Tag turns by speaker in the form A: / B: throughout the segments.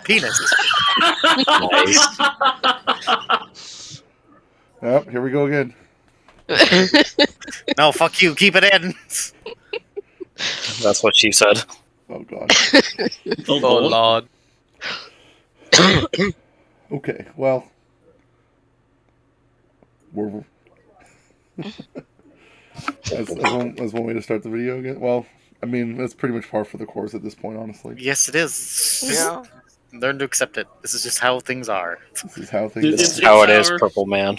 A: Penis.
B: Nice.
C: Yep, here we go again.
A: No, fuck you. Keep it in.
B: That's what she said.
C: Oh god.
D: Oh lord.
C: Okay, well, we're as one way to start the video again. Well, I mean that's pretty much par for the course at this point, honestly.
A: Yes, it is.
E: Yeah.
A: Learn to accept it. This is just how things are.
C: This is how things
D: It's
C: are.
B: How it is,
D: our-
B: Purple Man.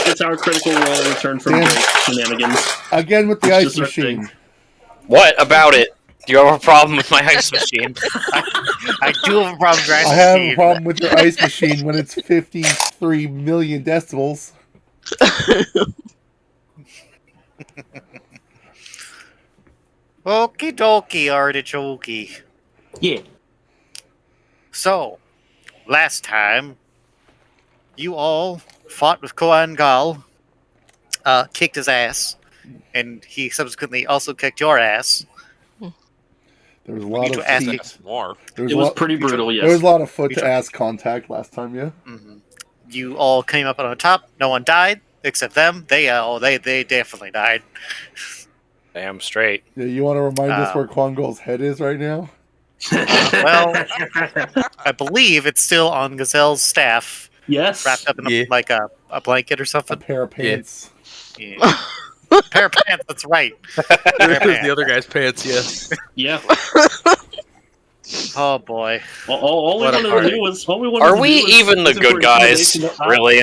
D: It's our critical role return from
C: Dan.
D: break shenanigans.
C: Again with the
D: It's
C: ice
D: just our
C: machine.
B: What about it? Do you have a problem with my ice machine?
A: I do have a problem with your ice
C: I have a
A: machine.
C: problem with your ice machine when it's 53 million decibels.
A: Okie dokie, artichoke.
D: Yeah.
A: So, last time, you all fought with Koan Gal, kicked his ass, and he subsequently also kicked your ass.
C: There was a
A: We
C: lot
A: need
C: of
A: to ask
C: feet.
A: you-
E: That's more.
C: There
D: It
C: a
D: was
C: lot,
D: pretty brutal,
C: there was
D: yes.
C: a lot of foot
A: We
C: to
A: tried-
C: ass contact last time, yeah.
A: Mhm. You all came up on top. No one died except them. They definitely died.
B: Damn straight.
C: Yeah, you want to remind us
A: Um,
C: where Kwangol's head is right now?
A: Well, I believe it's still on Gazelle's staff,
D: yes.
A: wrapped up in
F: Yeah.
A: like a blanket or
C: A
A: something.
C: pair of pants.
A: Yeah. Pair of pants. That's right.
F: It was the other guy's pants, yes.
D: Yeah.
A: Oh boy.
D: All we
A: What a
D: wanted
A: party.
D: to do was. All we wanted
B: Are
D: to
B: we
D: do was
B: even the
D: use it for
B: good guys?
D: intimidation.
B: Really?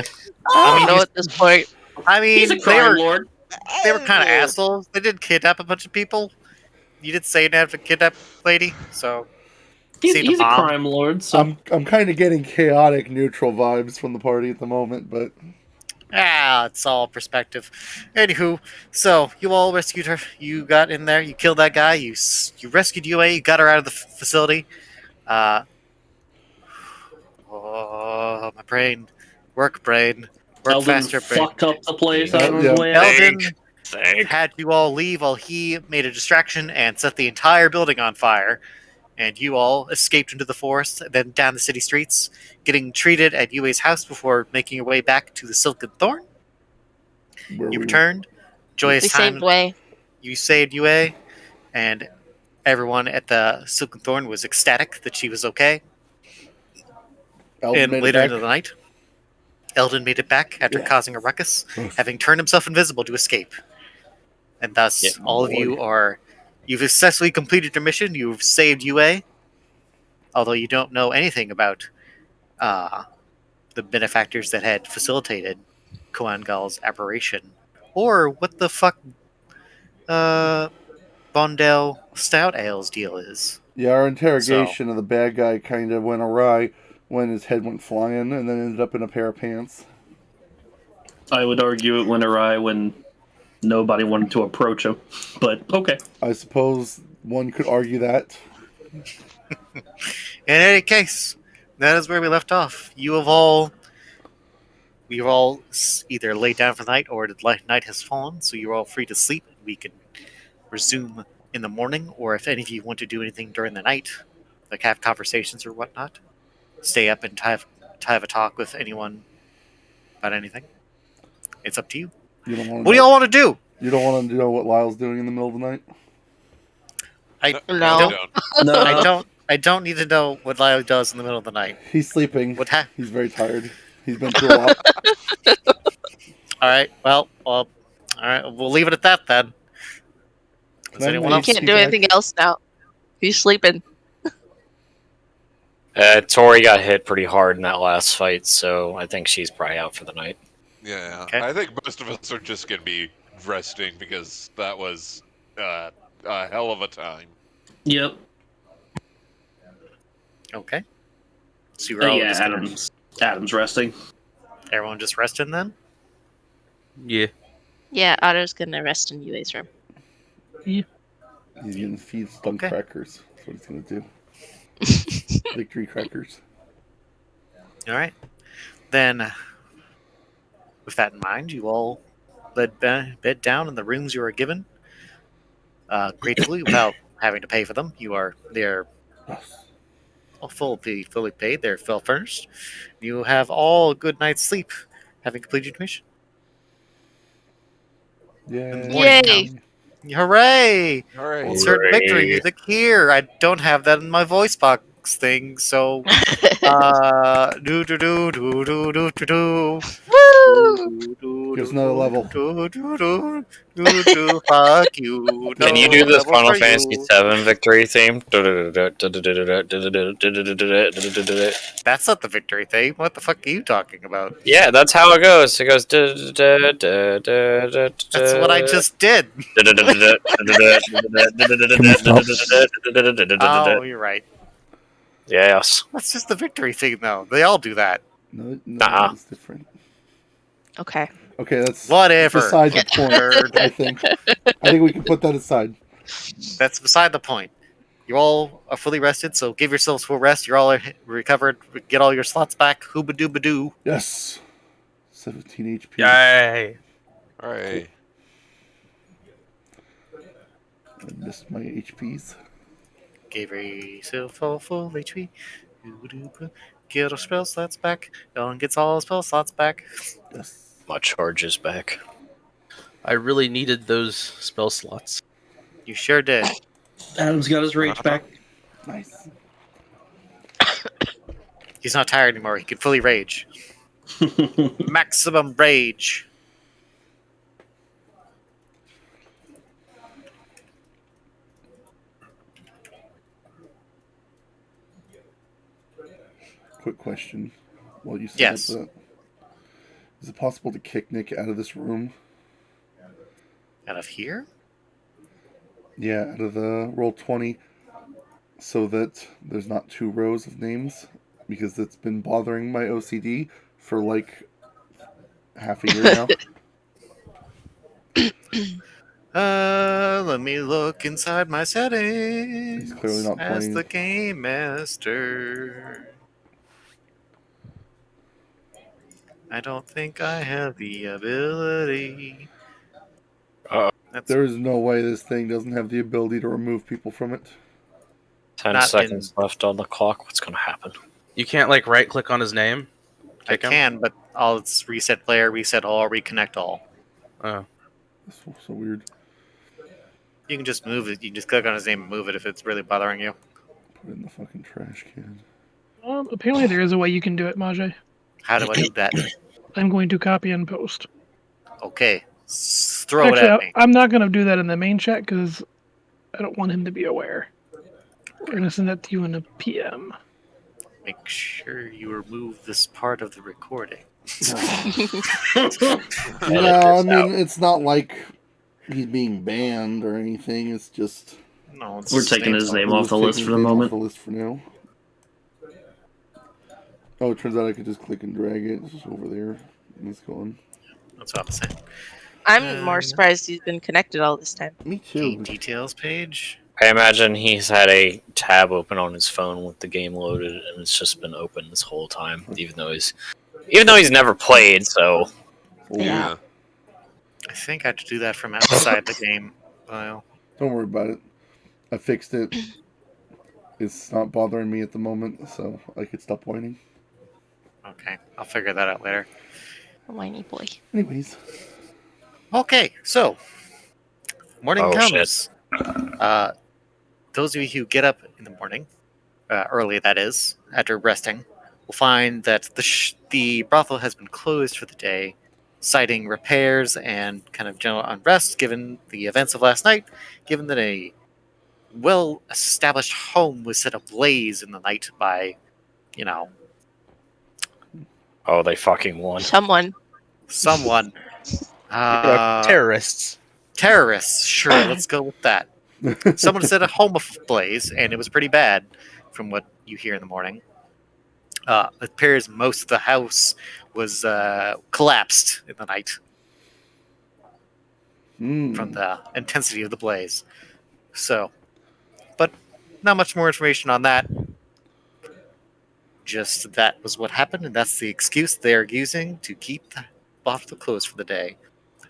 A: I mean,
G: No, at this point.
A: I mean,
D: He's a
A: they
D: crime
A: were
D: lord.
A: kind of assholes. They did kidnap a bunch of people. You did say you didn't have to kidnap a lady, so
D: He's
A: seen a
D: a
A: bomb.
D: crime lord. So
C: I'm kind of getting chaotic neutral vibes from the party at the moment, but
A: it's all perspective. Anywho, so you all rescued her. You got in there. You killed that guy. You rescued UA. You got her out of the facility. Oh, my brain. Work brain. Work
D: Eldon
A: faster brain.
D: fucked up the place
C: Yeah,
D: on his
C: yeah.
D: way out.
A: Eldon
B: Thank.
A: had you all leave while he made a distraction and set the entire building on fire. And you all escaped into the forest, then down the city streets, getting treated at UA's house before making your way back to the Silken Thorn.
C: where
A: You
C: we
A: returned. Joyous
G: We
A: time.
G: saved Way.
A: You saved UA, and everyone at the Silken Thorn was ecstatic that she was okay.
C: Eldon
A: And
C: made it
A: later
C: back.
A: into the night, Eldon made it back after
C: Yeah.
A: causing a ruckus,
C: Oof.
A: having turned himself invisible to escape. And thus,
B: Yeah,
A: all of
C: boy.
A: you are... You've successfully completed your mission. You've saved UA, although you don't know anything about the benefactors that had facilitated Koan Gal's apparition, or what the fuck Bondell Stout Ale's deal is.
C: Yeah, our interrogation of the bad guy kind of went awry when his head went flying and then ended up in a pair of pants.
D: I would argue it went awry when nobody wanted to approach him. But okay.
C: I suppose one could argue that.
A: In any case, that is where we left off. We have all either laid down for the night or the night has fallen, so you're all free to sleep. We can resume in the morning, or if any of you want to do anything during the night, like have conversations or whatnot, stay up and have a talk with anyone about anything. It's up to you.
C: You don't want
A: What do y'all want to do?
C: You don't want to know what Lyle's doing in the middle of the night?
G: No.
D: No.
A: I don't need to know what Lyle does in the middle of the night.
C: He's sleeping.
A: What
C: He's very tired. He's been through a lot.
A: All right. Well, all right. We'll leave it at that then. Does
C: Can I
A: anyone
C: make-
A: else?
G: Can't do anything else now. He's sleeping.
B: Tori got hit pretty hard in that last fight, so I think she's probably out for the night.
E: Yeah,
A: Okay.
E: I think most of us are just gonna be resting because that was a hell of a time.
D: Yep.
A: Okay. So you're all
D: Yeah,
A: just gonna-
D: Adam's resting.
A: everyone just resting then?
F: Yeah.
G: Yeah, Otto's gonna rest in UA's room.
C: He's gonna feed stunk
A: Okay.
C: crackers. That's what he's gonna do. Victory crackers.
A: All right. Then, with that in mind, you all led bed down in the rooms you were given. Gratefully, without having to pay for them. They're
C: Yes.
A: All fully paid. They're well furnished. You have all a good night's sleep, having completed your mission. In the morning now.
G: Yay.
A: Hooray!
E: All right.
A: Insert victory music here. I don't have that in my voice box thing, so do do do do do do do do.
G: Woo!
C: Give us another level.
A: Fuck you.
B: Can you
A: No
B: do this
A: level
B: Final
A: for
B: Fantasy
A: you.
B: VII victory theme?
A: That's not the victory thing. What the fuck are you talking about?
B: Yeah, that's how it goes. It goes.
A: That's what I just did.
C: Can we stop?
A: Oh, you're right.
B: Yes.
A: That's just the victory thing, though. They all do that.
C: No,
B: Nuh-uh.
C: it's different.
G: Okay.
C: Okay, that's
A: Whatever.
C: beside the point.
A: Nerd.
C: I think we can put that aside.
A: That's beside the point. You all are fully rested, so give yourselves full rest. You're all recovered. Get all your slots back. Hooba dooba doo.
C: Yes. 17 HP.
F: Yay.
E: All right.
C: I missed my HPs.
A: Give yourself all full HP. Get your spell slots back. No one gets all spell slots back.
C: Yes.
B: My charge is back.
F: I really needed those spell slots.
A: You sure did.
D: Adam's got his rage back.
C: Nice.
A: He's not tired anymore. He can fully rage. Maximum rage.
C: Quick question. While you set
A: Yes.
C: up that, is it possible to kick Nick out of this room?
A: Out of here?
C: Yeah, out of the roll 20, so that there's not 2 rows of names, because it's been bothering my OCD for like half a year now.
A: Let me look inside my settings.
C: He's clearly not
A: as
C: playing.
A: the game master. I don't think I have the ability.
B: Uh-oh.
A: That's
C: There is no way this thing doesn't have the ability to remove people from it.
B: 10
A: Not
B: seconds left on the clock. What's going to happen?
F: You can't like right click on his name.
A: I
F: Kick him?
A: can, but all it's reset player, reset all, reconnect all.
F: Oh.
C: That's so weird.
A: You can just move it. You can just click on his name and move it if it's really bothering you.
C: Put it in the fucking trash can.
H: Apparently there is a way you can do it, Majay.
A: How do I do that?
H: I'm going to copy and post.
A: Okay, throw
H: Actually,
A: it at me.
H: I'm not going to do that in the main chat because I don't want him to be aware. We're going to send that to you in a PM.
A: Make sure you remove this part of the recording.
C: No, I mean, it's not like he's being banned or anything. It's just...
A: No, it's
D: We're taking his name
C: we're
D: off
C: just
D: the list
C: taking
D: for the
C: his name
D: moment.
C: Off the list for now. Oh, it turns out I could just click and drag it. It's just over there. And it's gone.
A: That's what I'm saying.
G: I'm more surprised he's been connected all this time.
C: Me
A: Game
C: too.
A: details page.
B: I imagine he's had a tab open on his phone with the game loaded, and it's just been open this whole time, even though he's never played. So
C: Oh,
G: Yeah.
A: I think I have to do that from outside the game. Well,
C: don't worry about it. I fixed it. It's not bothering me at the moment, so I could stop whining.
A: okay. I'll figure that out later.
G: Whiny boy.
C: Anyways.
A: Okay, so morning
B: Oh,
A: comes. Those of you who get up in the morning, early that is, after resting, will find that the brothel has been closed for the day, citing repairs and kind of general unrest given the events of last night, given that a well-established home was set ablaze in the night by,
B: oh, they fucking won.
G: Someone.
A: someone.
F: Terrorists.
A: Terrorists, sure, let's go with that. Someone set a home ablaze, and it was pretty bad from what you hear in the morning. It appears most of the house was collapsed in the night from the intensity of the blaze. So, but not much more information on that. Just that was what happened, and that's the excuse they're using to keep the bottle closed for the day.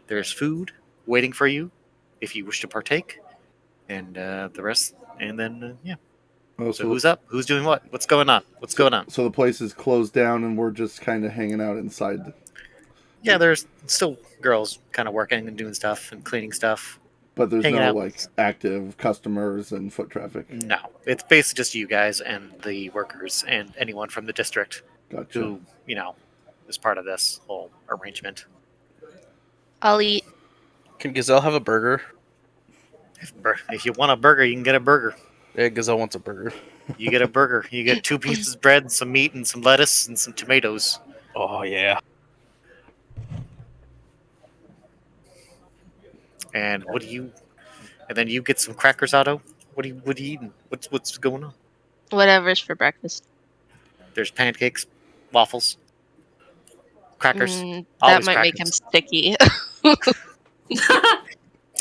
A: There's food waiting for you if you wish to partake, and the rest, and then, yeah.
C: Oh,
A: So who's up? Who's doing what? What's going on? What's going on?
C: So the place is closed down, and we're just kind of hanging out inside.
A: Yeah, there's still girls kind of working and doing stuff and cleaning stuff.
C: But there's
A: Hanging
C: no
A: out.
C: like active customers and foot traffic.
A: No, it's basically just you guys and the workers and anyone from the district
C: Gotcha.
A: who, is part of this whole arrangement.
G: I'll eat.
F: Can Gazelle have a burger?
A: If you want a burger, you can get a burger.
F: Yeah, Gazelle wants a burger.
A: You get a burger. You get 2 pieces of bread, some meat, and some lettuce, and some tomatoes.
F: Oh yeah.
A: And and then you get some crackers, Otto. What are you eating? What's going on?
G: Whatever's for breakfast.
A: There's pancakes, waffles, crackers.
G: That
A: Always
G: might make him
A: crackers.
G: sticky.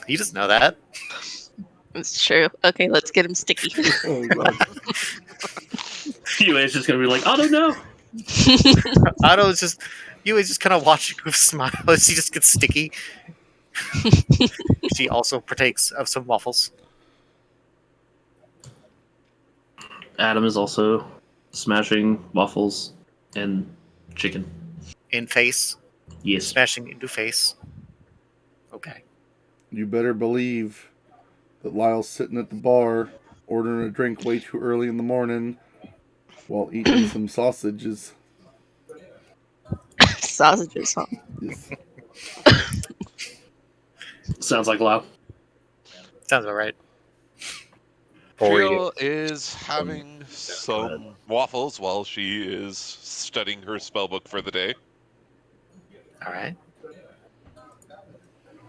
A: He doesn't know that.
G: It's true. Okay, let's get him sticky.
C: Oh god.
D: UA's just gonna be like, I don't know.
A: Otto is just kind of watching with a smile as he just gets sticky. She also partakes of some waffles.
D: Adam is also smashing waffles and chicken.
A: In face,
D: Yes.
A: smashing into face. Okay.
C: You better believe that Lyle's sitting at the bar ordering a drink way too early in the morning while eating some sausages.
G: Sausages, huh?
C: Yes.
D: Sounds like Lau.
A: Sounds about right.
E: Jill is having some waffles while she is studying her spellbook for the day.
A: All right.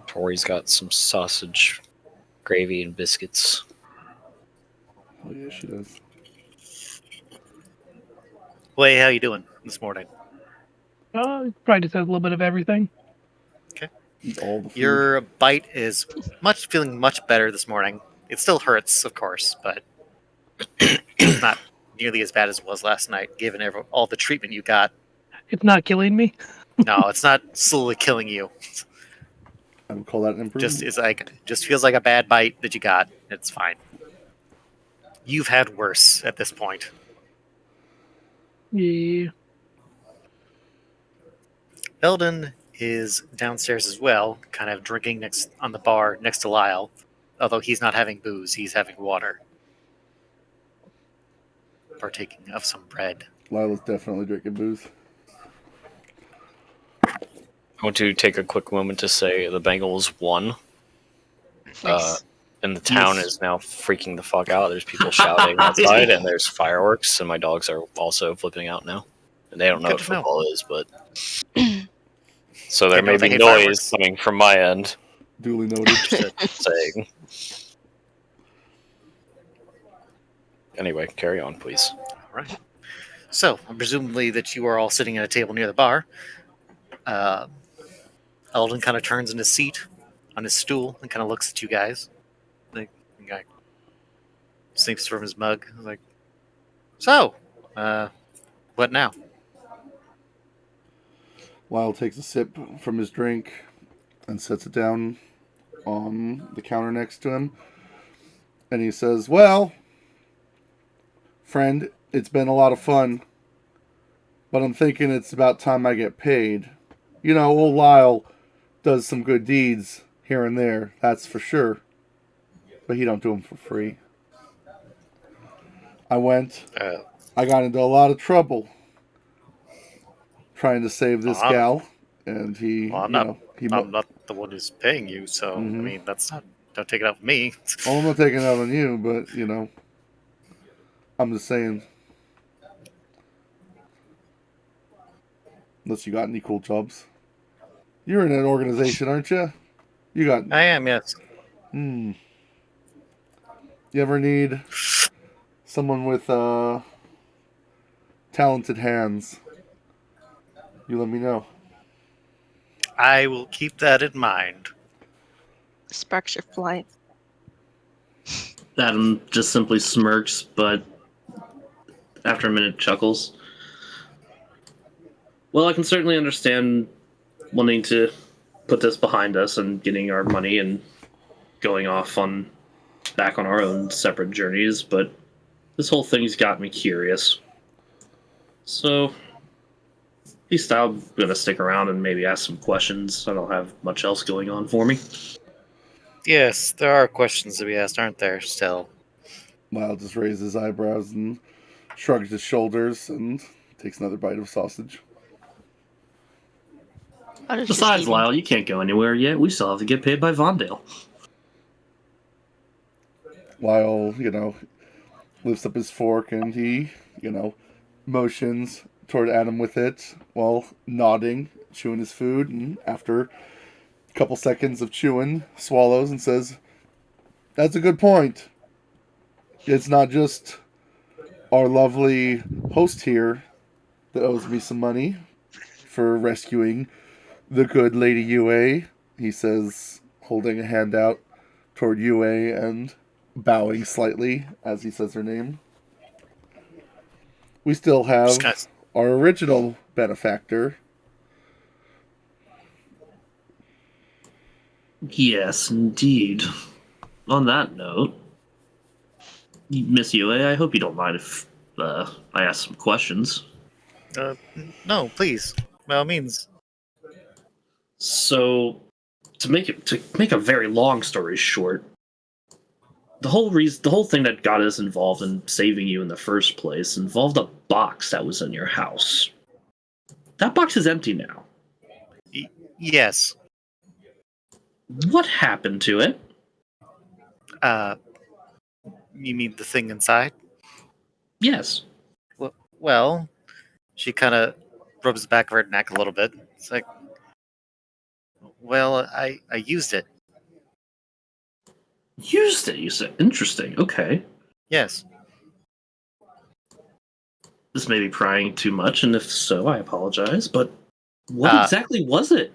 B: Tori's got some sausage, gravy, and biscuits.
C: Oh yeah, she does.
A: Well, how you doing this morning?
H: Probably just has a little bit of everything.
C: Eat all the food.
A: Your bite is feeling much better this morning. It still hurts, of course, but it's not nearly as bad as it was last night, given all the treatment you got.
H: It's not killing me.
A: No, it's not slowly killing you.
C: I would call that an improvement.
A: Just feels like a bad bite that you got. It's fine. You've had worse at this point.
H: Yeah.
A: Eldon is downstairs as well, kind of drinking on the bar next to Lyle. Although he's not having booze, he's having water. Partaking of some bread.
C: Lila's definitely drinking booze.
B: I want to take a quick moment to say the Bengals won.
G: Nice.
B: And the town
C: Yes.
B: is now freaking the fuck out. There's people shouting outside, and there's fireworks, and my dogs are also flipping out now. And they don't know
A: Good
B: what
A: to know.
B: football is, but... So there
A: They know
B: may
A: they
B: be
A: hate
B: noise
A: fireworks.
B: coming from my end,
C: Duly noted.
B: just saying. Anyway, carry on, please.
A: All right. So, presumably that you are all sitting at a table near the bar. Eldon kind of turns in his seat on his stool and kind of looks at you guys. The guy sips from his mug. Like, so, what now?
C: Lyle takes a sip from his drink and sets it down on the counter next to him. And he says, well, friend, it's been a lot of fun, but I'm thinking it's about time I get paid. You know, old Lyle does some good deeds here and there, that's for sure. But he don't do them for free. I got into a lot of trouble trying to save this gal, and he,
A: Well, I'm not the one who's paying you, so I mean, don't take it out with me.
C: well, I'm not taking it out on you, but you know, I'm just saying. Unless you got any cool jobs, you're in an organization, aren't you? You got.
A: I am, yes.
C: You ever need someone with talented hands? You let me know.
A: I will keep that in mind.
G: Sparks are flying.
D: Adam just simply smirks, but after a minute chuckles. Well, I can certainly understand wanting to put this behind us and getting our money and going off back on our own separate journeys, but This whole thing's got me curious. So, at least I'm gonna stick around and maybe ask some questions. I don't have much else going on for me.
A: Yes, there are questions to be asked, aren't there, still?
C: Lyle just raises his eyebrows and shrugs his shoulders and takes another bite of sausage.
G: Otto's just
D: Besides,
G: eating.
D: Lyle, you can't go anywhere yet. We still have to get paid by Vondale.
C: Lyle, lifts up his fork and he, motions toward Adam with it while nodding, chewing his food, and after a couple seconds of chewing, swallows and says, "That's a good point. It's not just our lovely host here that owes me some money for rescuing the good Lady Yue," he says, holding a hand out toward Yue and bowing slightly as he says her name. We still
A: Just
C: have
A: kind of,
C: our original benefactor.
D: Yes, indeed. On that note, Miss Yue, I hope you don't mind if I ask some questions.
A: no, please, by all means.
D: So, to make a very long story short, the whole thing that got us involved in saving you in the first place involved a box that was in your house. That box is empty now.
A: Yes.
D: What happened to it?
A: Uh, you mean the thing inside?
D: Yes.
A: Well, she kind of rubs the back of her neck a little bit. It's like, well, I used it.
D: Used it, you said. Interesting. Okay.
A: Yes.
D: This may be prying too much, and if so, I apologize, but what
A: Uh,
D: exactly was it?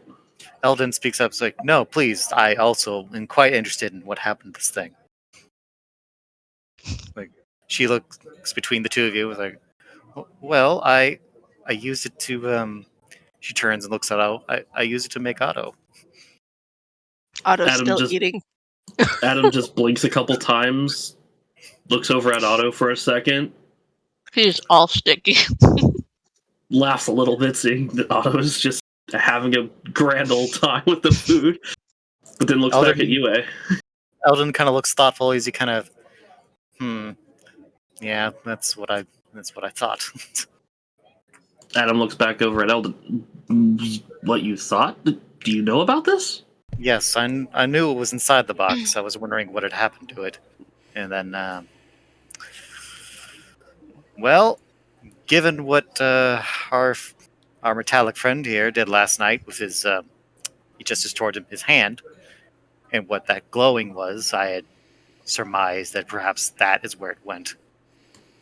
A: Eldon speaks up. It's like, no, please. I also am quite interested in what happened to this thing. Like, she looks between the two of you. Was like, well, I used it to. She turns and looks at Otto. I used it to make Otto.
G: Otto's
D: Adam
G: still
D: just
G: eating.
D: Adam just blinks a couple times, looks over at Otto for a second,
G: He's all sticky.
D: laughs a little bit, seeing that Otto is just having a grand old time with the food, but then looks back at Yue.
A: Eldon kind of looks thoughtful as he kind of, yeah, that's what I thought.
D: Adam looks back over at Eldon. What you thought? Do you know about this?
A: Yes, I knew it was inside the box. I was wondering what had happened to it, and then, well, given what our metallic friend here did last night with his, he gestures toward his hand, and what that glowing was, I had surmised that perhaps that is where it went.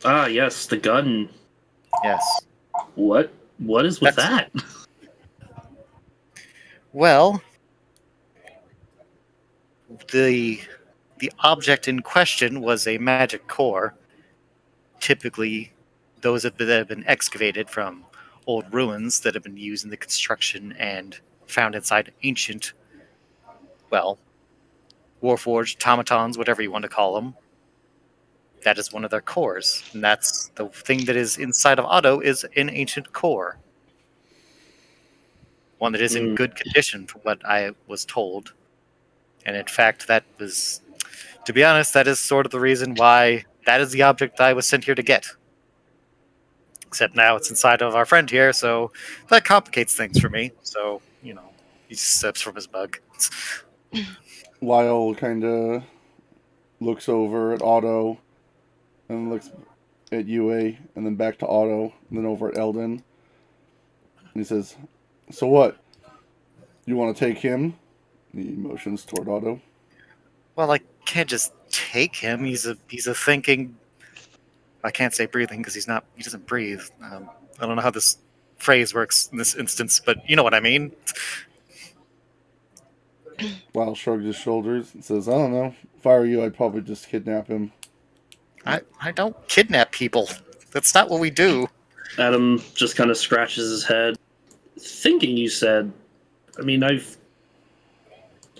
D: Ah, yes, the gun.
A: Yes.
D: What is with that?
A: Well, the object in question was a magic core. Typically, those that have been excavated from old ruins that have been used in the construction and found inside ancient, well, warforged automatons, whatever you want to call them. That is one of their cores, and that's the thing that is inside of Otto is an ancient core. One that is in good condition, from what I was told. And in fact, that was, to be honest, that is sort of the reason why that is the object I was sent here to get. Except now it's inside of our friend here, so that complicates things for me. So, he sips from his mug.
C: Lyle kind of looks over at Otto and looks at Yue and then back to Otto and then over at Eldon. And he says, "So what? You want to take him?" He motions toward Otto.
A: Well, I can't just take him. He's a thinking. I can't say breathing because he doesn't breathe. I don't know how this phrase works in this instance, but you know what I mean.
C: Lyle shrugs his shoulders and says, "I don't know. If I were you, I'd probably just kidnap him."
A: I don't kidnap people. That's not what we do.
D: Adam just kind of scratches his head, thinking you said. I mean, I've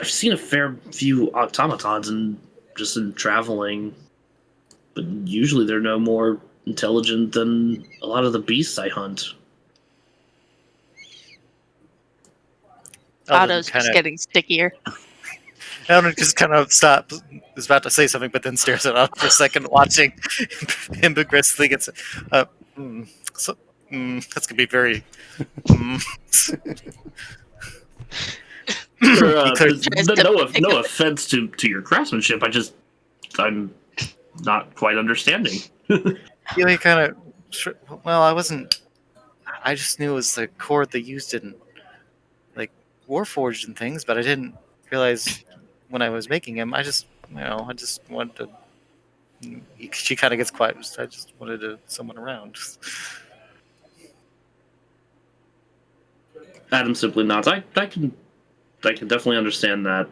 D: seen a fair few automatons and just in traveling. But usually they're no more intelligent than a lot of the beasts I hunt.
G: Otto's just getting stickier.
A: Eldon just kind of stops, is about to say something, but then stares at Otto for a second, watching him progressively gets. So, that's gonna be very.
D: No offense to your craftsmanship. I'm not quite understanding.
A: He kind of. Well, I wasn't. I just knew it was the core they used in, like, Warforged and things, but I didn't realize when I was making him. I just wanted to. She kind of gets quiet. I just wanted someone around.
D: Adam simply nods. I can definitely understand that.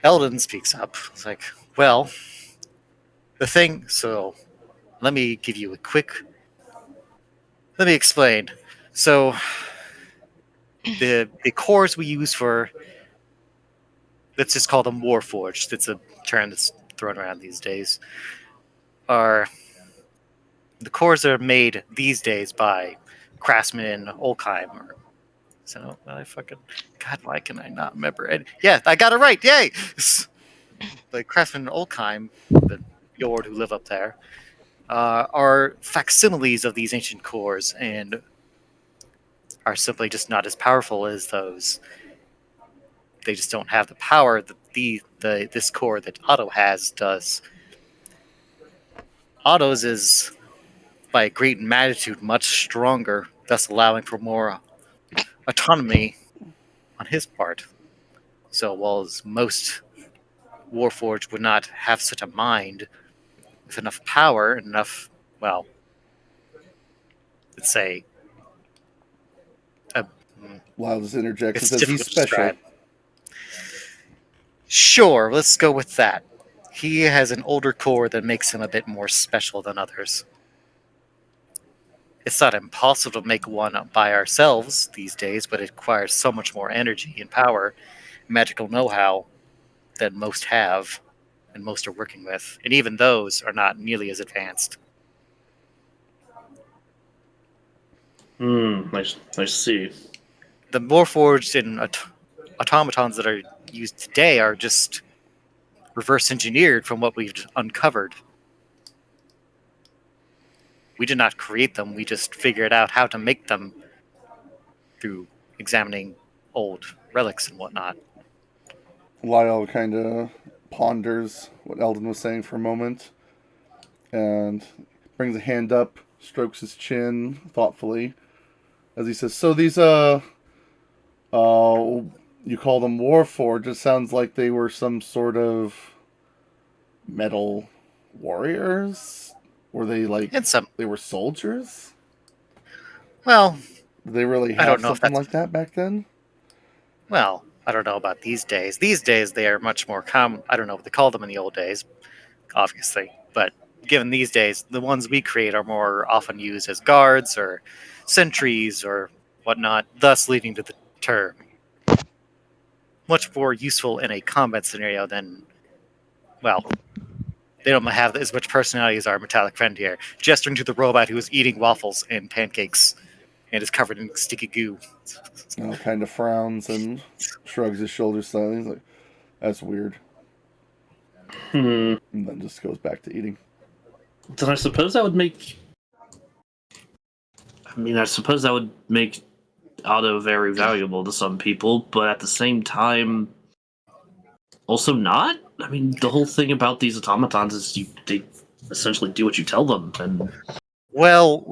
A: Eldon speaks up. It's like, well, the thing. So, let me give you a quick. Let me explain. So, the cores we use for, let's just call them Warforged. It's a term that's thrown around these days. Are the cores that are made these days by craftsmen in Olkheim. So I fucking God, why can I not remember it? Yeah, I got it right. Yay! The craftsmen in Olkheim, the Yord who live up there, are facsimiles of these ancient cores and are simply just not as powerful as those. They just don't have the power that this core that Otto has does. Otto's is by a great magnitude much stronger, thus allowing for more autonomy on his part. So, while most Warforged would not have such a mind with enough power, enough, well, let's say,
C: Wow, this interjects and
A: it's
C: says he's
A: difficult to
C: special.
A: describe. Sure, let's go with that. He has an older core that makes him a bit more special than others. It's not impossible to make one by ourselves these days, but it requires so much more energy and power, magical know-how than most have, and most are working with. And even those are not nearly as advanced.
D: I see.
A: The Warforged and automatons that are used today are just reverse engineered from what we've uncovered. We did not create them, we just figured out how to make them through examining old relics and whatnot.
C: Lyle kind of ponders what Eldon was saying for a moment and brings a hand up, strokes his chin thoughtfully as he says, "So these you call them Warforged? It sounds like they were some sort of metal warriors. Were they like they were soldiers?
A: Well,
C: did they really
A: I
C: have
A: don't know
C: something like that back then?
A: Well, I don't know about these days. These days they are much more common. I don't know what they called them in the old days, obviously. But given these days, the ones we create are more often used as guards or sentries or whatnot, thus leading to the term. Much more useful in a combat scenario than, well, they don't have as much personality as our metallic friend here, gesturing to the robot who is eating waffles and pancakes and is covered in sticky goo.
C: Kind of frowns and shrugs his shoulders slightly. He's like, "That's weird."
D: And
C: then just goes back to eating.
D: Then I suppose that would make. I suppose that would make Otto very valuable to some people, but at the same time, also not. The whole thing about these automatons is they essentially do what you tell them, and
A: well,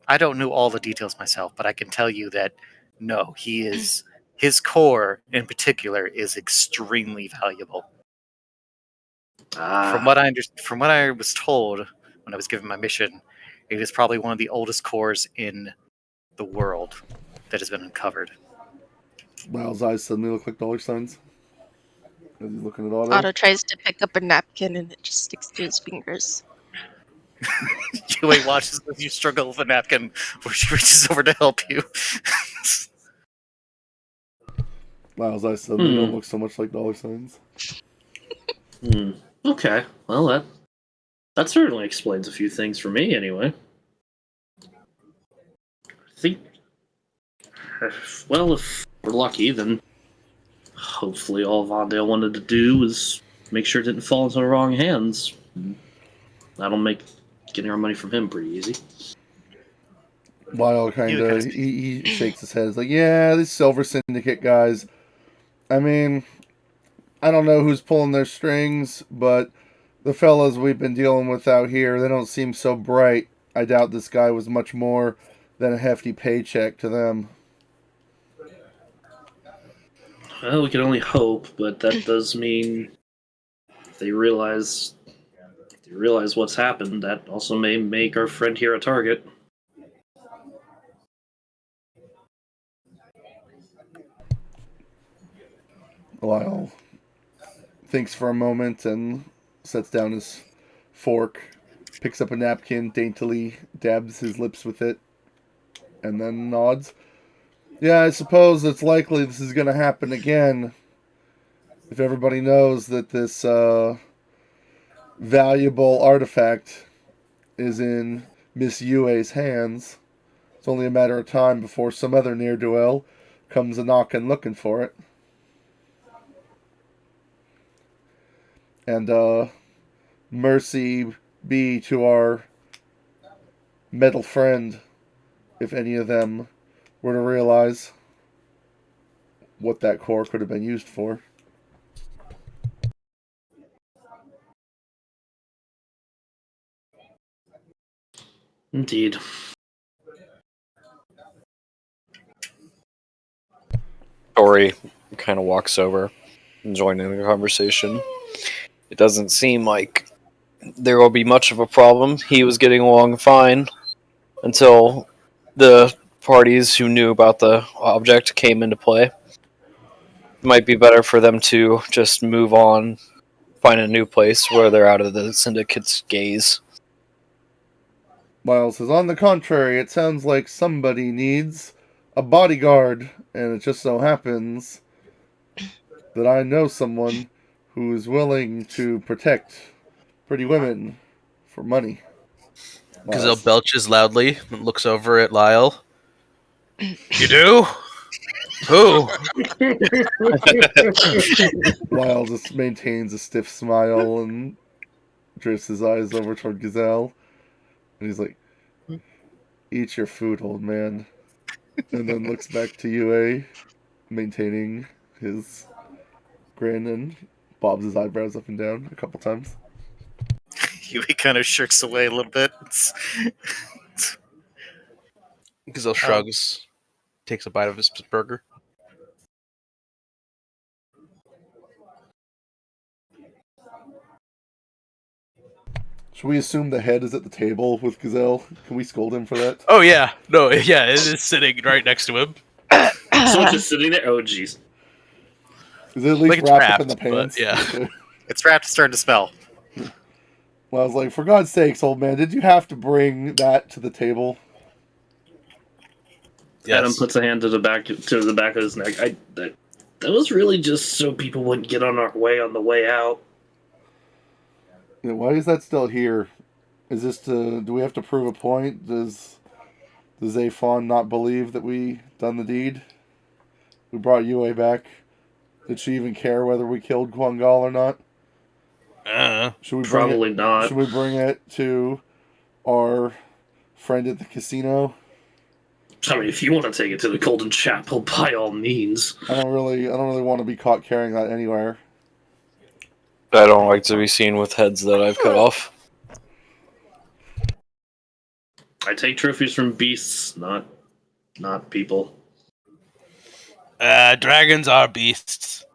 A: I don't know all the details myself, but I can tell you that no, his core in particular is extremely valuable. From what I was told when I was given my mission, it is probably one of the oldest cores in the world that has been uncovered.
C: Lyle's eyes suddenly look like dollar signs. As he's looking at Otto.
G: Otto tries to pick up a napkin and it just sticks to his fingers.
A: Yue watches as you struggle with a napkin before she reaches over to help you.
C: Lyle's eyes suddenly don't look so much like dollar signs.
D: Okay, well that certainly explains a few things for me, anyway. I think, well, if we're lucky, then hopefully all Vondale wanted to do was make sure it didn't fall into the wrong hands. That'll make getting our money from him pretty easy.
C: Lyle kind of he shakes his head. He's like, yeah, these Silver Syndicate guys. I mean, I don't know who's pulling their strings, but the fellas we've been dealing with out here, they don't seem so bright. I doubt this guy was much more than a hefty paycheck to them.
D: Well, we can only hope, but that does mean if they realize what's happened, that also may make our friend here a target.
C: Lyle thinks for a moment and sets down his fork, picks up a napkin, daintily dabs his lips with it, and then nods. Yeah, I suppose it's likely this is going to happen again. If everybody knows that this valuable artifact is in Miss Yue's hands, it's only a matter of time before some other ne'er-do-well comes a knocking looking for it. And mercy be to our metal friend if any of them were to realize what that core could have been used for.
D: Indeed.
B: Tori kind of walks over and joining the conversation. It doesn't seem like there will be much of a problem. He was getting along fine until the parties who knew about the object came into play. It might be better for them to just move on, find a new place where they're out of the syndicate's gaze.
C: Miles says, on the contrary, it sounds like somebody needs a bodyguard, and it just so happens that I know someone who is willing to protect pretty women for money.
F: Gazelle belches loudly and looks over at Lyle. You do? Who?
C: Lyle just maintains a stiff smile and drifts his eyes over toward Gazelle. And he's like, eat your food, old man. And then looks back to UA, maintaining his grin, and bobs his eyebrows up and down a couple times.
A: He kind of shirks away a little bit.
F: Gazelle shrugs, takes a bite of his burger.
C: Should we assume the head is at the table with Gazelle? Can we scold him for that?
F: Oh yeah, no, yeah, it is sitting right next to him.
D: Someone's just sitting there. Oh jeez.
C: Is it at least
F: Like it's
C: wrapped up in the
F: wrapped,
C: pants?
F: but yeah.
A: It's wrapped, starting to smell.
C: Well, I was like, for God's sakes, old man, did you have to bring that to the table?
F: Yes.
D: Adam puts a hand to the back of his neck. That was really just so people wouldn't get on our way on the way out.
C: Yeah, why is that still here? Is this to? Do we have to prove a point? Does Zaphon not believe that we done the deed? We brought Yue back. Did she even care whether we killed Guangal or not? Should we
D: Probably not.
C: Should we bring it to our friend at the casino?
D: I mean, if you want to take it to the Golden Chapel, by all means.
C: I don't really want to be caught carrying that anywhere.
B: I don't like to be seen with heads that I've cut off.
D: I take trophies from beasts, not people.
F: Dragons are beasts.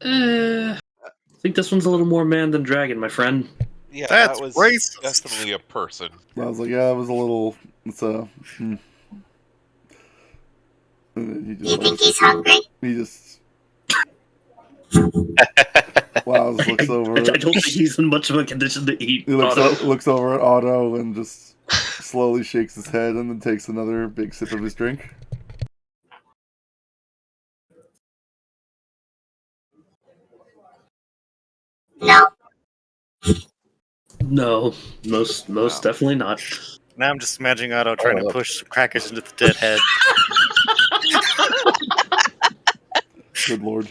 D: I think this one's a little more man than dragon, my friend.
E: Yeah,
A: That's
E: that was
A: racist.
E: definitely a person.
C: I was like, yeah, it was a little. It's a. And then
I: You think he's hungry?
C: He just. Wow, just looks over.
D: I don't think he's in much of a condition to eat.
C: He looks over at Otto and just slowly shakes his head and then takes another big sip of his drink.
D: No, most
A: No.
D: definitely not.
A: Now I'm just imagining Otto trying to push some crackers into the dead head.
C: Good lord.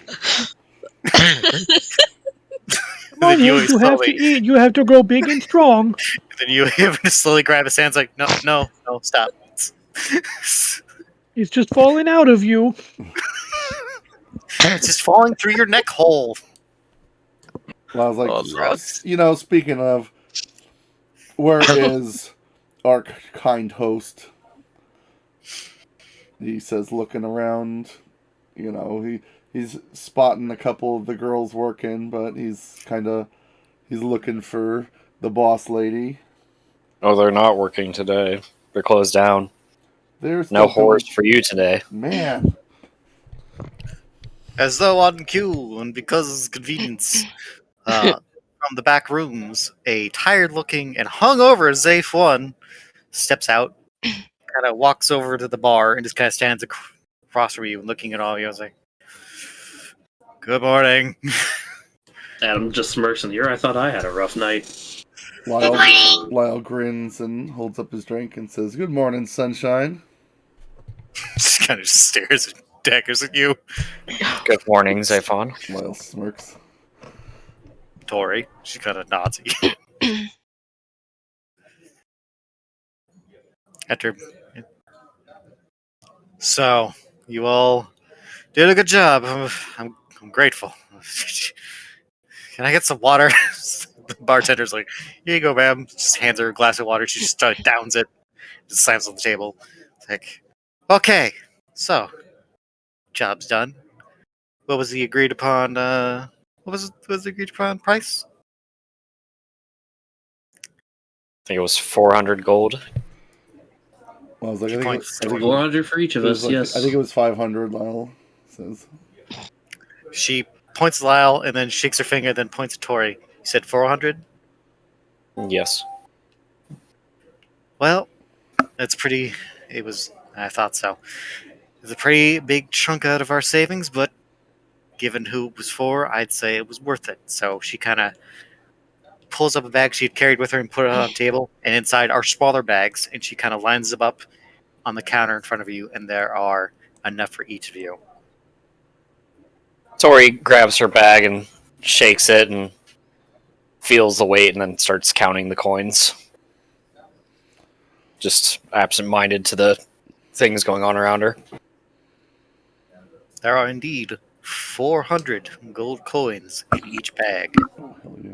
H: Come on,
A: Then you
H: Hank, you have to
A: slowly,
H: eat. You have to grow big and strong.
A: then you slowly grab his hands like, no, stop.
H: It's just falling out of you.
A: It's just falling through your neck hole.
C: Well, I was like,
F: Oh, Lord.
C: speaking of, where is our kind host? He says, looking around. He's spotting a couple of the girls working, but he's looking for the boss lady.
B: Oh, they're not working today. They're closed down.
C: There's
B: No horse for you today.
C: Man.
A: As though on cue, and because of convenience, from the back rooms, a tired-looking and hungover Zafe 1 steps out, kind of walks over to the bar, and just kind of stands across from you and looking at all of you. I was like, good morning.
D: Adam just smirks in the ear. I thought I had a rough night.
C: Lyle grins and holds up his drink and says, "Good morning, sunshine."
A: Just kind of stares and daggers at you.
B: Good morning, Zaphon.
C: Lyle smirks.
A: Tori, she kind of nods at you. After, so you all did a good job. I'm grateful. Can I get some water? The bartender's like, here you go, ma'am. Just hands her a glass of water. She just downs it, just slams on the table. It's like, okay, so job's done. What was the agreed upon? What was the agreed upon price?
B: I think it was 400 gold.
C: Well, I was like,
A: She
C: I
A: points
C: think
A: to
C: it,
D: 400 for each of us, yes.
C: I think it was 500. Lyle says.
A: She points to Lyle and then shakes her finger, then points to Tori. You said 400?
B: Yes.
A: Well, that's pretty. It was. I thought so. It's a pretty big chunk out of our savings, but given who it was for, I'd say it was worth it. So she kind of pulls up a bag she had carried with her and put it on the table, and inside are smaller bags, and she kind of lines them up on the counter in front of you, and there are enough for each of you.
B: Tori grabs her bag and shakes it and feels the weight and then starts counting the coins. Just absent-minded to the things going on around her.
A: There are indeed 400 gold coins in each bag.
C: Oh, hell yeah.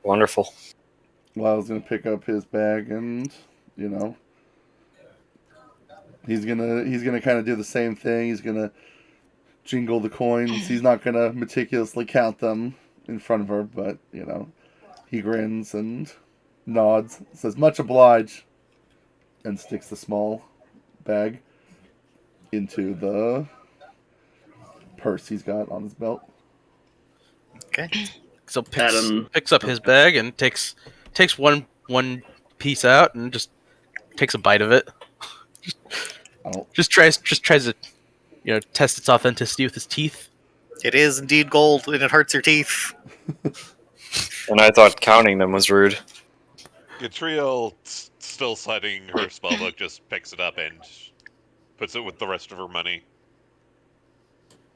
B: Wonderful.
C: Lyle's gonna pick up his bag and, he's gonna kind of do the same thing. He's gonna jingle the coins. He's not gonna meticulously count them in front of her, but he grins and nods, says much obliged, and sticks the small bag into the purse he's got on his belt.
A: Okay.
F: So
D: Adam-
F: picks up his bag and takes one piece out and just takes a bite of it. Just tries to test its authenticity with his teeth.
A: It is indeed gold, and it hurts your teeth.
B: And I thought counting them was rude.
E: Gatriel, still citing her spellbook, just picks it up and puts it with the rest of her money.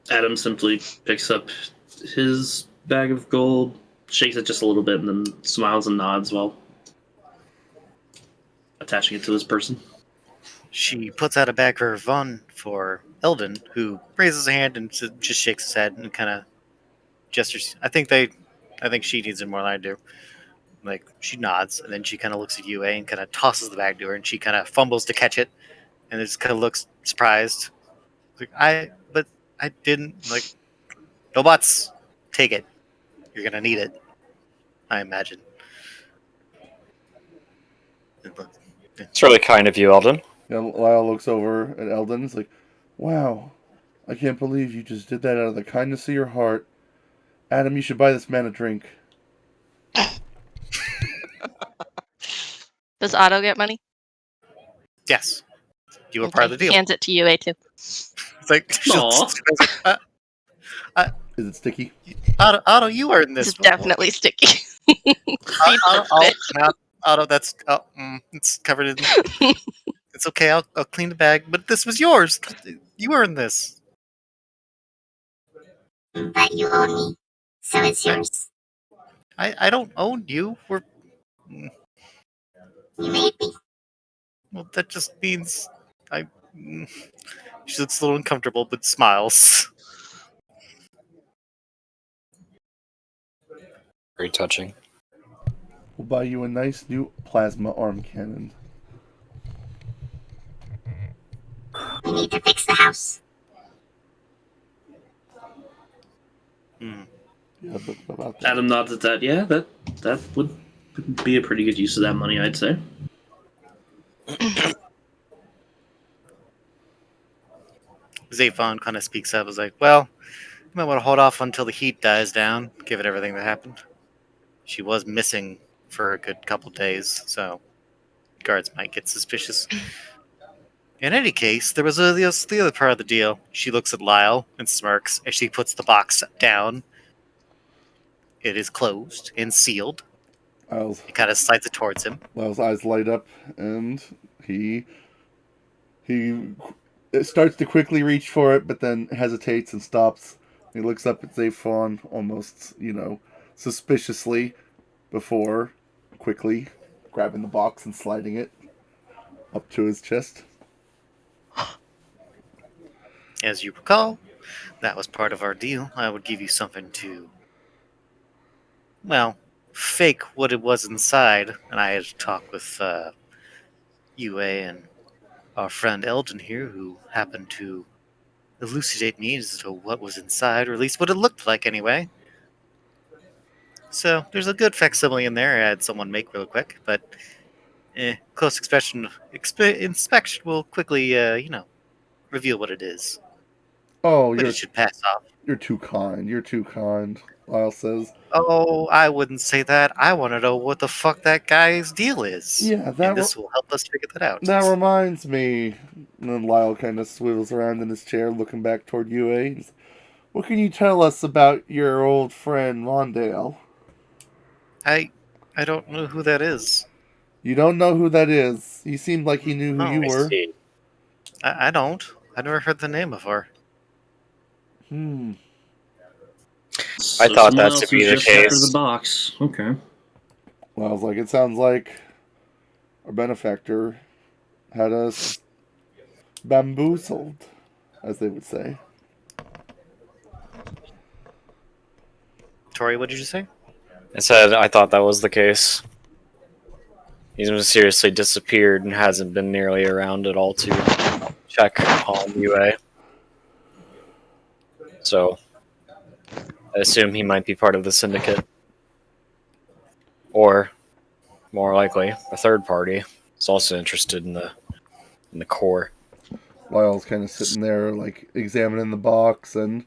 D: Adam simply picks up his bag of gold, shakes it just a little bit, and then smiles and nods while attaching it to his person.
A: She puts out a bag for Vaughn for Eldon, who raises a hand and just shakes his head and kind of gestures. I think she needs it more than I do. Like, she nods, and then she kind of looks at Yue and kind of tosses the bag to her, and she kind of fumbles to catch it, and just kind of looks surprised. Like, I didn't, like, no buts. Take it. You're gonna need it, I imagine.
B: It's really kind of you, Eldon.
C: Yeah, Lyle looks over at Eldon. He's like, "Wow, I can't believe you just did that out of the kindness of your heart. Adam, you should buy this man a drink."
G: Does Otto get money?
A: Yes. You were part of the deal.
G: Hands it to UA too.
A: It's like,
D: Aw.
C: Is it sticky?
A: Otto, you earned this.
G: It's definitely sticky.
A: Otto, that's it's covered in. It's okay. I'll clean the bag. But this was yours. You earned this.
I: But you own me, so it's yours.
A: I don't own you.
I: You made me.
A: Well, that just means I. mm. She looks a little uncomfortable, but smiles.
B: Very touching.
C: We'll buy you a nice new plasma arm cannon.
I: We need to fix the house.
A: Hmm.
C: Yeah, but about that.
D: Adam nods at that. Yeah, that would be a pretty good use of that money, I'd say.
A: Zayvon kind of speaks up. Is like, well, you might want to hold off until the heat dies down, given everything that happened. She was missing for a good couple days, so guards might get suspicious. In any case, there was the other part of the deal. She looks at Lyle and smirks as she puts the box down. It is closed and sealed. He kind of slides it towards him.
C: Lyle's eyes light up, and he starts to quickly reach for it, but then hesitates and stops. He looks up at Zaphon almost, suspiciously before quickly grabbing the box and sliding it up to his chest.
A: As you recall, that was part of our deal. I would give you something to, well, fake what it was inside. And I had to talk with UA and our friend Eldon here, who happened to elucidate me as to what was inside, or at least what it looked like anyway. So there's a good facsimile in there I had someone make real quick, but close inspection will quickly, reveal what it is.
C: Oh,
A: But it should pass off.
C: You're too kind. You're too kind, Lyle says.
A: Oh, I wouldn't say that. I want to know what the fuck that guy's deal is.
C: Yeah,
A: and this will help us figure that out.
C: That reminds me. And then Lyle kind of swivels around in his chair, looking back toward UA. What can you tell us about your old friend Mondale?
A: I don't know who that is.
C: You don't know who that is. He seemed like he knew who you were.
A: I don't. I never heard the name of her.
B: I thought that to be the
D: just after
B: case.
D: the box. Okay.
C: Well, I was like, it sounds like our benefactor had us bamboozled, as they would say.
A: Tori, what did you say?
B: I said I thought that was the case. He's mysteriously disappeared and hasn't been nearly around at all to check on UA. So I assume he might be part of the syndicate. Or, more likely, a third party is also interested in the core.
C: Lyle's kind of sitting there, like, examining the box and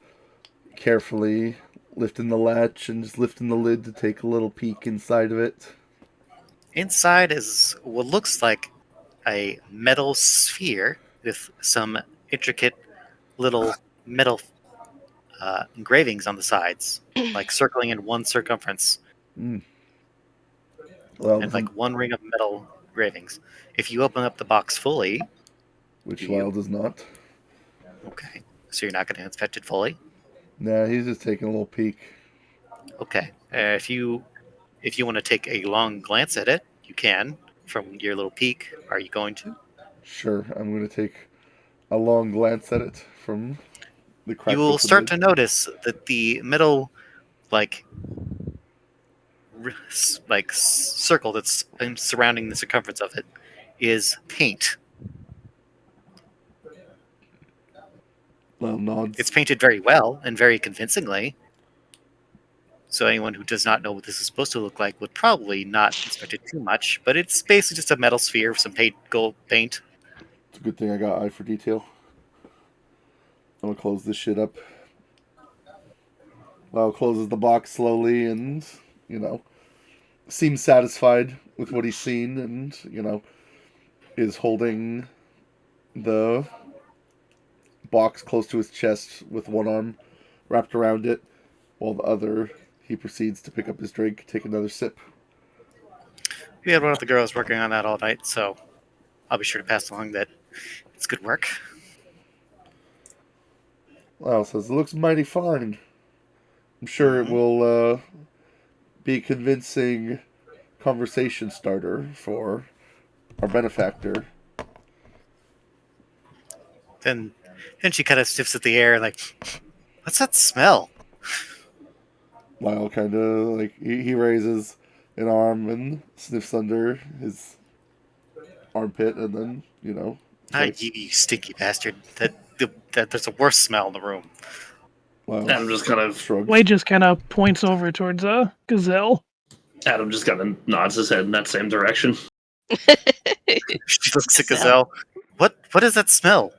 C: carefully lifting the latch and just lifting the lid to take a little peek inside of it.
A: Inside is what looks like a metal sphere with some intricate little metal engravings on the sides, like circling in one circumference.
C: Well,
A: and like one ring of metal engravings. If you open up the box fully...
C: Which Lyle does not.
A: Okay. So you're not going to inspect it fully?
C: Nah, he's just taking a little peek.
A: Okay. If you want to take a long glance at it, you can from your little peek. Are you going to?
C: Sure, I'm going to take a long glance at it from the crack.
A: You will start to notice that the middle, like circle that's surrounding the circumference of it is paint.
C: Lyle nods.
A: It's painted very well and very convincingly. So anyone who does not know what this is supposed to look like would probably not inspect it too much, but it's basically just a metal sphere with some gold paint.
C: It's a good thing I got eye for detail. I'm going to close this shit up. Lyle closes the box slowly and, seems satisfied with what he's seen and, is holding the box close to his chest with one arm wrapped around it, while the other, he proceeds to pick up his drink, take another sip.
A: We had one of the girls working on that all night, so I'll be sure to pass along that it's good work.
C: Lyle says, it looks mighty fine. I'm sure it will be a convincing conversation starter for our benefactor.
A: Then she kind of sniffs at the air, like, what's that smell?
C: Lyle kind of, like, he raises an arm and sniffs under his armpit, and then,
A: Not you stinky bastard. That there's a worse smell in the room.
C: Lyle
D: Adam just kind of
C: shrugs.
H: Wade just kind of points over towards Gazelle.
D: Adam just kind of nods his head in that same direction.
A: She looks at Gazelle. What is that smell?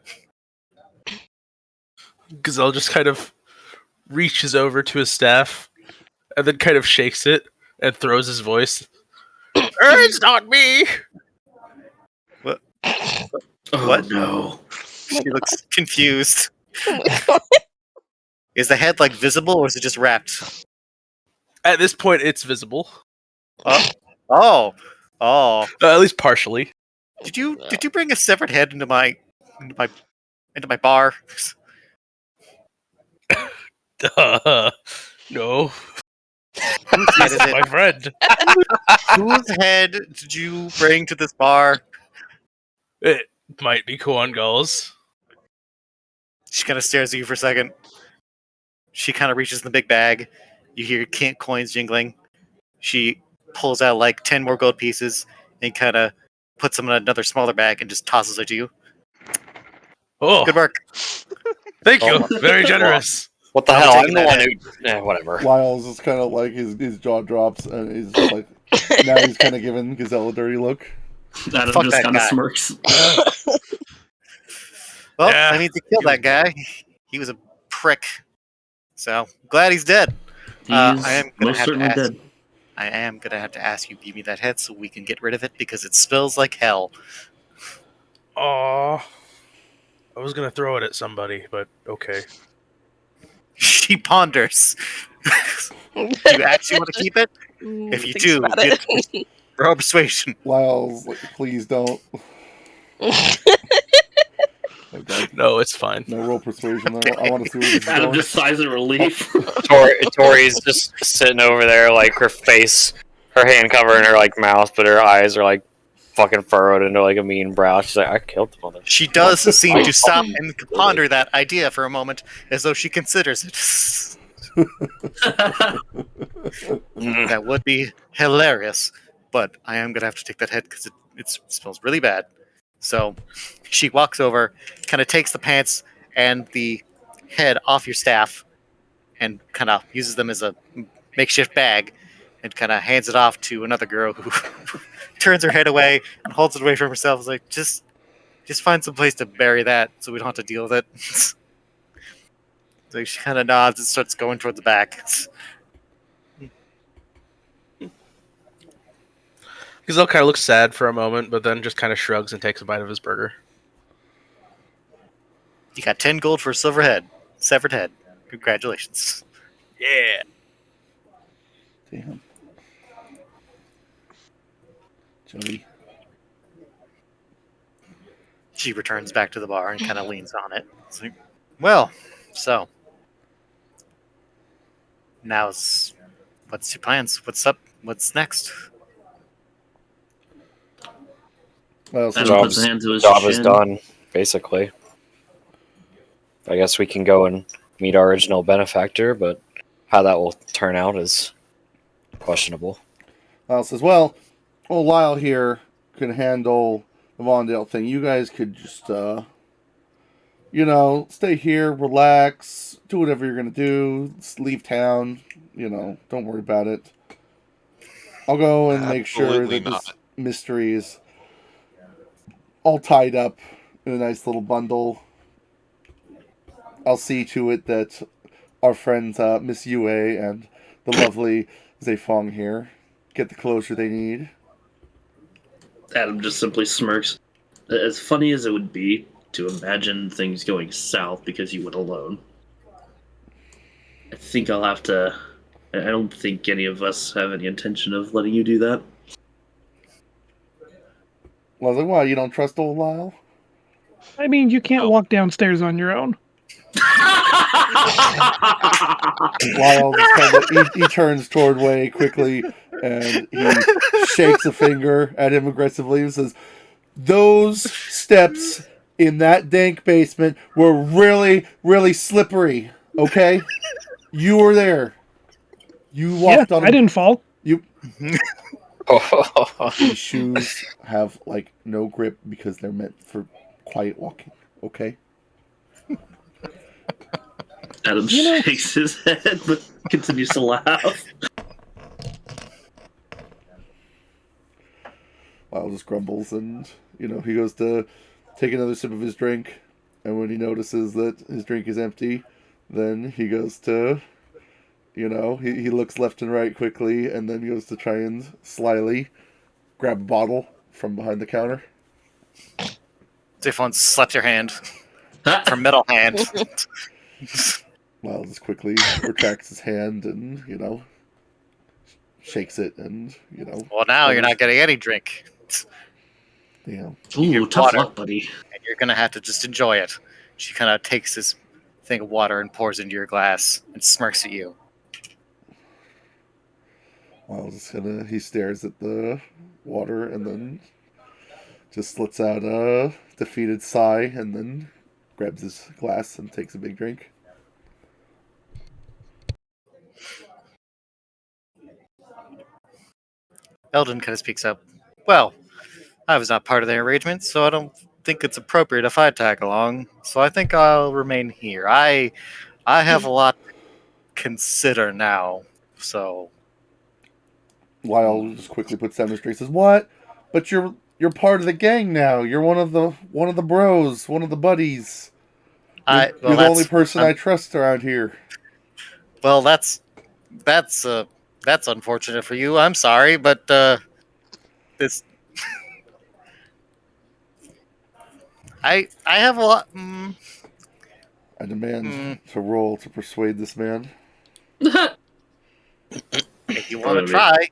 F: Gazelle just kind of reaches over to his staff and then kind of shakes it and throws his voice. It's not me!
A: What?
D: Oh,
A: What?
D: no.
A: She looks confused. Is the head, like, visible, or is it just wrapped?
F: At this point, it's visible.
A: Oh.
F: At least partially.
A: Did you bring a severed head into my bar?
F: No.
A: Whose head is
F: My
A: it?
F: friend.
A: Whose head did you bring to this bar?
F: It might be Corngull's.
A: She kind of stares at you for a second. She kind of reaches in the big bag. You hear coins jingling. She pulls out like 10 more gold pieces and kind of puts them in another smaller bag and just tosses it to you.
F: Oh,
A: Good work.
F: thank you. Very generous.
B: What the
A: I'm
B: hell? I'm
A: taking
B: the
A: that
B: one
A: head.
B: who. Whatever.
C: Lyle's just kind of like, his jaw drops, and he's just like, now he's kind of giving Gazelle a dirty look.
D: Adam
A: Fuck
D: just
A: that
D: kind of
A: guy.
D: smirks.
A: Well,
F: Yeah.
A: that means you killed that guy. He was a prick. So, glad he's dead.
D: He's
A: I am gonna
D: most
A: have to
D: certainly
A: ask.
D: dead.
A: I am gonna have to ask you to give me that head so we can get rid of it because it smells like hell.
F: Aw. I was gonna throw it at somebody, but okay.
A: She ponders. Do you actually want to keep it? If you
G: Thinks
A: do,
G: about
A: get
G: it.
A: roll persuasion.
C: Lyle's like, please don't. Oh, God.
F: No, it's fine.
C: No roll persuasion. I want to see where this is
D: Adam
C: going.
D: just sighs in relief.
B: Tori's just sitting over there, like her face, her hand covering her like mouth, but her eyes are like fucking furrowed into like a mean brow. She's like, I killed the mother.
A: She does seem to stop and ponder that idea for a moment, as though she considers it. That would be hilarious, but I am gonna have to take that head because it smells really bad. So she walks over, kind of takes the pants and the head off your staff, and kind of uses them as a makeshift bag, and kind of hands it off to another girl who turns her head away and holds it away from herself. Is like, just find some place to bury that so we don't have to deal with it. So she kind of nods and starts going towards the back.
F: Gazelle kind of looks sad for a moment, but then just kind of shrugs and takes a bite of his burger.
A: You got 10 gold for a severed head. Congratulations.
F: Yeah.
C: Damn. Joey.
A: She returns back to the bar and kind of leans on it. It's like, well, so what's your plans? What's up? What's next?
C: Well, so
D: Adam puts a hand to his
B: Job is
D: chin.
B: done, basically. I guess we can go and meet our original benefactor, but how that will turn out is questionable.
C: Lyle says, well, Lyle here can handle the Vondale thing. You guys could just, stay here, relax, do whatever you're going to do, just leave town, don't worry about it. I'll go and make sure
E: Absolutely
C: that this
E: not.
C: mystery is all tied up in a nice little bundle. I'll see to it that our friends Miss Yue and the lovely Zefong here get the closure they need.
D: Adam just simply smirks. As funny as it would be to imagine things going south because you went alone. think I'll have to. I don't think any of us have any intention of letting you do that.
C: Well, I was like, why, you don't trust old Lyle?
H: I mean, you can't
E: Oh.
H: walk downstairs on your own.
C: Lyle just kind of he turns toward Way quickly and he shakes a finger at him aggressively and says, "Those steps in that dank basement were really, really slippery. Okay, you were there. You walked on
H: I
C: them.
H: didn't fall.
C: These shoes have like no grip because they're meant for quiet walking. Okay."
D: Adam shakes his head but continues to laugh.
C: Lyle just grumbles and, he goes to take another sip of his drink. And when he notices that his drink is empty, then he goes to, he looks left and right quickly and then goes to try and slyly grab a bottle from behind the counter.
A: Xiphon slaps your hand. Her metal hand.
C: Lyle just quickly retracts his hand and, shakes it and,
A: Well, now you're not getting any drink.
C: Damn.
D: Ooh, tough
A: water.
D: luck, buddy.
A: And you're going to have to just enjoy it. She kind of takes this thing of water and pours into your glass and smirks at you.
C: Lyle's just he stares at the water and then just lets out a defeated sigh and then grabs his glass and takes a big drink.
A: Eldon kind of speaks up. Well, I was not part of the arrangement, so I don't think it's appropriate if I tag along. So I think I'll remain here. I have a lot to consider now. So
C: Lyle just quickly puts down his drink and says, "What? But you're part of the gang now. You're one of the bros, one of the buddies. You're the only person I trust around here."
A: Well, that's unfortunate for you. I'm sorry, but this I have a lot.
C: I demand to roll to persuade this man.
A: If you want to try.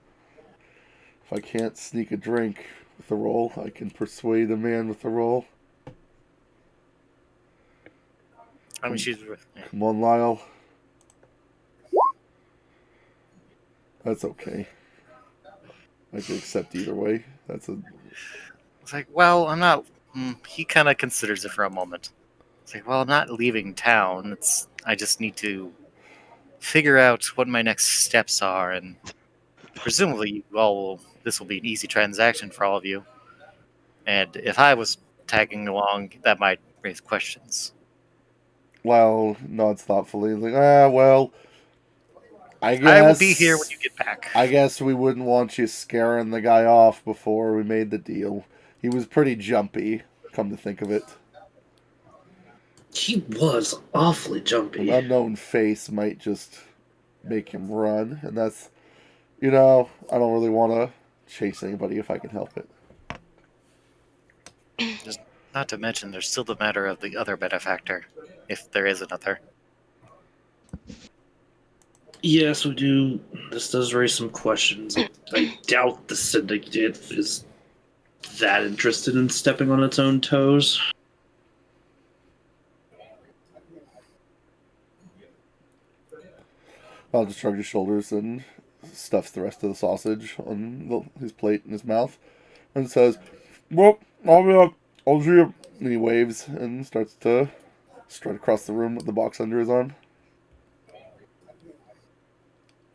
C: If I can't sneak a drink with a roll, I can persuade a man with a roll.
A: I mean,
C: Come on, Lyle. That's okay. I can accept either way.
A: It's like, well, I'm not. He kind of considers it for a moment. It's like, well, I'm not leaving town. I just need to figure out what my next steps are, and presumably, this will be an easy transaction for all of you. And if I was tagging along, that might raise questions.
C: Lyle nods thoughtfully, like, well, I guess
A: I will be here when you get back.
C: I guess we wouldn't want you scaring the guy off before we made the deal. He was pretty jumpy, come to think of it.
D: He was awfully jumpy.
C: An unknown face might just make him run, and that's, I don't really want to chase anybody if I can help it.
A: Not to mention, there's still the matter of the other benefactor, if there is another.
D: Yes, we do. This does raise some questions. I doubt the syndicate is that interested in stepping on its own toes.
C: I'll just shrug his shoulders and stuffs the rest of the sausage on his plate in his mouth and says, "Well, I'll see you." And he waves and starts to strut across the room with the box under his arm.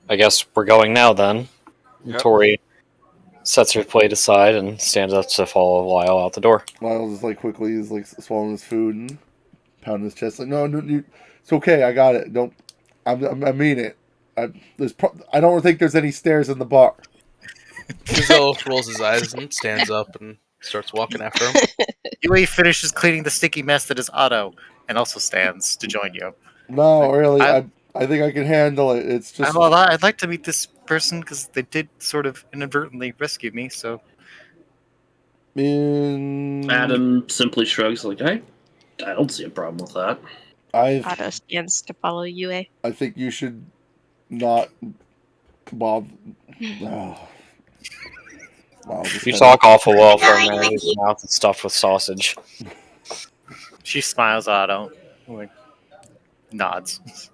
B: I guess we're going now then.
E: Yep.
B: Tori sets her plate aside and stands up to follow Lyle out the door.
C: Lyle just quickly is swallowing his food and pounding his chest no, it's okay, I got it. Don't, I mean it. I don't think there's any stairs in the bar.
F: Rizzo rolls his eyes and stands up and starts walking after him.
A: Yui finishes cleaning the sticky mess that is Otto and also stands to join you.
C: No, really, I think I can handle it. It's just...
A: Well, I'd like to meet this person because they did sort of inadvertently rescue me, so...
D: Adam simply shrugs I don't see a problem with that.
G: Otto stands to follow Yue.
C: I think you should not bother. Oh. Wow,
B: You talk awful well for a man whose mouth is stuffed with sausage.
A: She smiles, Otto. Like, nods.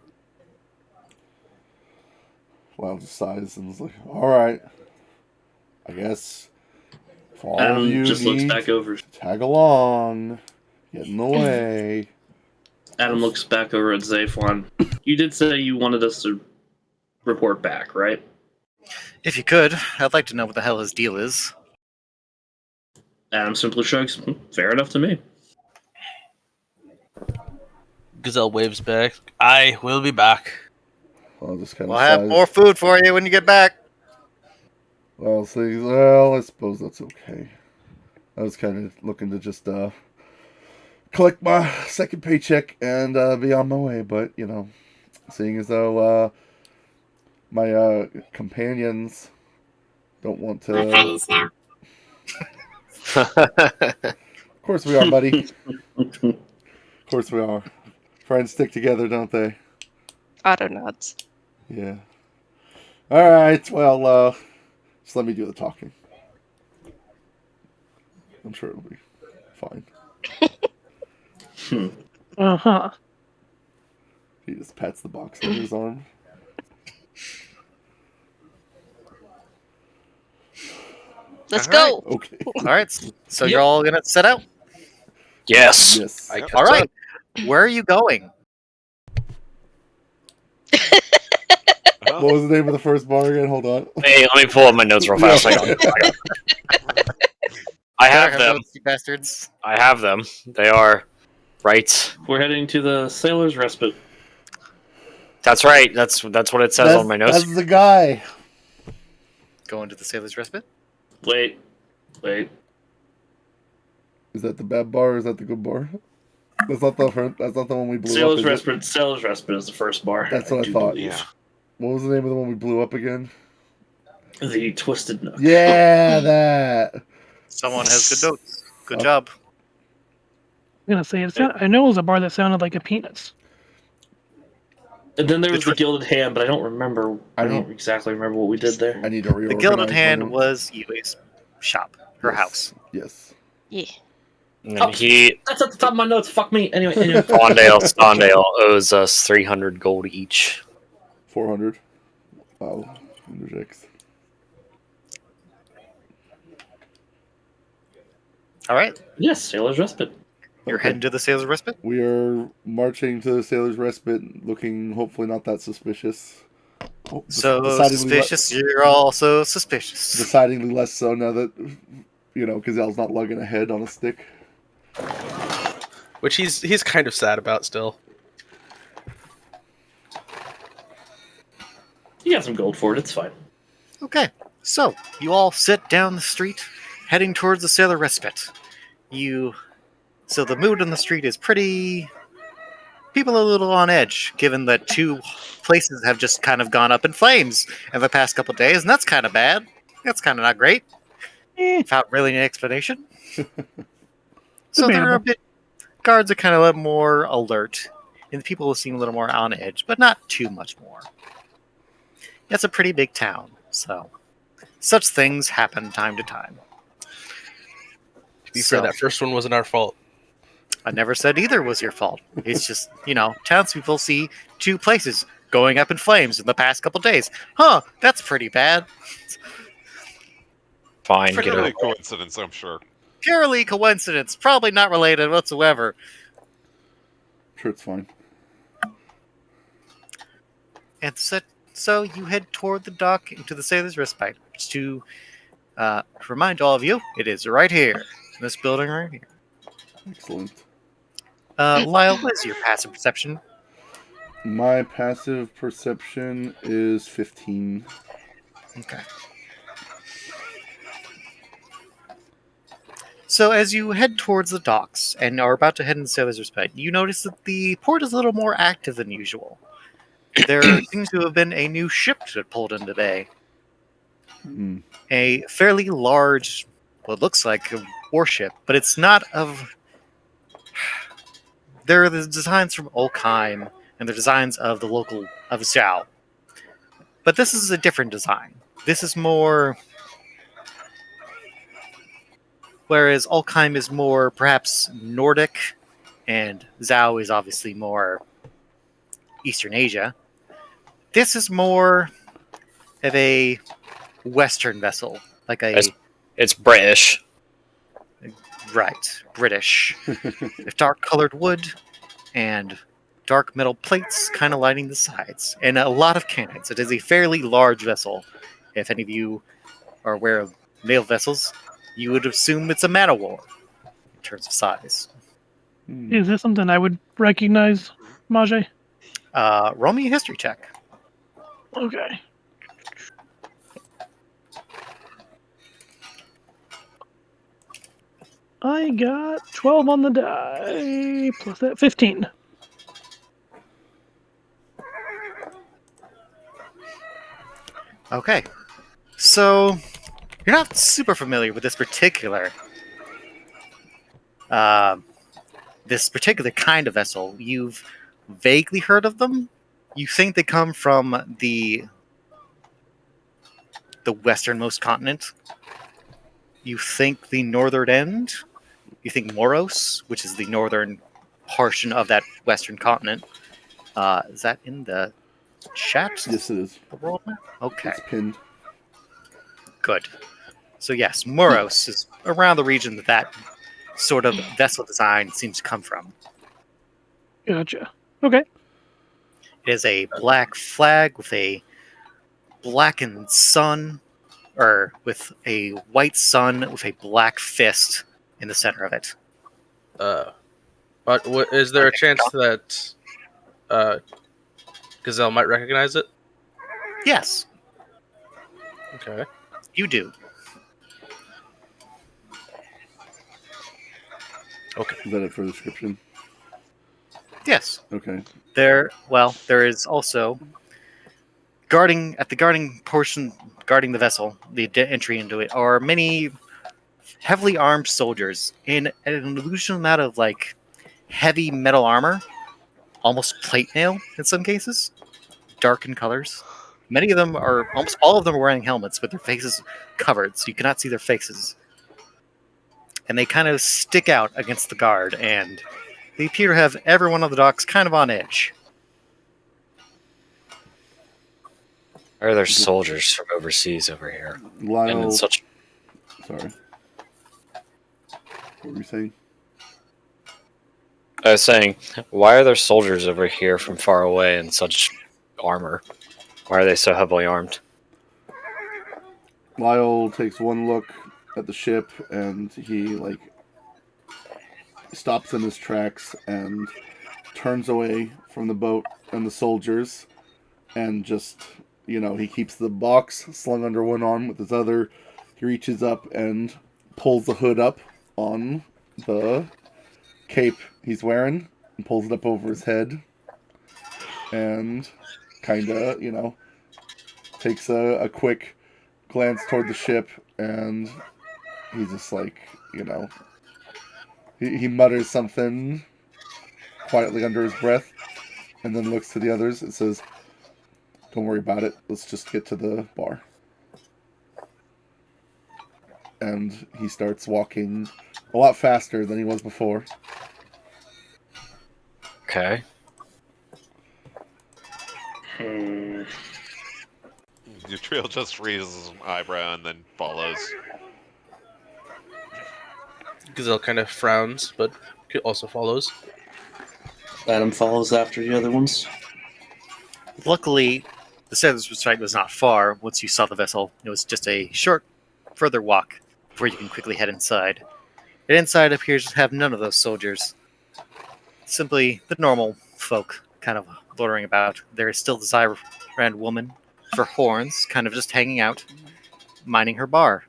C: Wow, just sighs and is like, all right. I guess if all of
D: Adam
C: you
D: just looks
C: need
D: back over.
C: to tag along, get in the way.
D: Adam looks back over at Zayfwan. You did say you wanted us to report back, right?
A: If you could, I'd like to know what the hell his deal is.
D: Adam simply shrugs. Fair enough to me.
F: Gazelle waves back. I will be back.
C: I'll just kind
A: We'll
C: of
A: have
C: sighs.
A: more food for you when you get back.
C: Well, I suppose that's okay. I was kind of looking to just collect my second paycheck and be on my way, but seeing as though my companions don't want
I: We're
C: to.
I: friends now.
C: Of course we are, buddy. Of course we are. Friends stick together, don't they?
G: Otto nods.
C: Yeah. All right. Well, just let me do the talking. I'm sure it'll be fine.
H: Uh-huh.
C: He just pats the box under his arm.
G: Let's
A: All
G: go.
C: Okay.
A: All right, so you're all gonna set out.
B: Yes.
C: Yes.
F: I
E: Yep.
F: catch
A: All right,
F: up.
A: where are you going?
C: What was the name of the first bar again? Hold on.
B: Hey, let me pull up my notes real fast. Hang on. I have them.
A: Those, you bastards.
B: I have them. They are right.
D: We're heading to the Sailor's Respite.
B: That's right. That's what it says on my notes.
C: That's the guy.
A: Going to the Sailor's Respite.
D: Wait.
C: Is that the bad bar or is that the good bar? That's not the one we blew
D: Sailor's
C: up.
D: Respite. Sailor's Respite is the first bar.
C: That's what I
D: do
C: thought.
D: believe.
E: Yeah.
C: What was the name of the one we blew up again?
D: The Twisted Nook.
C: Yeah, that.
A: Someone has good notes. Good
C: Oh.
A: job.
H: I'm gonna say I know it was a bar that sounded like a penis.
D: And then there
A: The
D: was the Gilded Hand, but I don't remember. I don't
C: don't-
D: exactly remember what we did there.
C: I need to
A: The
C: reorganize.
A: Gilded Hand
C: my-
A: was Yui's shop, her
C: Yes.
A: house.
C: Yes.
G: Yeah.
B: And then he,
D: That's at the top of my notes. Fuck me. Anyway.
B: Stondale owes us 300 gold each.
C: 400. Wow. Interjects.
A: All right,
D: Yes, Sailor's Respite.
A: you're
C: Okay.
A: heading to the Sailor's Respite.
C: We are marching to the Sailor's Respite, looking hopefully not that suspicious. Oh,
A: So
C: decidedly
A: suspicious. You're also suspicious.
C: decidedly less so now that Gazelle's not lugging a head on a stick.
F: Which he's kind of sad about still.
D: You got some gold for it. It's fine.
A: Okay, so you all sit down the street, heading towards the Sailor Respite. So the mood on the street is pretty. People are a little on edge, given that two places have just kind of gone up in flames in the past couple days, and that's kind of bad. That's kind of not great. Without really an explanation. So they're a bit. Guards are kind of a little more alert, and people seem a little more on edge, but not too much more. It's a pretty big town, so such things happen time to time.
F: To be fair, that first one wasn't our fault.
A: I never said either was your fault. It's just, townspeople see two places going up in flames in the past couple days. Huh, that's pretty bad.
B: Fine, get
E: Purely
B: it.
E: coincidence, I'm sure.
A: Purely coincidence, probably not related whatsoever.
C: Sure, it's fine.
A: And so you head toward the dock into the Sailor's Respite, which to remind all of you, it is right here, in this building right here.
C: Excellent.
A: Lyle, what is your passive perception?
C: My passive perception is 15.
A: Okay. So as you head towards the docks and are about to head into Sailor's Respite, you notice that the port is a little more active than usual. There seems to have been a new ship that pulled into bay.
C: Hmm.
A: A fairly large, what looks like a warship, but it's not of... There are the designs from Olkheim and the designs of the local of Xiao. But this is a different design. This is more. Whereas Olkheim is more perhaps Nordic, and Zhao is obviously more Eastern Asia. This is more of a Western vessel, like a
B: It's British.
A: right British, dark colored wood and dark metal plates, kind of lining the sides, and a lot of cannons. It is a fairly large vessel. If any of you are aware of naval vessels, you would assume it's a man of war in terms of size.
H: Is this something I would recognize, Mage?
A: Roll me a history check.
H: Okay. I got 12 on the die, plus that 15.
A: Okay. So, you're not super familiar with uh, this particular kind of vessel. You've vaguely heard of them. You think they come from the westernmost continent. You think the northern end. You think Moros, which is the northern portion of that western continent. Is that in the chat?
C: Yes, it is.
A: The world map? Okay,
C: It's pinned.
A: good. So yes, Moros is around the region that sort of vessel design seems to come from.
H: Gotcha. Okay.
A: It is a black flag with a blackened sun, or with a white sun with a black fist in the center of it.
F: But is there a chance that Gazelle might recognize it?
A: Yes,
F: Okay.
A: you do.
F: Okay.
C: Is that it for the description?
A: Yes.
C: Okay.
A: There is also guarding the vessel, the entry into it, are many heavily armed soldiers in an illusional amount of like heavy metal armor, almost plate mail in some cases, dark in colors. Many of them are, almost all of them are wearing helmets with their faces covered, so you cannot see their faces. And they kind of stick out against the guard, and they appear to have everyone on the docks kind of on edge.
B: Are there soldiers from overseas over here?
C: Lyle.
B: And in such.
C: Sorry. What were you saying?
B: I was saying, why are there soldiers over here from far away in such armor? Why are they so heavily armed?
C: Lyle takes one look at the ship and he stops in his tracks and turns away from the boat and the soldiers and just, he keeps the box slung under one arm with his other. He reaches up and pulls the hood up on the cape he's wearing and pulls it up over his head and kind of, takes a quick glance toward the ship and he's just he mutters something quietly under his breath and then looks to the others and says, "Don't worry about it. Let's just get to the bar." And he starts walking a lot faster than he was before.
B: Okay.
E: Neutriel just raises an eyebrow and then follows.
F: Gazelle kind of frowns, but also follows.
D: Adam follows after the other ones.
A: Luckily, the sailor's site was not far. Once you saw the vessel, it was just a short, further walk before you can quickly head inside. And inside appears to have none of those soldiers. Simply the normal folk kind of loitering about. There is still the Zyran woman for horns, kind of just hanging out, minding her bar.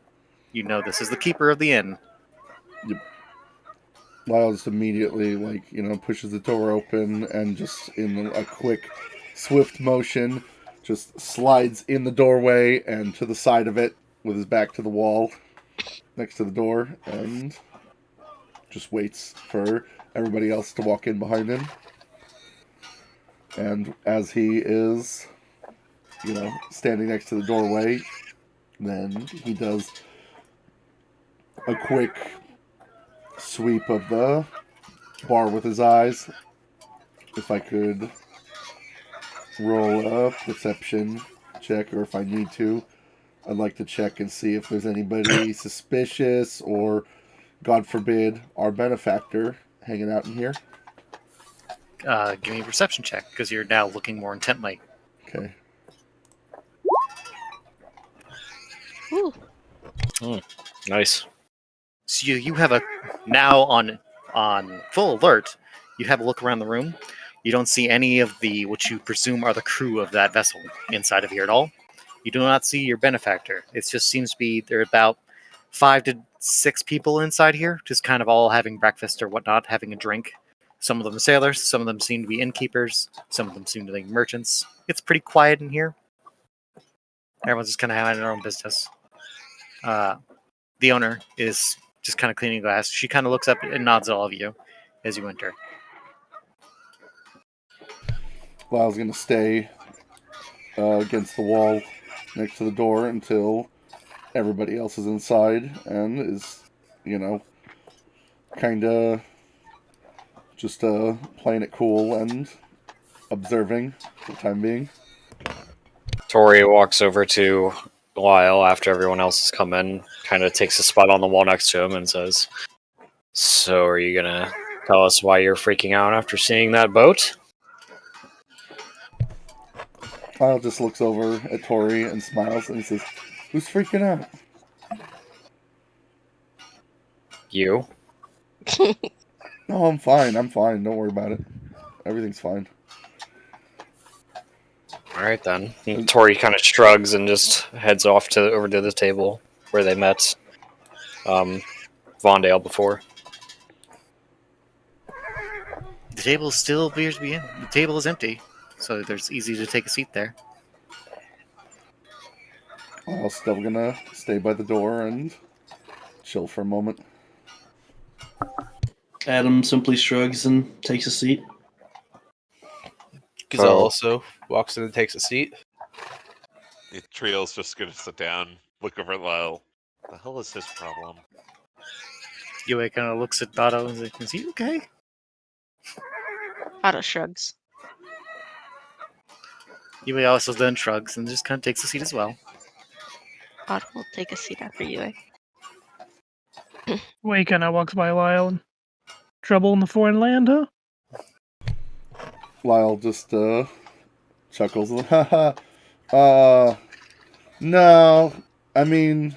A: You know this is the keeper of the inn.
C: Lyle just immediately, pushes the door open and just in a quick, swift motion, just slides in the doorway and to the side of it with his back to the wall next to the door and just waits for everybody else to walk in behind him. And as he is, standing next to the doorway, then he does a quick sweep of the bar with his eyes. If I could roll a perception check, or if I need to, I'd like to check and see if there's anybody suspicious or, God forbid, our benefactor hanging out in here.
A: Give me a perception check, because you're now looking more intently.
C: Okay.
G: Ooh.
B: Nice.
A: So you have now on full alert. You have a look around the room. You don't see any of the what you presume are the crew of that vessel inside of here at all. You do not see your benefactor. It just seems to be there are about 5 to 6 people inside here, just kind of all having breakfast or whatnot, having a drink. Some of them sailors, some of them seem to be innkeepers, some of them seem to be merchants. It's pretty quiet in here. Everyone's just kind of having their own business. The owner is just kind of cleaning glass. She kind of looks up and nods at all of you as you enter.
C: Lyle's going to stay against the wall next to the door until everybody else is inside and is, kind of just playing it cool and observing for the time being.
B: Tori walks over to Lyle after everyone else has come in, kind of takes a spot on the wall next to him and says, "So are you going to tell us why you're freaking out after seeing that boat?"
C: Lyle just looks over at Tori and smiles and he says, "Who's freaking out?"
B: You?
C: No, I'm fine. Don't worry about it. Everything's fine.
B: Alright then. And Tori kind of shrugs and just heads off over to the table where they met Vondale before.
A: The table still appears to be in. The table is empty, so there's easy to take a seat there.
C: Lyle's still gonna stay by the door and chill for a moment.
D: Adam simply shrugs and takes a seat.
F: Gazelle also walks in and takes a seat.
E: The trio's just gonna sit down, look over at Lyle. The hell is his problem?
A: Yue kind of looks at Otto and says, "Is he okay?"
G: Otto shrugs.
A: Yue also then shrugs and just kind of takes a seat as well.
G: Otto will take a seat after you.
H: Way kind of walks by Lyle. And, trouble in the foreign land, huh?
C: Lyle just chuckles. Haha. No. I mean,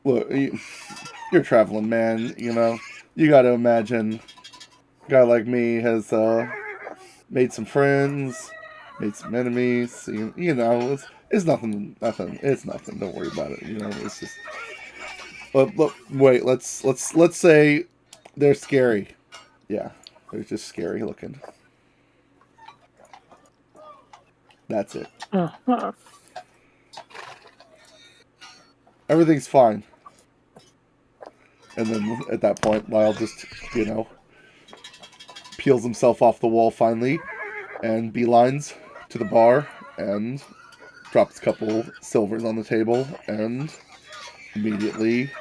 C: look, you're a traveling man, You got to imagine a guy like me has made some friends, made some enemies. It's nothing. It's nothing. Don't worry about it. It's just. But look, wait. Let's say they're scary. Yeah, they're just scary looking. That's it. Everything's fine. And then at that point, Lyle just, peels himself off the wall finally and beelines to the bar and drops a couple silvers on the table and immediately,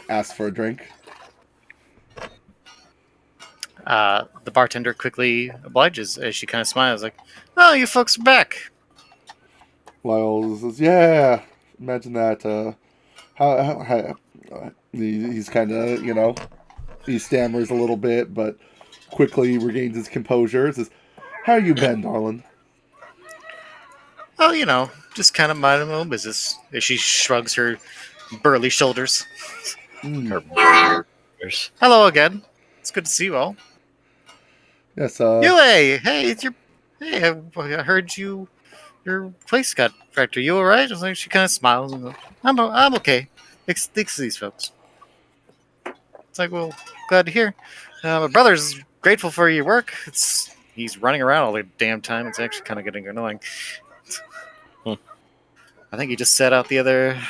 C: asks for a drink.
A: The bartender quickly obliges as she kind of smiles, like, "Oh, you folks are back."
C: Lyle says, "Yeah, imagine that. How he's kind of, he stammers a little bit, but quickly regains his composure. Says, "How you been, darling?"
A: "Oh, just kind of minding my own business." As she shrugs her burly shoulders.
I: Hello.
A: "Hello again. It's good to see you all."
C: Yes,
A: Yue, hey, I heard your place got wrecked. Are you alright? She kind of smiles and goes, I'm okay. Thanks to these folks. It's like, well, glad to hear. My brother's grateful for your work. He's running around all the damn time. It's actually kind of getting annoying. I think he just set out the other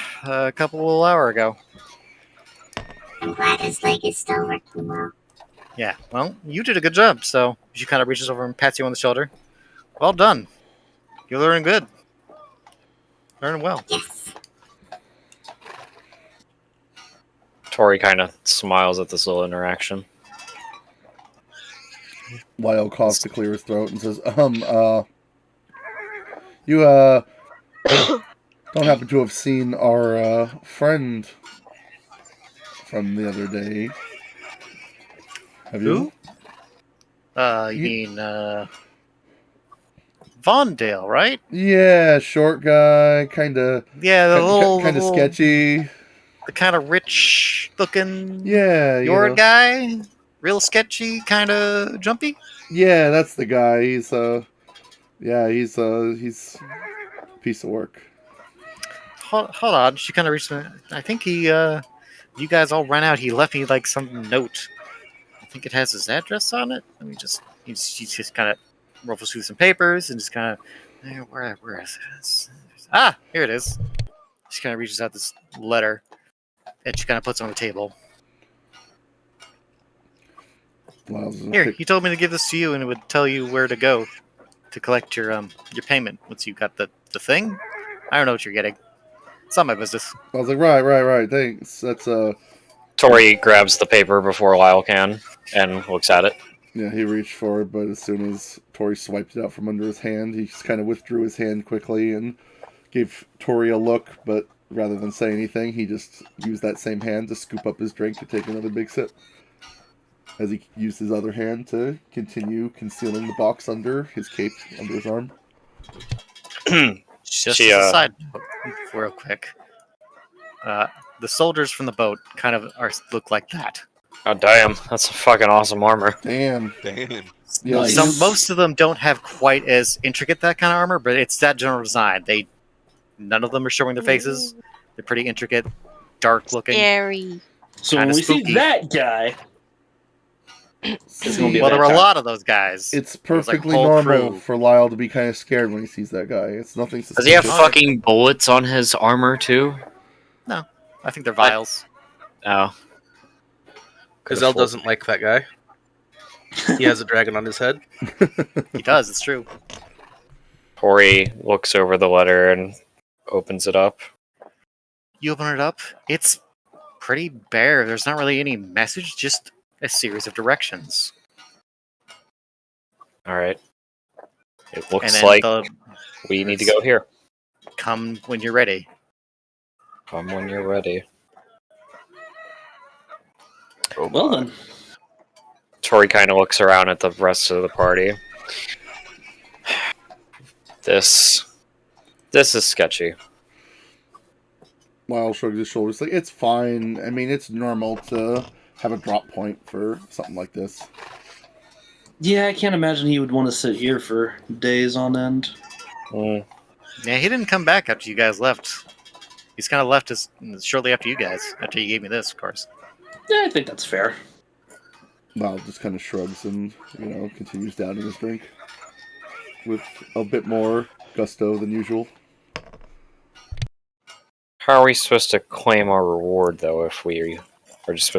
A: couple hour ago.
I: I'm glad his leg is still working well.
A: Yeah, well, you did a good job, so she kind of reaches over and pats you on the shoulder. Well done. You're learning good. Learning well.
B: Tori kind of smiles at this little interaction.
C: Lyle coughs to clear his throat and says, you, don't happen to have seen our, friend from the other day, have you?
A: You mean, Vondale, right?
C: Yeah, short guy, kind of sketchy.
A: The kind of rich-looking
C: Yeah,
A: your guy, real sketchy, kind of jumpy.
C: Yeah, that's the guy. He's a piece of work.
A: Hold on. She kind of reached. I think you guys all ran out. He left me like some note. I think it has his address on it. Let me just. She just kind of ruffles through some papers and just kind of. Where is it? Ah, here it is. She kind of reaches out this letter and she kind of puts it on the table. Here, he told me to give this to you, and it would tell you where to go to collect your payment once you got the thing. I don't know what you're getting. It's not my business.
C: I was like, right. Thanks. That's
B: Tori grabs the paper before Lyle can and looks at it.
C: Yeah, he reached for it, but as soon as Tori swiped it out from under his hand, he just kind of withdrew his hand quickly and gave Tori a look, but rather than say anything, he just used that same hand to scoop up his drink and take another big sip. As he used his other hand to continue concealing the box under his cape, under his arm.
A: Just as a side note, real quick. The soldiers from the boat kind of look like that.
B: Oh, damn. That's a fucking awesome armor.
C: Damn.
A: Yeah, most of them don't have quite as intricate that kind of armor, but it's that general design. None of them are showing their faces. They're pretty intricate, dark looking.
G: Scary.
D: So when we see that guy...
A: well, there were a lot of those guys.
C: It's perfectly normal for Lyle to be kind of scared when he sees that guy. It's nothing suspicious.
B: Does he have fucking bullets on his armor, too?
A: No. I think they're vials.
B: Oh.
F: Gazelle doesn't like that guy. He has a dragon on his head.
A: He does, it's true.
B: Tori looks over the letter and opens it up.
A: You open it up. It's pretty bare. There's not really any message, just a series of directions.
B: Alright. It looks like we need to go here.
A: Come when you're ready.
B: Come when you're ready.
D: Oh, well then.
B: Tori kind of looks around at the rest of the party. This is sketchy.
C: Lyle shrugs his shoulders like, it's fine. I mean, it's normal to have a drop point for something like this.
D: Yeah, I can't imagine he would want to sit here for days on end.
A: Yeah, he didn't come back after you guys left. He's kind of left us shortly after you guys, after you gave me this, of course.
D: Yeah, I think that's fair.
C: Lyle just kind of shrugs and, continues downing his drink with a bit more gusto than usual.
B: How are we supposed to claim our reward, though, if we are just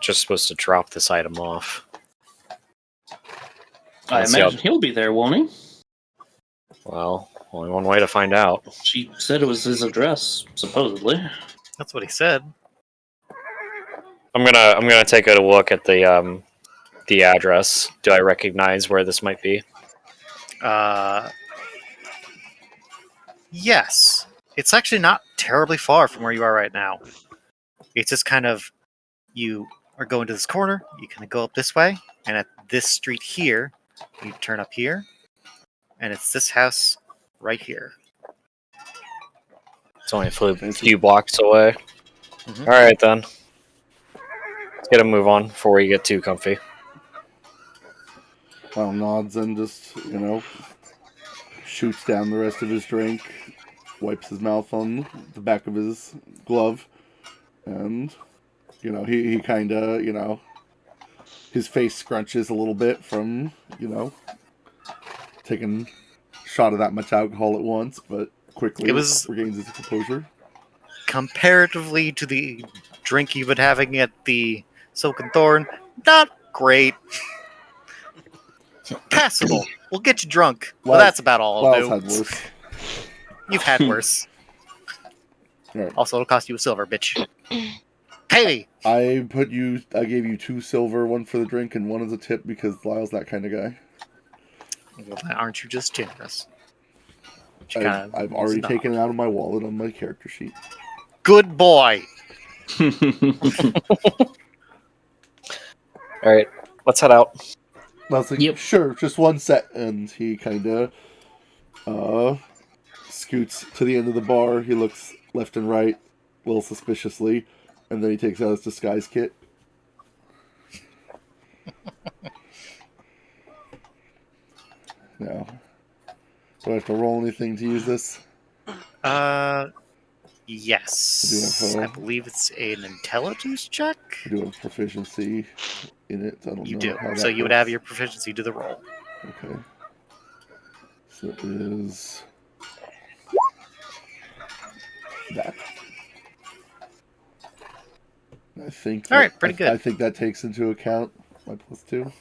B: supposed to drop this item off?
D: I imagine he'll be there, won't he?
B: Well, only one way to find out.
D: She said it was his address, supposedly.
A: That's what he said.
B: I'm gonna take a look at the address. Do I recognize where this might be?
A: Yes. It's actually not terribly far from where you are right now. It's just kind of, you are going to this corner, you kind of go up this way, and at this street here, you turn up here, and it's this house right here.
B: It's only a few blocks away. Mm-hmm. Alright then. Let's get a move on before we get too comfy.
C: Well, nods and just, shoots down the rest of his drink, wipes his mouth on the back of his glove, and, he kind of, his face scrunches a little bit from, taking a shot of that much alcohol at once, but quickly regains his composure.
A: Comparatively to the drink you've been having at the Silk and Thorn, not great. Passable. We'll get you drunk. But
C: Lyle's-
A: that's about all I'll
C: Lyle's
A: do.
C: had worse.
A: You've had worse.
C: Right.
A: Also, it'll cost you a silver, bitch. Hey!
C: I gave you 2 silver, 1 for the drink, and 1 as a tip because Lyle's that kind of guy.
A: Well, aren't you just generous? She
C: I've
A: kinda
C: already
A: nod.
C: taken it out of my wallet on my character sheet.
A: Good boy.
B: All right, let's head out.
C: I was like,
D: Yep.
C: sure, just 1 set. And he kind of scoots to the end of the bar. He looks left and right, a little suspiciously, and then he takes out his disguise kit. Now, do I have to roll anything to use this?
A: Yes.
C: I do
A: I
C: have
A: believe it's an intelligence check.
C: I do have proficiency in it. I don't
A: You
C: know
A: do.
C: how that
A: So you would
C: works.
A: have your proficiency to the roll.
C: Okay. So it is that. I think.
A: All right, pretty good.
C: I think that takes into account my +2.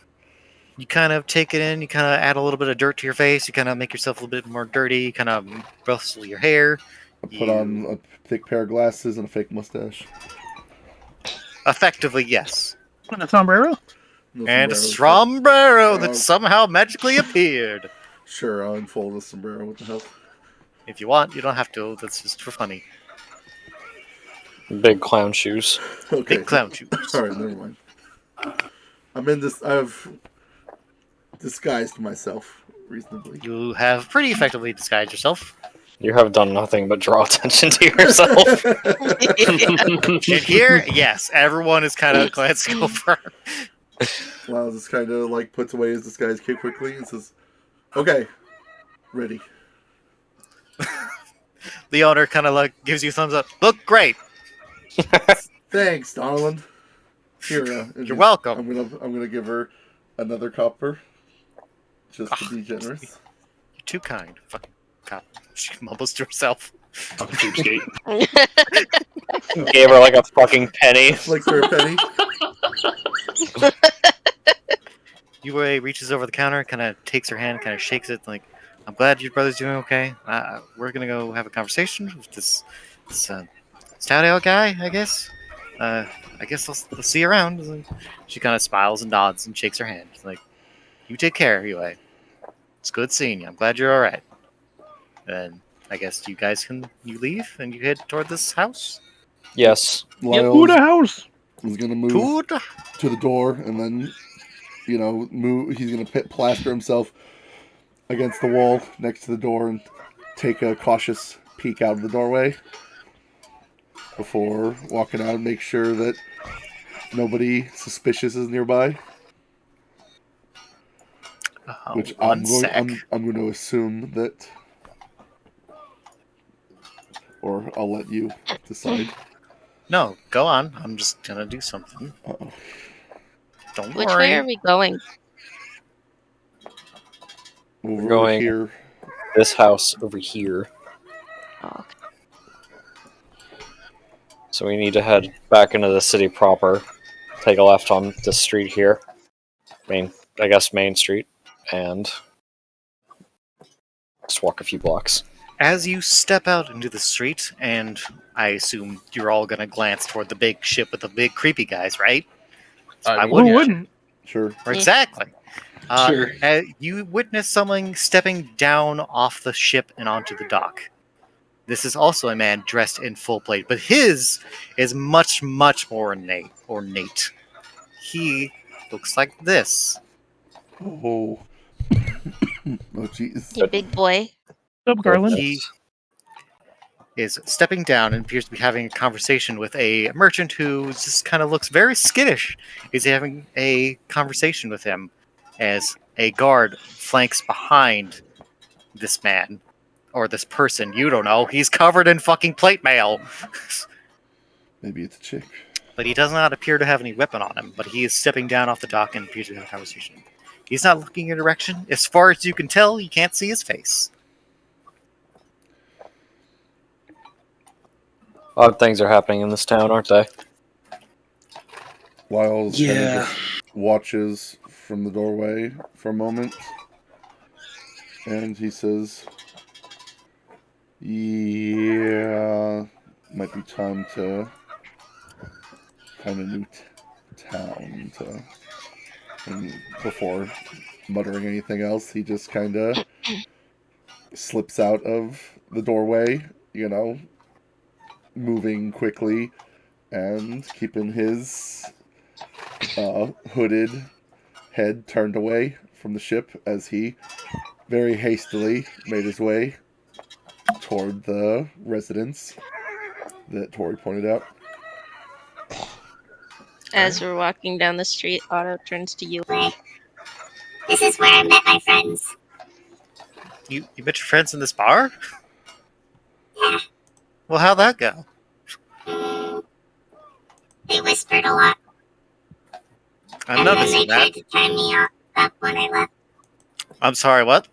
A: You kind of take it in, you kind of add a little bit of dirt to your face, you kind of make yourself a little bit more dirty, you kind of rustle your hair.
C: I put on a thick pair of glasses and a fake mustache.
A: Effectively, yes.
H: And a sombrero?
C: No
A: And a
C: sombrero.
A: sombrero that
C: Oh.
A: somehow magically appeared.
C: Sure, I'll unfold the sombrero. What the hell?
A: If you want, you don't have to. That's just for funny.
B: Big clown shoes.
C: Okay.
A: Big clown shoes.
C: Sorry, never mind. I've disguised myself reasonably.
A: You have pretty effectively disguised yourself.
B: You have done nothing but draw attention to yourself.
A: And here, yes, everyone is kind of glancing over.
C: Lyle just kind of like puts away his disguise kit quickly and says, "Okay, ready."
A: The owner kind of like gives you a thumbs up. Look great.
C: Thanks, Donald. Here, and
A: You're welcome.
C: I'm gonna give her another copper, just to be generous.
A: You're too kind. Fucking cop. She mumbles to herself.
D: Fucking cheapskate.
B: Gave her like a fucking penny.
C: Flicks her a penny.
A: Yue reaches over the counter, kind of takes her hand, kind of shakes it, like, I'm glad your brother's doing okay. We're gonna go have a conversation with this stout ale guy, I guess. I guess I'll see you around. She kind of smiles and nods and shakes her hand. She's like, you take care, Yue. It's good seeing you. I'm glad you're all right. And I guess you guys you leave and you head toward this house.
B: Yes.
H: Who the house?
C: is gonna move
A: Food.
C: to the door and then, move. He's gonna plaster himself against the wall next to the door and take a cautious peek out of the doorway before walking out and make sure that nobody suspicious is nearby. Which I'm going to assume that, or I'll let you decide.
A: No, go on. I'm just gonna do something.
C: Uh-oh.
A: Don't
G: Which
A: worry.
G: way are we going?
C: Over
B: Going-
C: here.
B: This house over here.
G: Oh, okay.
B: So we need to head back into the city proper. Take a left on this street here. Main Street. And just walk a few blocks.
A: As you step out into the street, and I assume you're all gonna glance toward the big ship with the big creepy guys, right?
F: I
H: Who wouldn't?
C: Sure.
A: Exactly.
D: Sure.
A: You witness someone stepping down off the ship and onto the dock. This is also a man dressed in full plate, but his is much, much more ornate. He looks like this.
C: Oh. Oh, jeez.
G: Hey, big boy.
H: What's up, Garland?
A: He is stepping down and appears to be having a conversation with a merchant who just kind of looks very skittish. He's having a conversation with him as a guard flanks behind this man. Or this person, you don't know. He's covered in fucking plate mail.
C: Maybe it's a chick.
A: But he does not appear to have any weapon on him. But he is stepping down off the dock and appears to have a conversation. He's not looking your direction. As far as you can tell, you can't see his face.
B: Odd things are happening in this town, aren't they?
C: Lyle's watches from the doorway for a moment, and he says, "Yeah, might be time to find a new town to." And before muttering anything else, he just kind of slips out of the doorway, moving quickly and keeping his hooded head turned away from the ship as he very hastily made his way toward the residence that Tori pointed out.
G: As we're walking down the street, Otto turns to you.
I: This is where I met my friends.
A: You met your friends in this bar?
I: Yeah.
A: Well, how'd that go?
I: They whispered a lot.
A: I'm
I: And then
A: noticing
I: they
A: that.
I: tried to turn me up when I left.
A: I'm sorry, what?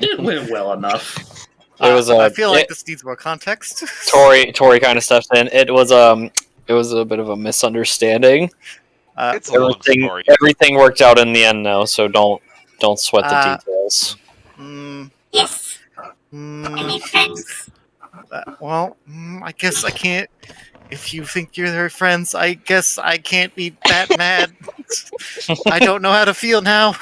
D: It went well enough.
B: It was
A: I feel like this needs more context.
B: Tori kind of steps in. It was a bit of a misunderstanding.
E: It's a long story.
B: Everything worked out in the end now, so don't sweat the details.
I: Yes. I made friends.
A: I guess I can't. If you think you're their friends, I guess I can't be that mad. I don't know how to feel now.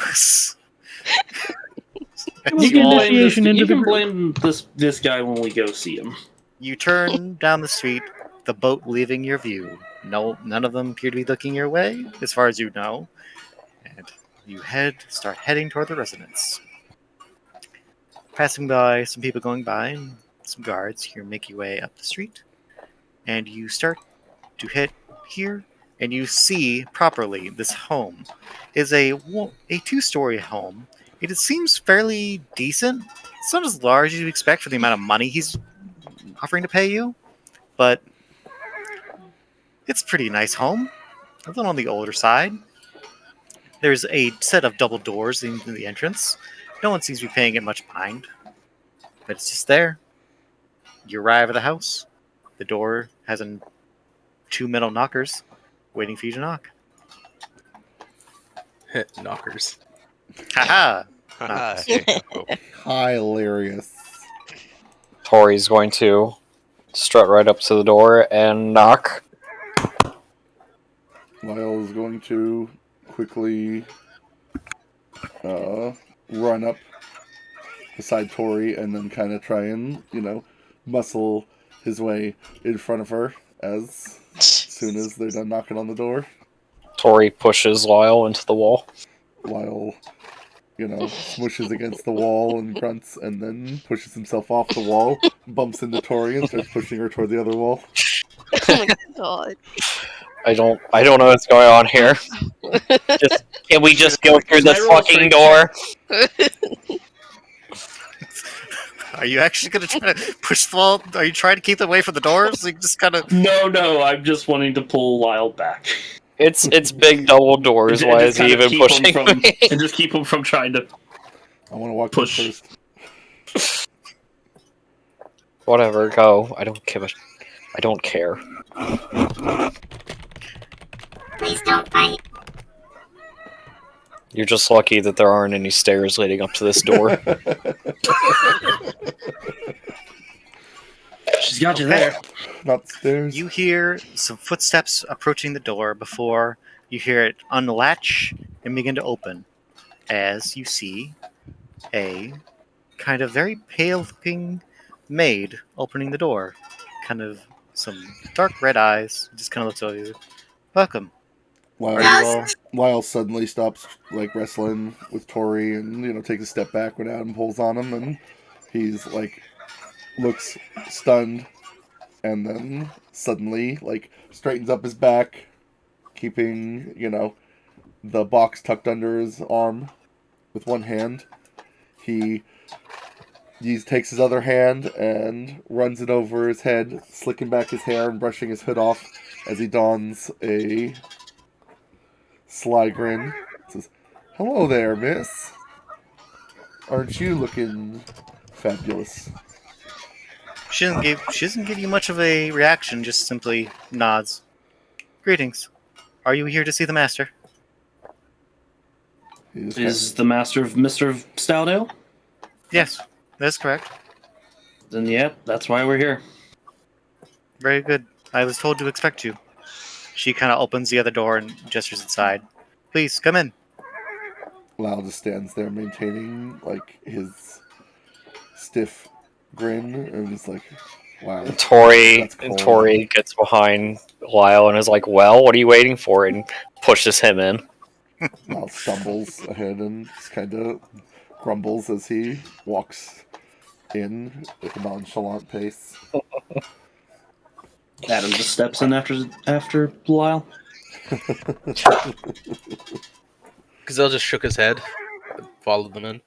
H: We'll get initiation into
D: you
H: the
D: can
H: group.
D: blame this guy when we go see him.
A: You turn down the street, the boat leaving your view. No, none of them appear to be looking your way, as far as you know. And you start heading toward the residence. Passing by some people going by and some guards, you make your way up the street. And you start to hit here, and you see properly this home is a 2-story home. It seems fairly decent. It's not as large as you'd expect for the amount of money he's offering to pay you, but it's a pretty nice home. A little on the older side. There's a set of double doors into the entrance. No one seems to be paying it much mind, but it's just there. You arrive at the house. The door has 2 metal knockers waiting for you to knock.
F: Knockers.
A: Haha!
C: Hilarious.
B: Tori's going to strut right up to the door and knock.
C: Lyle is going to quickly run up beside Tori and then kind of try and, muscle his way in front of her as soon as they're done knocking on the door.
B: Tori pushes Lyle into the wall.
C: Lyle, smushes against the wall and grunts and then pushes himself off the wall, bumps into Tori and starts pushing her toward the other wall.
G: Oh my god.
B: I don't know what's going on here. Can we just go through this fucking door?
A: Are you actually going to try to push the wall? Are you trying to keep them away from the doors? You just kind of...
D: No, I'm just wanting to pull Lyle back.
B: It's big double doors. Why is he even pushing me?
D: And just keep him from trying to
C: I want to walk
D: push
C: first.
B: Whatever, go. I don't care.
I: Please don't fight.
B: You're just lucky that there aren't any stairs leading up to this door.
D: She's got you there.
C: Not stairs.
A: You hear some footsteps approaching the door before you hear it unlatch and begin to open as you see a kind of very pale-looking maid opening the door. Kind of some dark red eyes. Just kind of looks over you. Welcome.
C: Lyle suddenly stops wrestling with Tori and takes a step back when Adam pulls on him and he's looks stunned and then suddenly straightens up his back, keeping the box tucked under his arm with one hand. He takes his other hand and runs it over his head, slicking back his hair and brushing his hood off as he dons a sly grin. Says, "Hello there, miss. Aren't you looking fabulous?"
A: She doesn't give you much of a reaction, just simply nods. Greetings. Are you here to see the master?
D: Is the master of Mr. Stoudale?
A: Yes, that's correct.
D: Then yeah, that's why we're here.
A: Very good. I was told to expect you. She kind of opens the other door and gestures inside. Please, come in.
C: Lyle just stands there maintaining like his stiff grin and is like, wow.
B: Tori
C: That's cold.
B: Tori gets behind Lyle and is like, "Well, what are you waiting for?" and pushes him in.
C: Lyle stumbles ahead and just kind of grumbles as he walks in with a nonchalant pace.
D: Adam just steps in after Lyle.
F: Gazelle just shook his head and followed them in.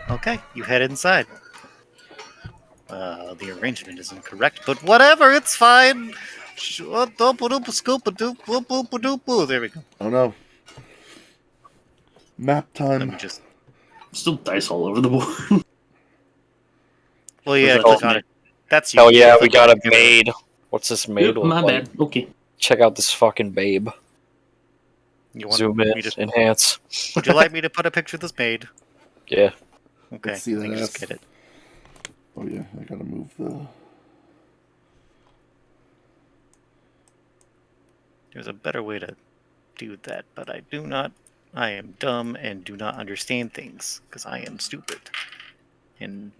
A: Okay, you head inside. The arrangement is incorrect, but whatever, it's fine. There we go.
C: Oh no. Map
A: Let
C: time.
A: me just.
D: Still dice all over the board.
A: Well, yeah,
D: that
A: click
D: just
A: on
D: me?
A: it. That's you.
B: Hell yeah, we
A: Click
B: got
A: on
B: a
A: it.
B: maid. What's this maid look
D: My
B: like?
D: bad. Okay.
B: Check out this fucking babe.
A: You want
B: Zoom
A: me
B: in,
A: to,
B: enhance.
A: would you like me to put a picture of this maid?
B: Yeah.
A: Okay,
C: Let's see
A: let me
C: that
A: just
C: ass.
A: get it.
C: Oh yeah, I gotta move the...
A: There's a better way to do that, but I do not. I am dumb and do not understand things because I am stupid and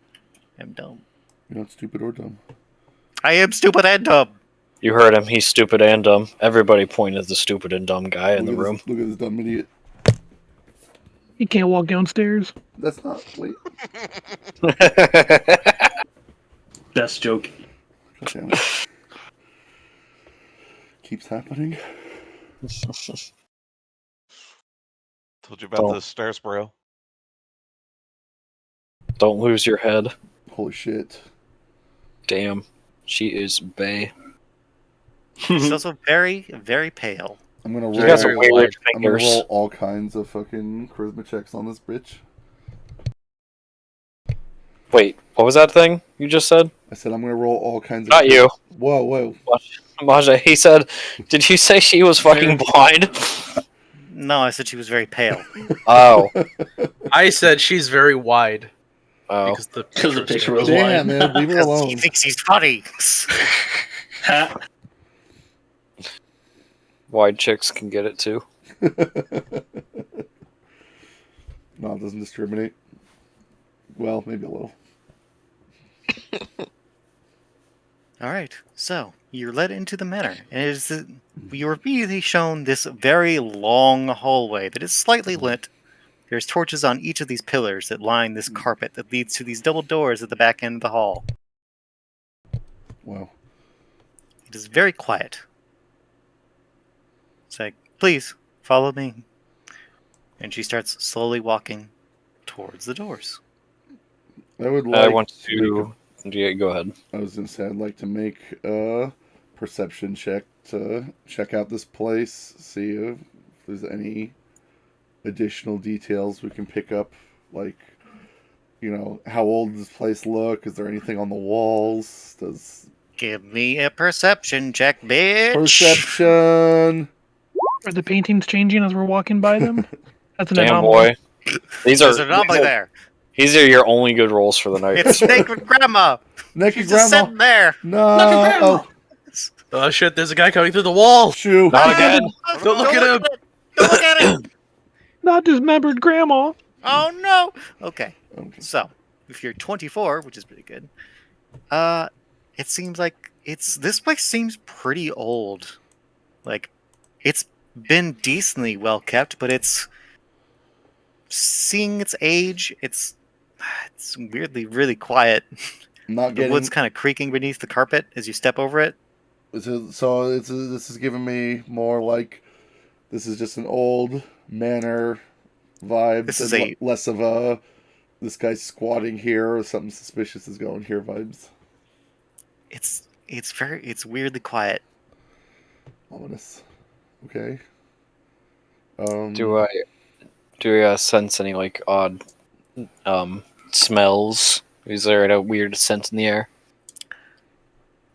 A: am dumb.
C: You're not stupid or dumb.
A: I am stupid and dumb.
B: You heard him. He's stupid and dumb. Everybody pointed at the stupid and dumb guy in the room.
C: Look at this dumb idiot.
H: He can't walk downstairs.
C: That's not... Wait.
D: Best joke.
C: God damn it. Keeps happening.
E: Told you about
B: Don't.
E: those stairs, bro.
B: Don't lose your head.
C: Holy shit.
B: Damn. She is bae.
A: She's also very, very pale.
C: I'm gonna
B: You guys are
F: Very
C: roll...
B: weird
C: I'm gonna
B: fingers.
C: roll all kinds of fucking charisma checks on this bitch.
B: Wait, what was that thing you just said?
C: I said I'm gonna roll all kinds of...
B: Not you.
C: Whoa, whoa.
B: Maja, he said, did you say she was fucking blind?
A: No, I said she was very pale.
B: Oh.
F: I said she's very wide
B: Oh.
F: because the
D: picture was
C: Damn,
D: wide.
C: man, leave her
A: Because
C: alone.
A: he thinks he's funny.
D: Ha.
B: Wide chicks can get it too.
C: No, it doesn't discriminate. Well, maybe a little.
A: All right, so you're led into the manor, and you're immediately shown this very long hallway that is slightly lit. There's torches on each of these pillars that line this carpet that leads to these double doors at the back end of the hall.
C: Wow.
A: It is very quiet. It's like, please, follow me. And she starts slowly walking towards the doors.
C: I would
B: I
C: like
B: want
C: to
B: to... Yeah, go ahead.
C: I was gonna say I'd like to make a perception check to check out this place, see if there's any additional details we can pick up, like, you know, how old does this place look? Is there anything on the walls? Does
A: Give me a perception check, bitch.
C: perception?
H: Are the paintings changing as we're walking by them? That's an
B: Damn
H: anomaly.
B: boy. These are
A: There's an anomaly there.
B: These are your only good rolls for the night.
A: It's naked grandma.
C: Naked
A: She's just
C: grandma.
A: sitting there.
C: No. Oh,
F: Oh shit! There's a guy coming through the wall.
C: shoo.
B: Not again.
F: Don't look at him.
A: Don't look at it.
H: Not dismembered grandma.
A: Oh no. Okay.
C: Okay.
A: So, if you're 24, which is pretty good, it seems like this place seems pretty old. Like, it's been decently well kept, but it's seeing its age. It's weirdly really quiet.
C: Not
A: The
C: getting.
A: wood's kind of creaking beneath the carpet as you step over it.
C: This is giving me more like this is just an old manor vibe.
A: This is
C: and less of a this guy's squatting here or something suspicious is going here vibes.
A: It's weirdly quiet.
C: Ominous. Okay.
B: Do I sense any like odd smells? Is there a weird scent in the air?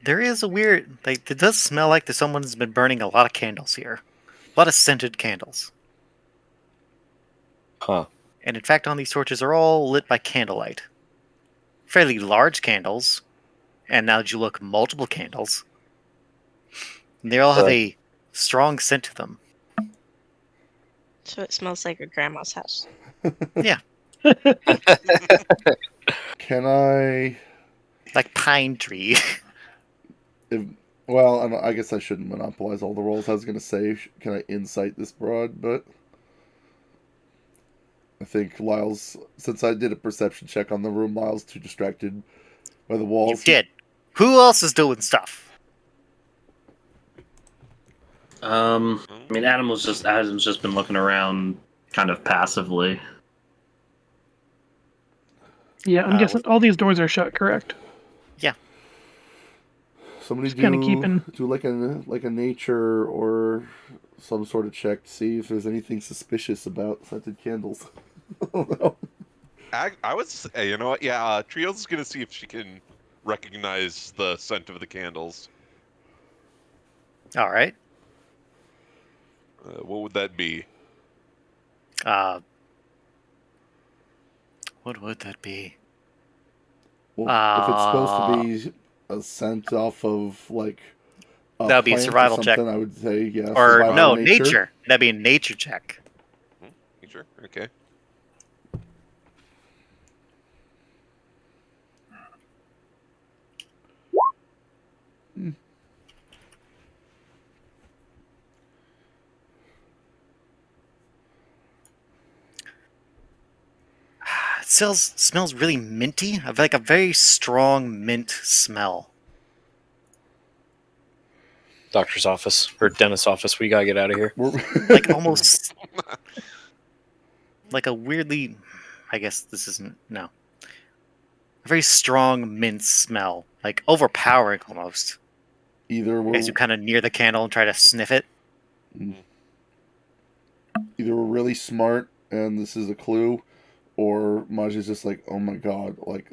A: There is a weird, like, it does smell like someone's been burning a lot of candles here. lot of scented candles.
B: Huh.
A: And in fact, on these torches are all lit by candlelight. Fairly large candles, and now that you look, multiple candles. And they all have
B: Right.
A: a strong scent to them.
G: So it smells like your grandma's house.
A: Yeah,
C: Can I?
A: like pine tree.
C: Well, I guess I shouldn't monopolize all the roles. I was gonna say, can I insight this broad? But I think Lyle's, since I did a perception check on the room, Lyle's too distracted by the
A: You
C: walls.
A: did. Who else is doing stuff?
D: I mean, Adam's just been looking around kind of passively.
H: Yeah, I'm guessing all these doors are shut, correct?
C: Somebody
H: Just kinda
C: do
H: keeping-
C: do like a nature or some sort of check to see if there's anything suspicious about scented candles. I don't know.
E: I would say, you know what? Yeah, Trios is gonna see if she can recognize the scent of the candles.
A: All right.
E: What would that be?
A: What would that be?
C: Well, if it's supposed to be a scent off of like a
A: That would be a
C: plant
A: survival
C: or
A: check.
C: something, I would say yeah.
A: Or
C: survival
A: no,
C: nature.
A: nature. That'd be a nature check.
E: Nature? Okay.
A: It smells really minty. I have like a very strong mint smell.
B: Doctor's office or dentist's office. We gotta get out of here.
A: Like almost like a weirdly, I guess this isn't, no. A very strong mint smell. Like overpowering almost.
C: Either
A: As you
C: we're
A: kind of near the candle and try to sniff it.
C: either we're really smart and this is a clue, or Maji's just like, oh my god, like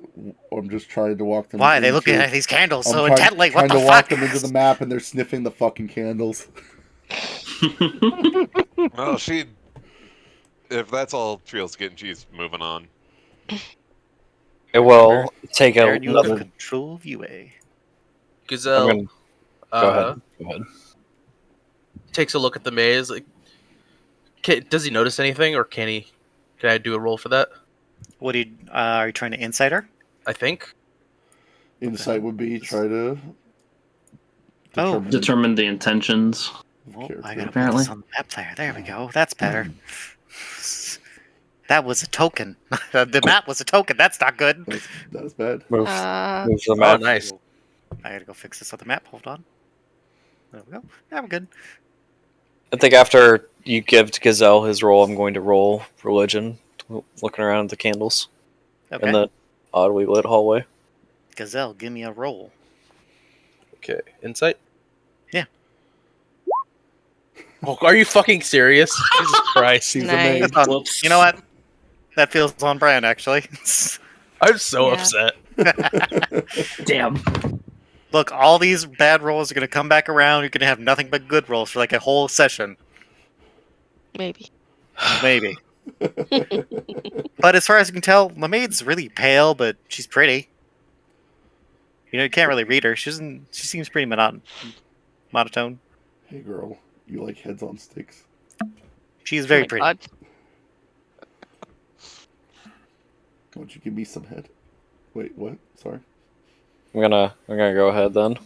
C: I'm just trying to walk them.
A: Why? They
C: into,
A: looking at these candles
C: I'm
A: so
C: trying,
A: intently.
C: trying
A: What the
C: to walk
A: fuck?
C: them into the map and they're sniffing the fucking candles.
E: Well, if that's all Trios getting, she's moving on.
B: It will take
A: There you have
B: another.
A: control of UA.
F: Gazelle
B: I'm gonna, go ahead. Go ahead.
F: takes a look at the maze. Like, does he notice anything, or can he? Can I do a roll for that?
A: What are you trying to insight her?
F: I think.
C: Insight would be try to
D: Determine the intentions.
A: Well,
C: character.
A: I gotta put
D: Apparently.
A: this on the map player. There we go. That's better. That was a token. The map was a token. That's not good.
C: That's bad.
B: Move
G: Uh,
B: the
F: Oh,
B: map.
F: nice.
A: I gotta go fix this on the map. Hold on. There we go. Yeah, we're good.
B: I think after you give to Gazelle his roll, I'm going to roll religion, looking around at the candles
A: Okay.
B: in the oddly lit hallway.
A: Gazelle, give me a roll.
F: Okay, insight.
A: Yeah.
F: Oh, are you fucking serious? Jesus Christ!
C: She's
G: Nice.
C: amazed.
D: Whoops.
A: You know what? That feels on brand, actually.
F: I'm so
G: Yeah.
F: upset.
D: Damn.
A: Look, all these bad rolls are gonna come back around. You're gonna have nothing but good rolls for like a whole session.
G: maybe.
A: Maybe. But as far as you can tell, Lamaid's really pale, but she's pretty. You know, you can't really read her. She seems pretty monotone.
C: Hey girl, you like heads on sticks?
A: She's
G: Oh
A: very
G: my
A: pretty.
G: God.
C: Why don't you give me some head? Wait, what? Sorry.
B: I'm gonna go ahead then.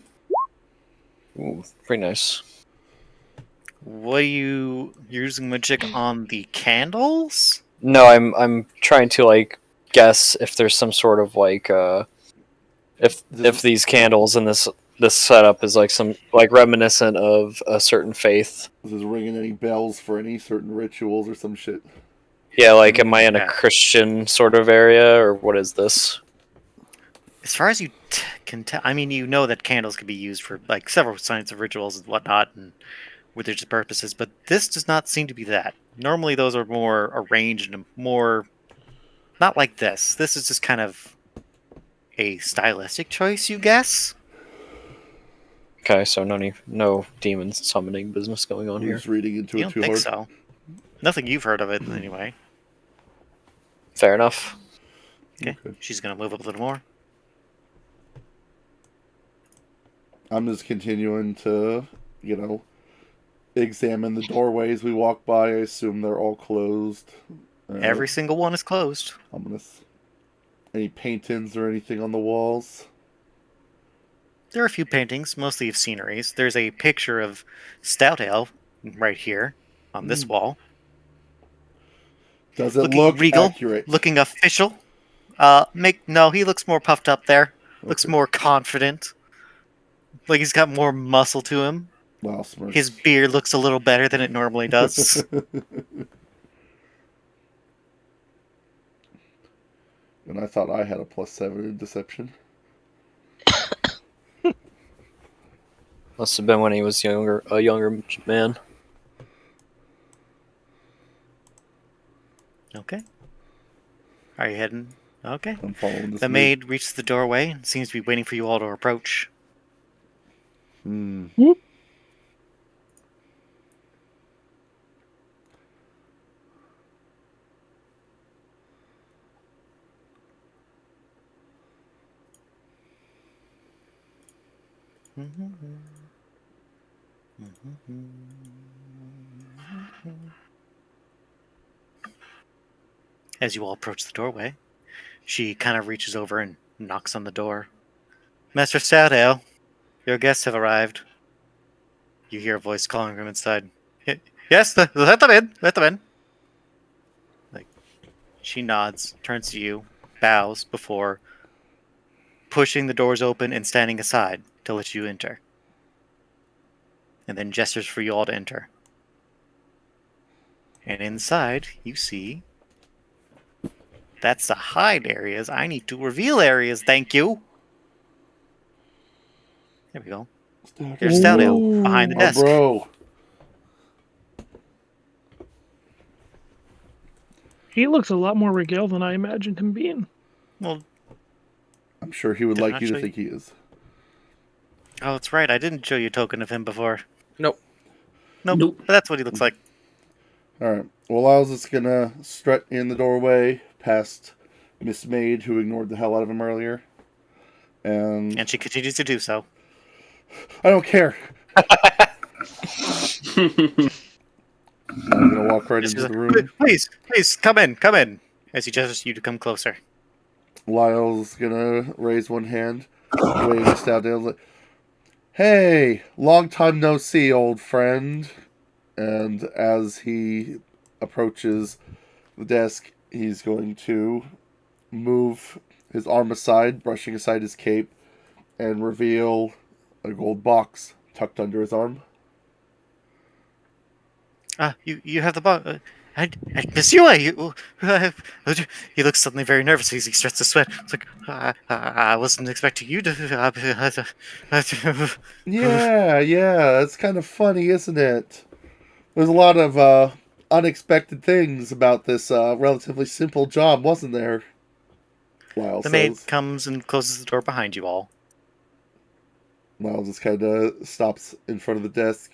B: Ooh, pretty nice.
A: What are you're using magic on the candles?
B: No, I'm trying to like guess if there's some sort of like if these candles and this setup is like some like reminiscent of a certain faith.
C: Is this ringing any bells for any certain rituals or some shit?
B: Yeah, like am I in a
A: Yeah.
B: Christian sort of area or what is this?
A: As far as you can tell, I mean, you know that candles can be used for like several kinds of rituals and whatnot, and with their purposes. But this does not seem to be that. Normally, those are more arranged and more not like this. This is just kind of a stylistic choice, you guess.
B: Okay, so no demon summoning business going on
C: We're
B: here.
C: just reading into
A: You
C: it
A: don't
C: too
A: think
C: hard.
A: so? Nothing you've heard of it anyway.
B: Fair enough.
A: Okay. She's gonna move up a little more.
C: I'm just continuing to, examine the doorways we walk by. I assume they're all closed.
A: Every single one is closed.
C: Any paintings or anything on the walls?
A: There are a few paintings, mostly of sceneries. There's a picture of Stout Ale right here on this wall.
C: Does it
A: Looking
C: look
A: regal,
C: accurate?
A: looking official. No, he looks more puffed up there. Looks
C: Okay.
A: more confident. Like he's got more muscle to him.
C: Wow, smirks.
A: His beard looks a little better than it normally does.
C: And I thought I had a +7 in deception.
B: Must have been when he was a younger man.
A: Okay. Are you heading? Okay.
C: I'm following this
A: The maid reaches the doorway and seems to be waiting for you all to approach.
H: Whoop.
A: As you all approach the doorway, she kind of reaches over and knocks on the door. Master Stoutale, your guests have arrived. You hear a voice calling from inside. Yes, let them in. Let them in. Like, she nods, turns to you, bows before pushing the doors open and standing aside to let you enter. And then gestures for you all to enter. And inside, you see... That's the hide areas. I need to reveal areas, thank you. There we go. There's Stout Ale behind the
C: Our
A: desk.
C: bro.
H: He looks a lot more regal than I imagined him being.
A: Well,
C: I'm sure he would
A: Did I
C: like
A: not
C: you
A: show
C: to
A: you?
C: think he is.
A: oh, that's right. I didn't show you a token of him before.
F: Nope.
A: Nope. But that's what he looks like.
C: Alright. Well, I was just gonna strut in the doorway past Miss Maid, who ignored the hell out of him earlier. And
A: she continues to do so.
C: I don't care. I'm gonna walk right into the room.
A: Please, come in. As he gestures you to come closer.
C: Lyle's gonna raise one hand, wave us down there. Like, hey, long time no see, old friend. And as he approaches the desk, he's going to move his arm aside, brushing aside his cape, and reveal a gold box tucked under his arm.
A: You have the box. Monsieur, he looks suddenly very nervous as he starts to sweat. It's like, I wasn't expecting you to...
C: Yeah, it's kind of funny, isn't it? There's a lot of unexpected things about this relatively simple job, wasn't there? Lyle
A: The
C: says.
A: maid comes and closes the door behind you all.
C: Lyle just kind of stops in front of the desk.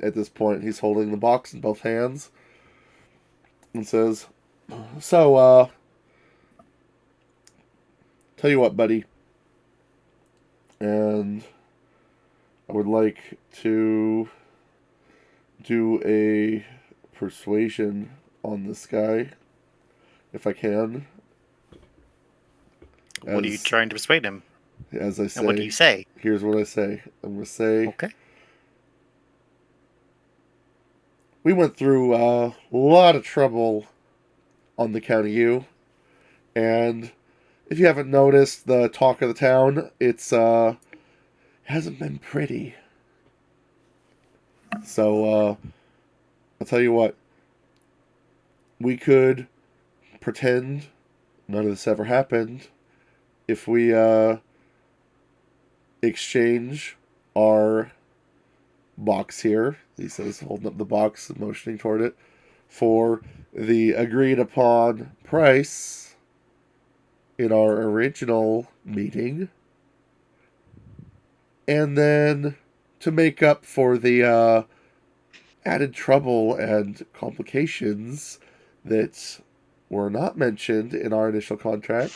C: At this point, he's holding the box in both hands and says, So, tell you what, buddy. And I would like to do a persuasion on this guy, if I can.
A: What are you trying to persuade him?
C: As I say.
A: And what do you say?
C: Here's what I say. I'm going to say...
A: Okay.
C: We went through a lot of trouble on the count of you. And if you haven't noticed the talk of the town, it's hasn't been pretty. So I'll tell you what. We could pretend none of this ever happened if we exchange our box here, he says, holding up the box and motioning toward it, for the agreed upon price in our original meeting. And then to make up for the added trouble and complications that were not mentioned in our initial contract,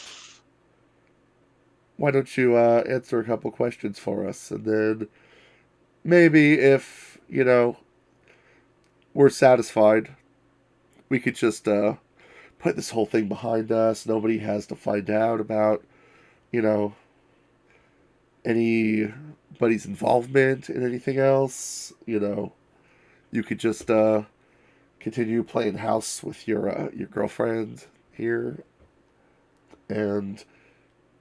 C: why don't you answer a couple questions for us? And then maybe if, we're satisfied, we could just put this whole thing behind us. Nobody has to find out about, you know, anybody's involvement in anything else. You could just continue playing house with your girlfriend here, and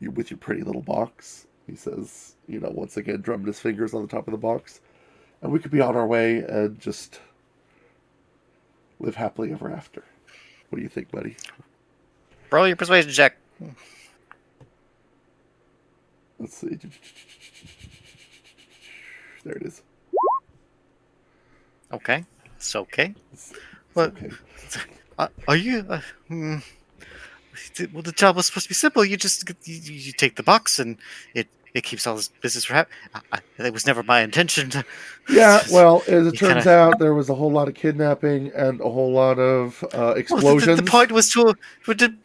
C: with your pretty little box. He says, once again, drumming his fingers on the top of the box, and we could be on our way and just live happily ever after. What do you think, buddy?
A: Roll your persuasion check.
C: Let's see. There it is.
A: Okay. It's okay.
C: It's
A: What?
C: okay.
A: Are you? Well, the job was supposed to be simple. You just you take the box and it keeps all this business for it was never my intention to.
C: Yeah, well, as it
A: You
C: turns
A: kinda-
C: out, there was a whole lot of kidnapping and a whole lot of
A: Well,
C: explosions.
A: the point was to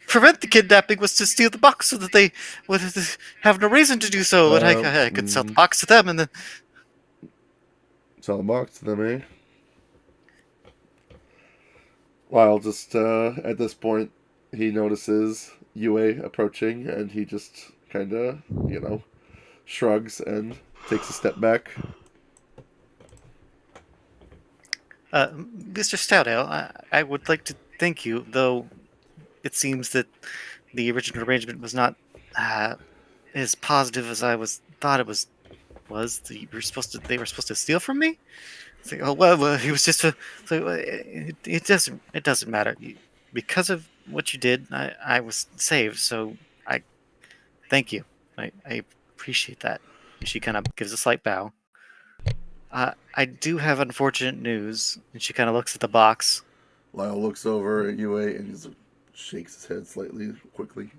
A: prevent the kidnapping was to steal the box so that they would have no reason to do so. But I could sell the box to them and then.
C: Sell the box to them, eh? While just at this point, he notices Yue approaching, and he just kind of, shrugs and takes a step back.
A: Mr. Stoudale, I would like to thank you, though it seems that the original arrangement was not as positive as I thought it was. They were supposed to steal from me? Say, oh well, he was just it doesn't matter. Because of what you did, I was saved. So I thank you. I appreciate that. She kind of gives a slight bow. I do have unfortunate news, and she kind of looks at the box.
C: Lyle looks over at Yue and he shakes his head slightly, quickly.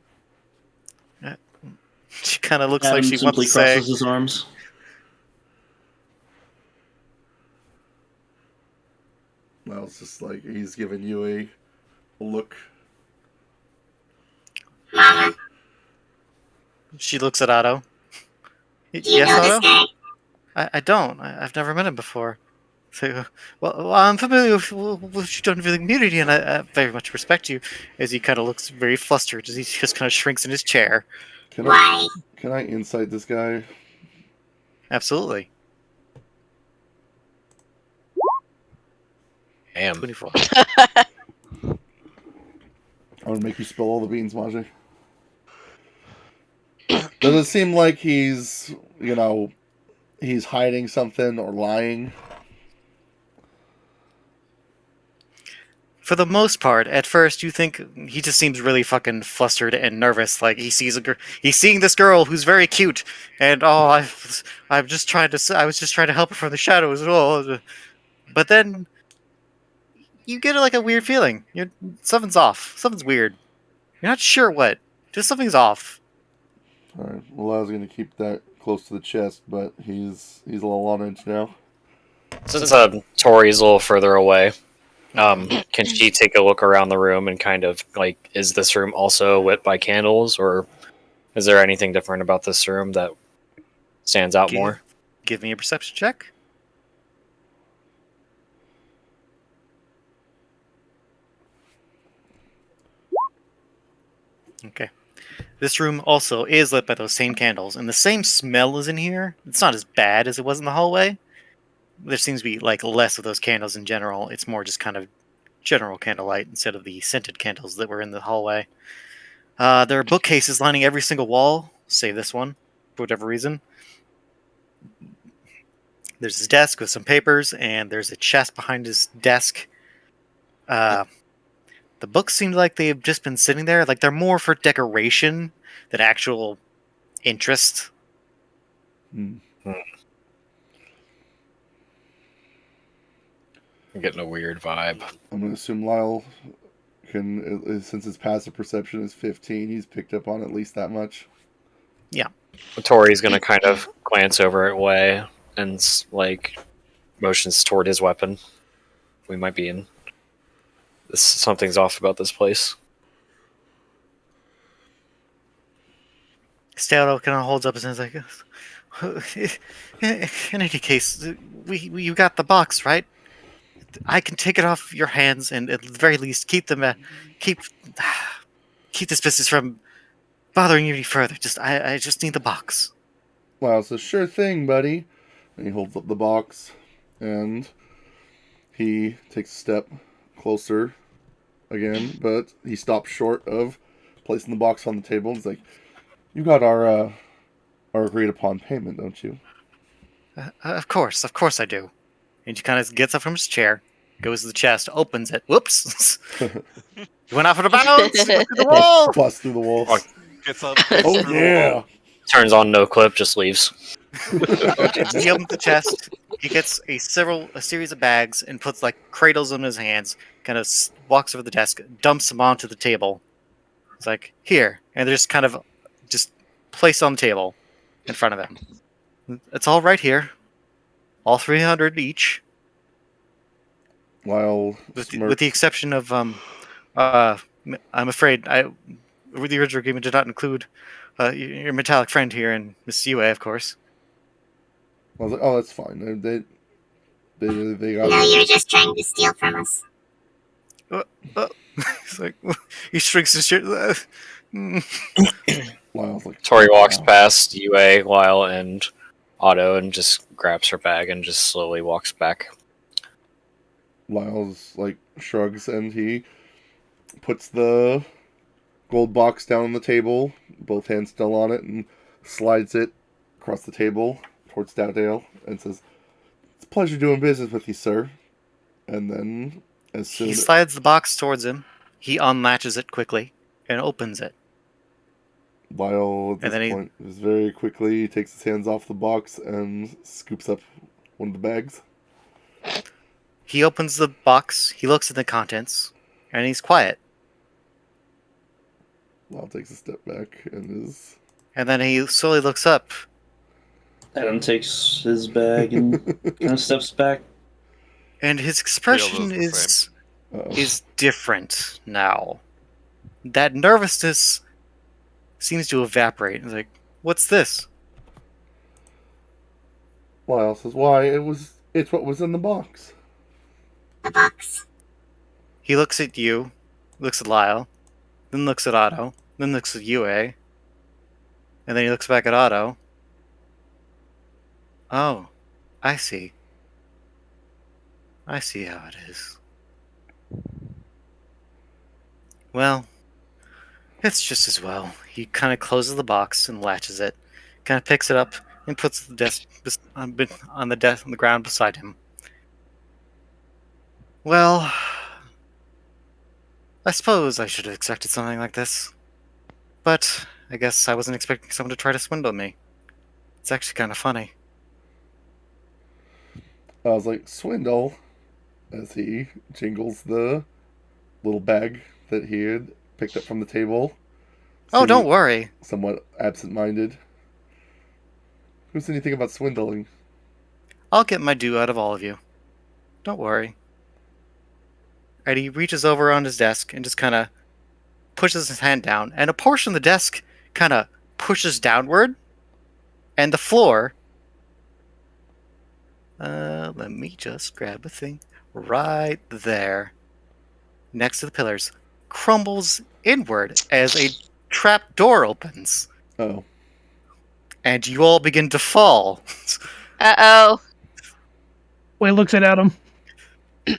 A: She kind of looks
D: Adam
A: like she wants
D: simply
A: to say,
D: crosses his arms.
C: Lyle's just like, he's giving Yue a look.
I: Mama,
A: she looks at Otto.
I: do you
A: Yes,
I: know this
A: Otto?
I: guy?
A: I don't. I've never met him before. So, well, I'm familiar with what you've done for the community, and I very much respect you. As he kind of looks very flustered, as he just kind of shrinks in his chair.
I: Why?
C: Can I insight this guy?
A: Absolutely.
B: Damn.
A: 24.
C: I'm gonna make you spill all the beans, Majay. Does it seem like he's hiding something or lying?
A: For the most part, at first you think he just seems really fucking flustered and nervous. Like he's seeing this girl who's very cute, and I was just trying to help her from the shadows. But then you get like a weird feeling. Something's off. Something's weird. You're not sure what. Just something's off.
C: Alright, well, I was gonna keep that close to the chest, but he's a little on edge now.
B: Since Tori's a little further away, can she take a look around the room and kind of like, is this room also lit by candles, or is there anything different about this room that stands out more?
A: Give me a perception check. Okay. This room also is lit by those same candles, and the same smell is in here. It's not as bad as it was in the hallway. There seems to be like less of those candles in general. It's more just kind of general candlelight instead of the scented candles that were in the hallway. There are bookcases lining every single wall, save this one, for whatever reason. There's his desk with some papers, and there's a chest behind his desk. The books seem like they've just been sitting there. Like they're more for decoration than actual interest.
C: Hmm.
B: I'm getting a weird vibe.
C: I'm gonna assume Lyle can, since his passive perception is 15, he's picked up on at least that much.
A: Yeah.
B: Tori's gonna kind of glance over at Way and like motions toward his weapon. We might be in. Something's off about this place.
A: Stato kind of holds up his hands like, in any case, you got the box, right? I can take it off your hands and at the very least keep them, keep this business from bothering you any further. I just need the box.
C: Wow, it's a sure thing, buddy. And he holds up the box, and he takes a step closer again, but he stops short of placing the box on the table. He's like, "You got our agreed upon payment, don't you?"
A: Of course I do. And he kind of gets up from his chair, goes to the chest, opens it. Whoops! He went off of the bounds. Through the wall.
C: Bust through the wall.
E: Gets up.
C: Oh yeah!
B: Turns on no clip, just leaves.
A: He opens the chest. He gets a series of bags and puts like cradles in his hands. Kind of walks over the desk, dumps them onto the table. It's like here, and they're just kind of just placed on the table in front of him. It's all right here, all 300 each,
C: While
A: with the exception of I'm afraid the original agreement did not include your metallic friend here and Miss Yue, of course.
C: I was like, "Oh, that's fine. They got."
I: No, you're just trying to steal from us.
A: It's like he shrinks his shirt.
C: Lyle's like,
B: Tori walks
C: "Wow."
B: past UA, Lyle, and Otto and just grabs her bag and just slowly walks back.
C: Lyle's like shrugs and he puts the gold box down on the table, both hands still on it, and slides it across the table towards Dowdale and says, "It's a pleasure doing business with you, sir." And then, as soon
A: He
C: as
A: slides the box towards him. He unlatches it quickly and opens it.
C: Lyle at
A: And
C: this
A: then
C: point is very quickly takes his hands off the box and scoops up one of the bags.
A: He opens the box. He looks at the contents, and he's quiet.
C: Lyle takes a step back and is
A: And then he slowly looks up.
D: Adam takes his bag and kind of steps back.
A: And his expression
E: the
A: is
C: uh-oh.
A: is different now. That nervousness seems to evaporate. He's like, "What's this?"
C: Lyle says, "Why, it's what was in the box."
I: The box.
A: He looks at you, looks at Lyle, then looks at Otto, then looks at Yue, and then he looks back at Otto. Oh, I see. I see how it is. Well, it's just as well. He kind of closes the box and latches it, kind of picks it up and puts the desk on the ground beside him. Well, I suppose I should have expected something like this, but I guess I wasn't expecting someone to try to swindle me. It's actually kind of funny.
C: I was like, "Swindle," as he jingles the little bag that he had picked up from the table.
A: Oh, don't
C: seeming
A: worry.
C: Somewhat absent-minded. Who's anything about swindling?
A: I'll get my due out of all of you. Don't worry. And he reaches over on his desk and just kind of pushes his hand down, and a portion of the desk kind of pushes downward, and the floor. Let me just grab a thing right there, next to the pillars, crumbles inward as a trap door opens,
C: Oh,
A: and you all begin to fall.
G: Uh-oh.
H: Way looks at Adam. We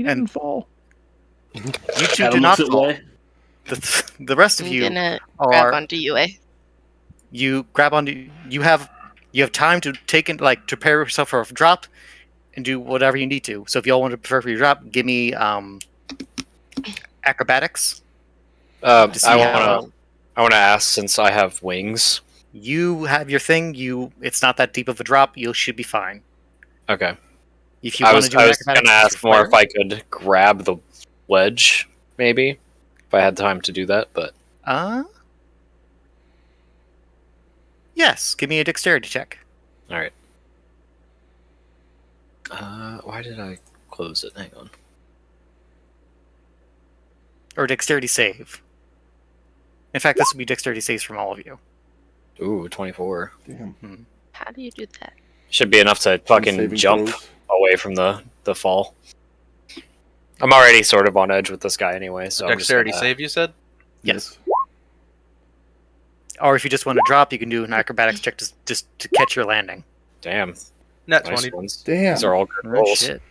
H: didn't
A: And-
H: fall.
A: You two do
D: Adam
A: not
D: looks at
A: fall.
D: Way.
A: The rest of
G: I'm
A: you
G: gonna grab
A: are
G: onto UA.
A: you grab onto you have time to take in, like, to prepare yourself for a drop and do whatever you need to. So if y'all want to prepare for your drop, give me acrobatics. To see
B: I want to ask, since I have wings.
A: You have your thing. It's not that deep of a drop. You should be fine.
B: Okay.
A: If you
B: I
A: want
B: was
A: to do an
B: gonna
A: acrobatics,
B: ask more if I could grab the wedge, maybe, if I had time to do that. But
A: Yes, give me a dexterity check.
B: All right. Why did I close it? Hang on.
A: Or dexterity save. In fact, this would be dexterity saves from all of you.
B: Ooh, 24.
C: Damn.
G: How do you do that?
B: Should be enough to fucking
C: Saving
B: jump
C: throws.
B: away from the fall. I'm already sort of on edge with this guy anyway, so I'm just
F: Dexterity
B: gonna-
F: save, you said?
A: Yes. Or if you just want to drop, you can do an acrobatics check just to catch your landing.
B: Damn.
F: Nat
B: Nice
F: 20.
B: ones.
C: Damn.
B: These are all good
A: Oh,
B: rolls.
A: shit.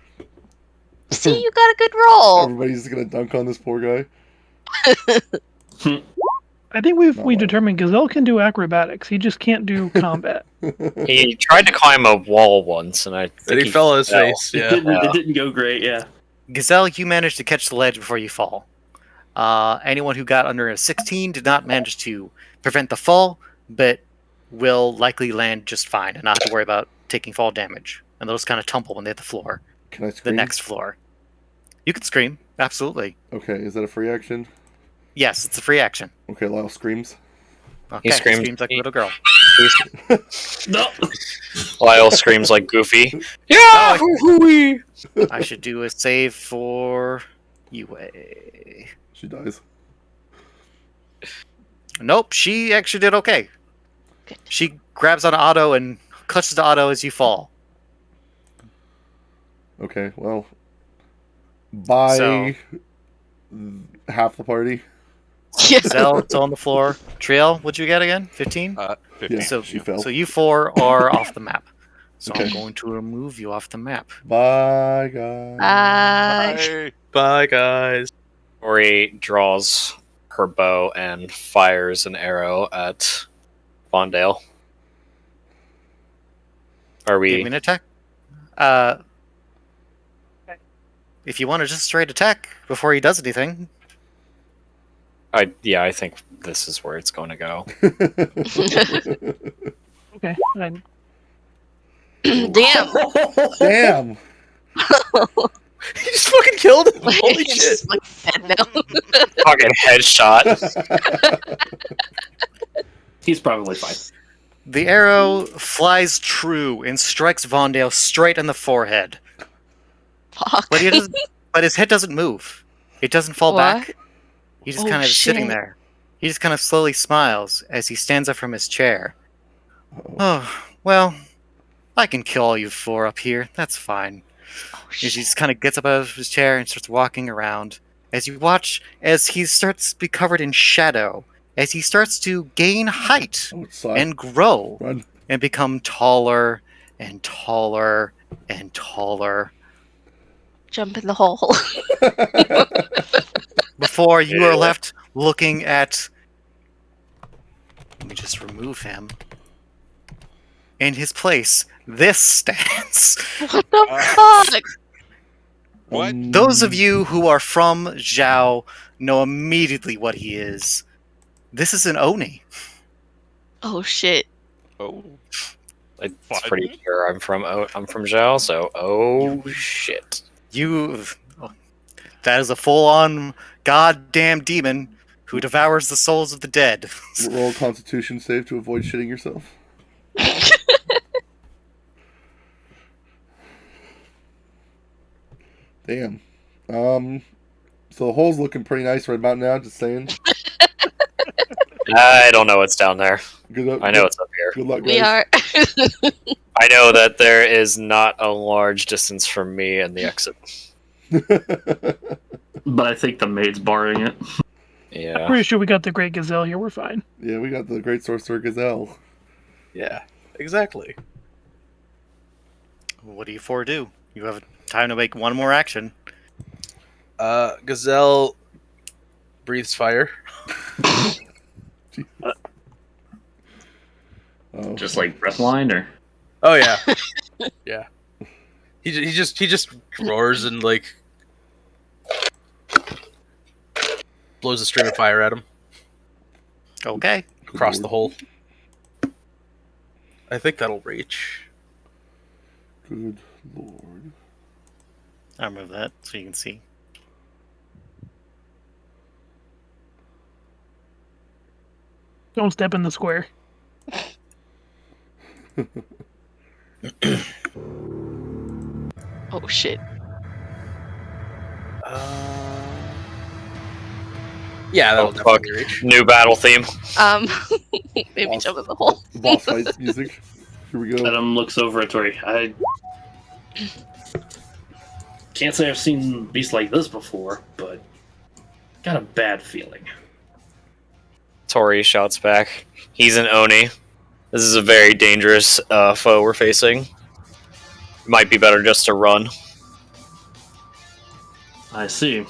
G: See, you got a good roll.
C: Everybody's gonna dunk on this poor guy.
H: I think we
C: Not well.
H: determined Gazelle can do acrobatics. He just can't do combat.
B: He tried to climb a wall once, and I think
F: And he fell on his face.
D: It
F: Yeah.
D: didn't go great. Yeah.
A: Gazelle, you managed to catch the ledge before you fall. Anyone who got under a 16 did not manage to prevent the fall, but will likely land just fine and not have to worry about taking fall damage. And they'll just kind of tumble when they hit the floor,
C: Can I
A: the
C: scream?
A: next floor. You can scream, absolutely.
C: Okay, is that a free action?
A: Yes, it's a free action.
C: Okay, Lyle screams.
A: Okay,
B: screams-
A: like a little girl.
D: No.
B: Lyle screams like Goofy. Yeah! hoo-hoo-wee!
A: I should do a save for UA.
C: She dies.
A: Nope, she actually did okay.
G: Good.
A: She grabs on auto and clutches the auto as you fall.
C: Okay, well. Bye.
A: So-
C: Half the party.
G: Yeah.
A: Zell, it's on the floor. Triel, what'd you get again? 15?
E: 15.
C: Yeah, she fell.
A: So you four are off the map. So I'm
C: Okay.
A: going to remove you off the map.
C: Bye, guys.
E: Bye.
F: Bye, guys.
B: Ori draws her bow and fires an arrow at Vondale. Are
A: Give me
B: we?
A: an attack. If you want to just straight attack before he does anything.
B: I think this is where it's going to go.
H: Okay.
G: Damn.
C: Damn.
F: He just fucking killed him. Holy
G: He's
F: shit.
G: just, like, dead now.
B: Fucking headshot.
D: He's probably fine.
A: The arrow flies true and strikes Vondale straight in the forehead.
G: Fuck.
A: But his head doesn't move. It doesn't fall
G: What?
A: back. He just
G: Oh,
A: kind of is sitting
G: shit.
A: there. He just kind of slowly smiles as he stands up from his chair. Oh, well, I can kill all you four up here. That's fine.
G: Oh,
A: As he
G: shit.
A: just kind of gets up out of his chair and starts walking around. As you watch, as he starts to be covered in shadow, as he starts to gain height
C: Outside.
A: and grow
C: Run.
A: and become taller and taller and taller.
G: Jump in the hole.
A: Before you are
B: Yeah.
A: left looking at. Let me just remove him. In his place, this stands.
G: What the
E: Uh,
G: fuck?
E: What?
A: Those of you who are from Zhao know immediately what he is. This is an Oni.
G: Oh shit.
E: Oh.
B: It's
E: Fun.
B: pretty sure I'm from Zhao, so shit.
A: That is a full-on goddamn demon who devours the souls of the dead.
C: Roll a Constitution save to avoid shitting yourself. Damn. So the hole's looking pretty nice right about now. Just saying.
B: I don't know what's down there.
C: Good luck.
B: I know it's up here.
C: Good luck, guys.
G: We are.
B: I know that there is not a large distance from me and the exit.
D: But I think the maid's barring it.
B: Yeah.
H: Pretty sure we got the Great Gazelle here. We're fine.
C: Yeah, we got the Great Sorcerer Gazelle.
F: Yeah, exactly.
A: What do you four do? You have time to make one more action.
F: Gazelle breathes fire.
C: Oh.
D: Just like breathline, or
F: Oh yeah, yeah. He just roars and like blows a stream of fire at him
A: Okay.
F: across the hole. I think that'll reach.
C: Good lord.
A: I'll remove that so you can see.
H: Don't step in the square.
G: Oh shit.
F: Yeah, that'll
B: Oh, fuck.
F: definitely reach.
B: New battle theme.
G: Maybe
C: Boss-
G: jump in the hole.
C: Boss fight music. Here we go.
D: Adam looks over at Tori. I can't say I've seen beasts like this before, but got a bad feeling.
B: Tori shouts back. He's an Oni. This is a very dangerous foe we're facing. Might be better just to run.
D: I see.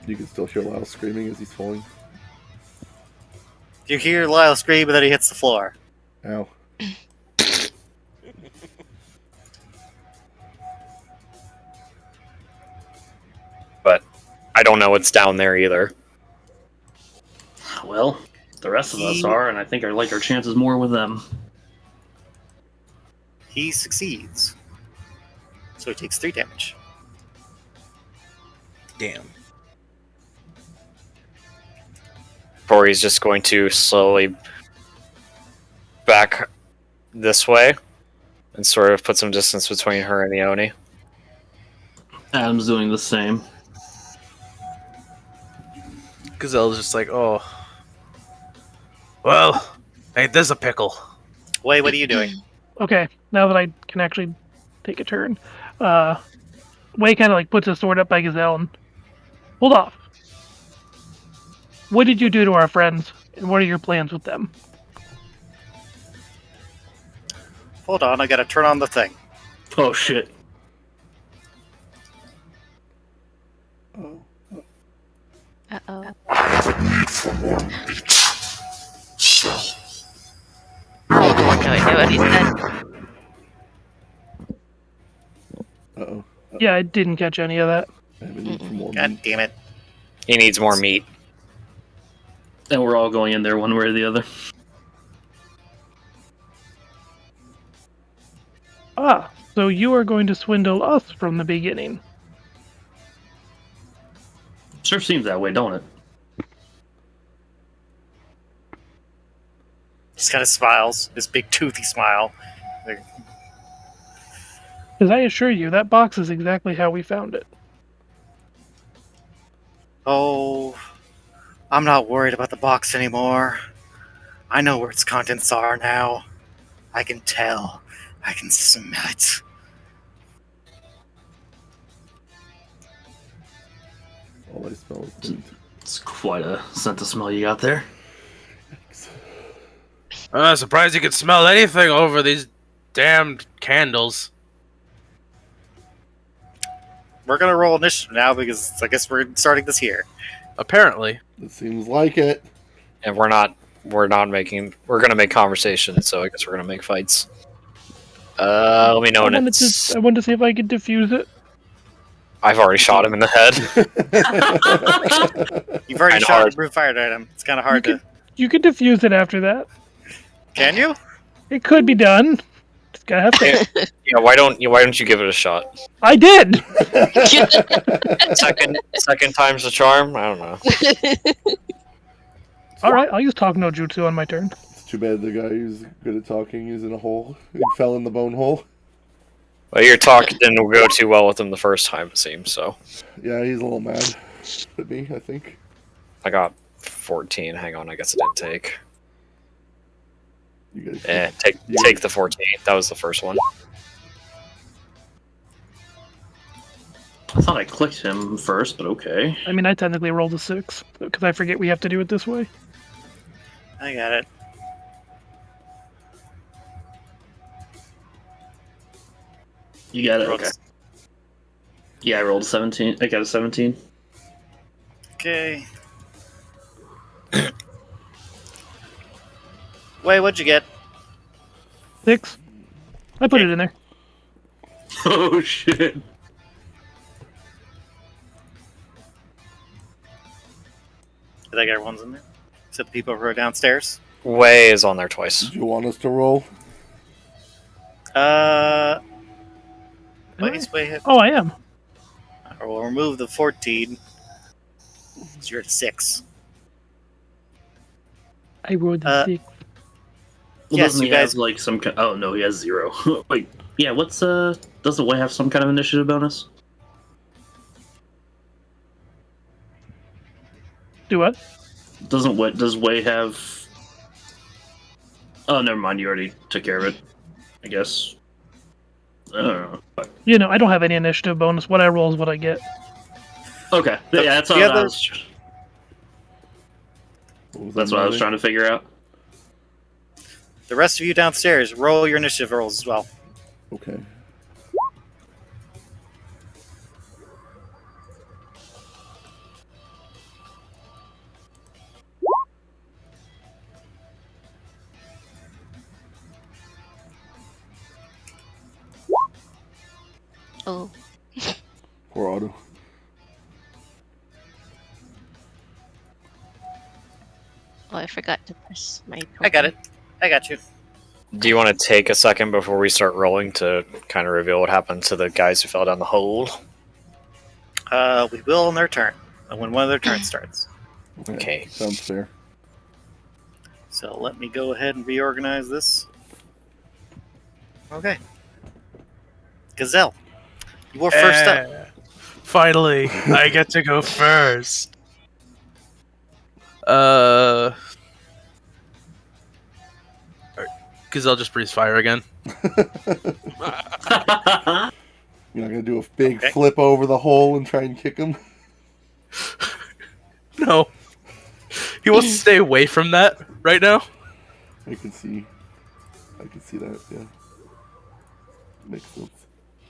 C: You can still hear Lyle screaming as he's falling.
A: You hear Lyle scream, and then he hits the floor.
C: Ow.
B: But I don't know what's down there either.
D: Well, the rest of us are, and I think I like our chances more with them.
A: He succeeds. So he takes 3 damage.
F: Damn.
B: Tori's just going to slowly back this way and sort of put some distance between her and the Oni.
D: Adam's doing the same.
F: Gazelle's just like, oh. Well, ain't this a pickle?
A: Wait, what are you doing?
H: Okay, now that I can actually take a turn, Wei kind of like puts his sword up by Gazelle and hold off. What did you do to our friends, and what are your plans with them?
A: Hold on, I gotta turn on the thing.
D: Oh shit.
C: Oh.
G: Uh-oh. No idea what he said.
C: Uh-oh.
H: Yeah, I didn't catch any of that.
C: I have a need for more
A: God
C: meat.
A: damn it.
B: He needs more meat.
D: And we're all going in there one way or the other.
H: Ah, so you are going to swindle us from the beginning.
D: Sure seems that way, don't it?
A: Just kind of smiles, his big toothy smile. Like,
H: Because I assure you, that box is exactly how we found it.
A: oh, I'm not worried about the box anymore. I know where its contents are now. I can tell. I can smell it.
C: All I smell is meat.
D: It's quite a scent of smell you got there.
F: Surprised you could smell anything over these damned candles.
A: We're gonna roll initiative now because I guess we're starting this here.
F: Apparently.
C: It seems like it.
B: And we're gonna make conversation, so I guess we're gonna make fights. Let me know when it's...
H: I wanted to see if I could defuse it.
B: I've already shot him in the head.
A: You've already
B: Kinda
A: shot
B: hard.
A: and brute fired at him. It's kind of hard to.
H: You could defuse it after that.
A: Can you?
H: It could be done. Just gotta have faith.
B: Yeah, why don't you give it a shot?
H: I did!
B: Second time's the charm? I don't know.
H: Alright, I'll use Talk No Jutsu on my turn.
C: It's too bad the guy who's good at talking is in a hole. He fell in the bone hole.
B: Well, your talk didn't go too well with him the first time, it seems, so.
C: Yeah, he's a little mad at me, I think.
B: I got 14. Hang on, I guess it didn't take.
C: You guys
B: Take the 14. That was the first one.
D: I thought I clicked him first, but okay.
H: I mean, I technically rolled a 6, because I forget we have to do it this way.
A: I got it.
D: You got it, okay. Yeah, I rolled a 17. I got a 17.
A: Okay. Wait, what'd you get?
H: 6. I put it in there.
D: Oh shit.
A: Did I get everyone's in there? Except the people who are downstairs?
B: Way is on there twice.
C: Did you want us to roll?
A: Wait, is Way hit?
H: Oh, I am.
A: Or we'll remove the 14. So you're at 6.
H: I rolled a
A: Uh,
H: 6.
D: Well,
A: Yes,
D: doesn't
A: you
D: he
A: guys-
D: have like some kind? Oh no, he has 0. Wait, yeah. What's Doesn't Way have some kind of initiative bonus?
H: Do what?
D: Does Way have? Oh, never mind. You already took care of it. I guess. I don't know.
H: You know, I don't have any initiative bonus. What I roll is what I get.
D: Okay,
A: The-
D: yeah, that's
A: the
D: all I
A: other-
D: was.
C: What was
D: That's
C: that,
D: what I was
C: Maddie?
D: trying to figure out.
A: The rest of you downstairs, roll your initiative rolls as well.
C: Okay.
G: Oh,
C: Poor Otto.
G: I forgot to press my.
A: I got it. I got you.
B: Do you want to take a second before we start rolling to kind of reveal what happened to the guys who fell down the hole?
A: We will on their turn. When one of their turns starts.
B: Okay.
C: Sounds fair.
A: So let me go ahead and reorganize this. Okay. Gazelle, you are first up.
F: Finally, I get to go first. Gazelle just breathes fire again.
C: You're not gonna do a big
A: Okay.
C: flip over the hole and try and kick him?
F: No. He wants to stay away from that right now.
C: I can see that, yeah. Makes sense.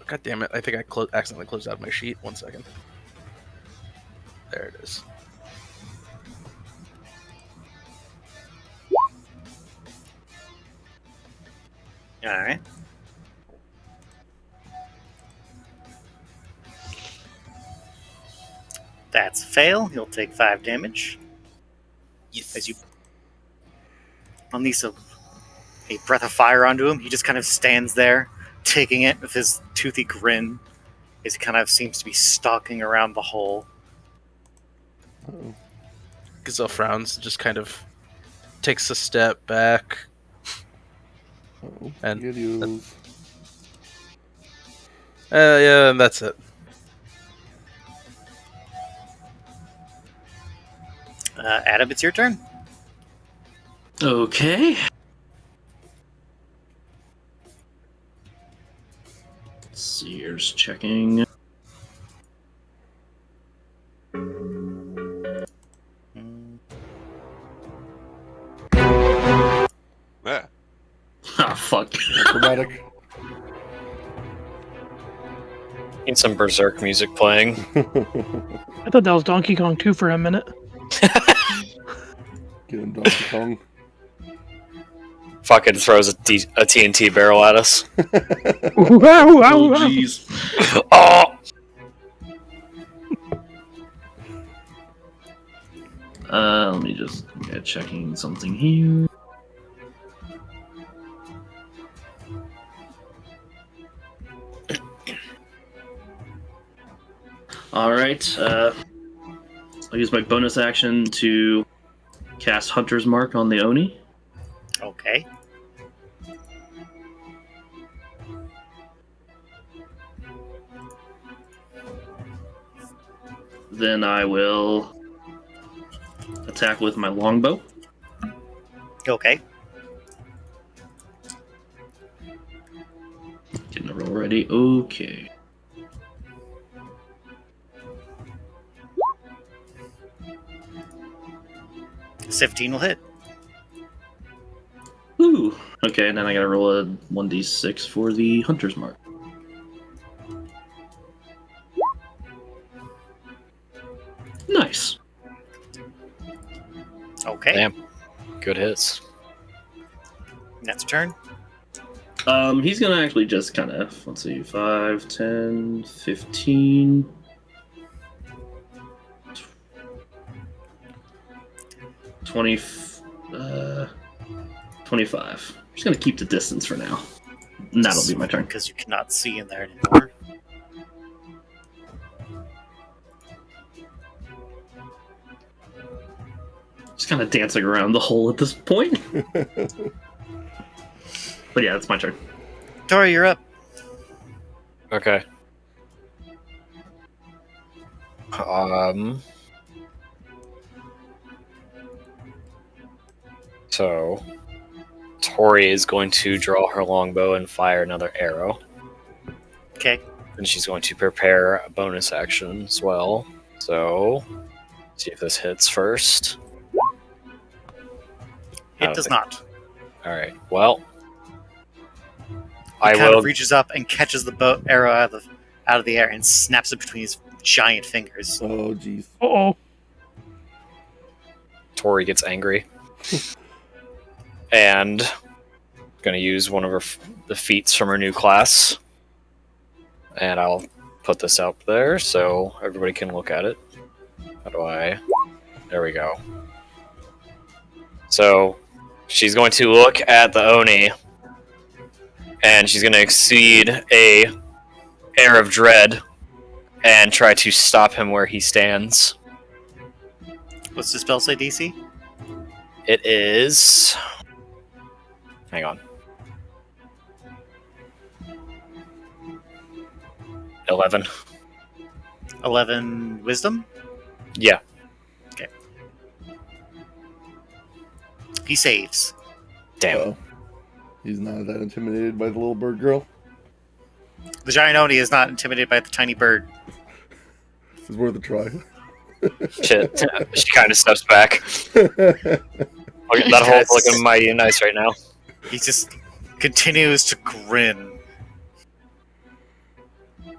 F: God damn it. I think I accidentally closed out my sheet. 1 second. There it is.
A: Alright. That's a fail. He'll take 5 damage.
F: Yes.
A: As you unleash a breath of fire onto him, he just kind of stands there, taking it with his toothy grin, as he kind of seems to be stalking around the hole.
C: Uh-oh.
F: Gazelle frowns, just kind of takes a step back.
C: Uh-oh.
F: And-
C: Spaghettios.
F: Yeah, and that's it.
A: Adam, it's your turn.
D: Okay. Let's see, here's checking.
E: Yeah.
D: Ah, fuck.
C: Dramatic.
B: Need some Berserk music playing.
H: I thought that was Donkey Kong 2 for a minute.
C: Get him, Donkey Kong.
B: Fucking throws a TNT barrel at us.
D: Oh, jeez.
B: Oh!
D: Let me just get checking something here. Alright, I'll use my bonus action to cast Hunter's Mark on the Oni.
A: Okay.
D: Then I will attack with my longbow.
A: Okay.
D: Getting the roll ready. Okay.
A: This 15 will hit.
D: Ooh. Okay, and then I gotta roll a 1d6 for the Hunter's Mark. Nice.
A: Okay.
B: Damn. Good hits.
A: That's turn.
D: He's gonna actually just kind of, let's see, 5, 10, 15... 20, 25. I'm just gonna keep the distance for now. And that'll be my turn.
A: Because you cannot see in there anymore.
D: Just kind of dancing around the hole at this point. But yeah, it's my turn.
A: Tori, you're up.
B: Okay. So, Tori is going to draw her longbow and fire another arrow.
A: Okay.
B: And she's going to prepare a bonus action as well. So, see if this hits first.
A: It does not.
B: Alright, well.
A: He kind of reaches up and catches the arrow out of the air and snaps it between his giant fingers.
C: Oh, jeez.
H: Uh-oh.
B: Tori gets angry. And gonna use one of the feats from her new class. And I'll put this up there so everybody can look at it. How do I... There we go. So, she's going to look at the Oni, and she's going to exceed a air of dread and try to stop him where he stands.
A: What's the spell say, DC?
B: It is... Hang on. 11.
A: 11 wisdom?
B: Yeah.
A: Okay. He saves.
B: Damn.
C: Uh-oh. He's not that intimidated by the little bird girl.
A: The giant Oni is not intimidated by the tiny bird.
C: This is worth a try.
B: Shit. She kind of steps back. That hole's looking mighty nice right now.
A: He just continues to grin. And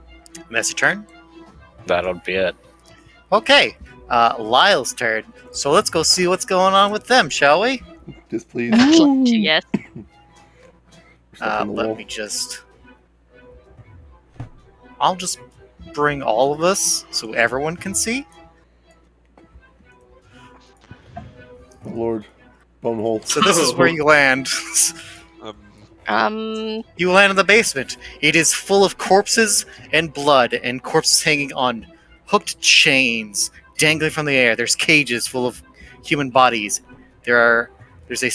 A: that's your turn?
B: That'll be it.
A: Okay. Lyle's turn. So let's go see what's going on with them, shall we?
C: Just please.
G: Yes.
A: Let me just... I'll just bring all of us so everyone can see.
C: Lord. Bonehole.
A: So this is where you land. You land in the basement. It is full of corpses and blood, and corpses hanging on hooked chains, dangling from the air. There's cages full of human bodies. There's a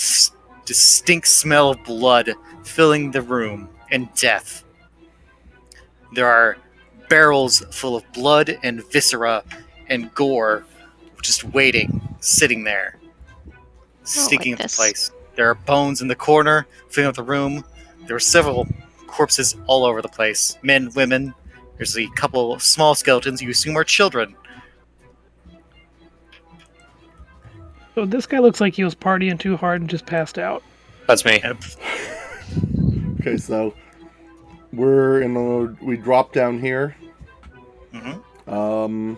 A: distinct smell of blood filling the room, and death. There are barrels full of blood and viscera and gore, just waiting, sitting there, stinking
G: like
A: up the
G: this.
A: place. There are bones in the corner, filling up the room. There are several corpses all over the place. Men, women. There's a couple of small skeletons you assume are children.
H: So this guy looks like he was partying too hard and just passed out.
B: That's me.
C: Okay, so we drop down here.
A: Mm-hmm.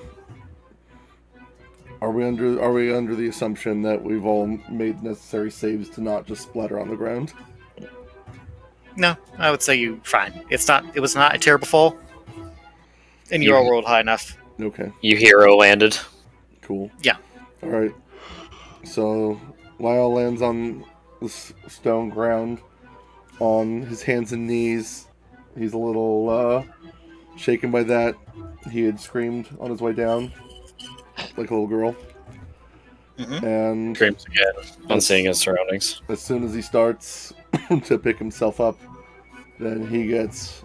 C: Are we under the assumption that we've all made necessary saves to not just splatter on the ground?
A: No, I would say you fine. It was not a terrible fall. And you all rolled high enough.
C: Okay.
B: You hero landed.
C: Cool.
A: Yeah.
C: Alright. So Lyle lands on the stone ground on his hands and knees. He's a little shaken by that. He had screamed on his way down like a little girl.
A: Mm-hmm.
C: And
B: Screams again on seeing his surroundings.
C: as soon as he starts to pick himself up, then he gets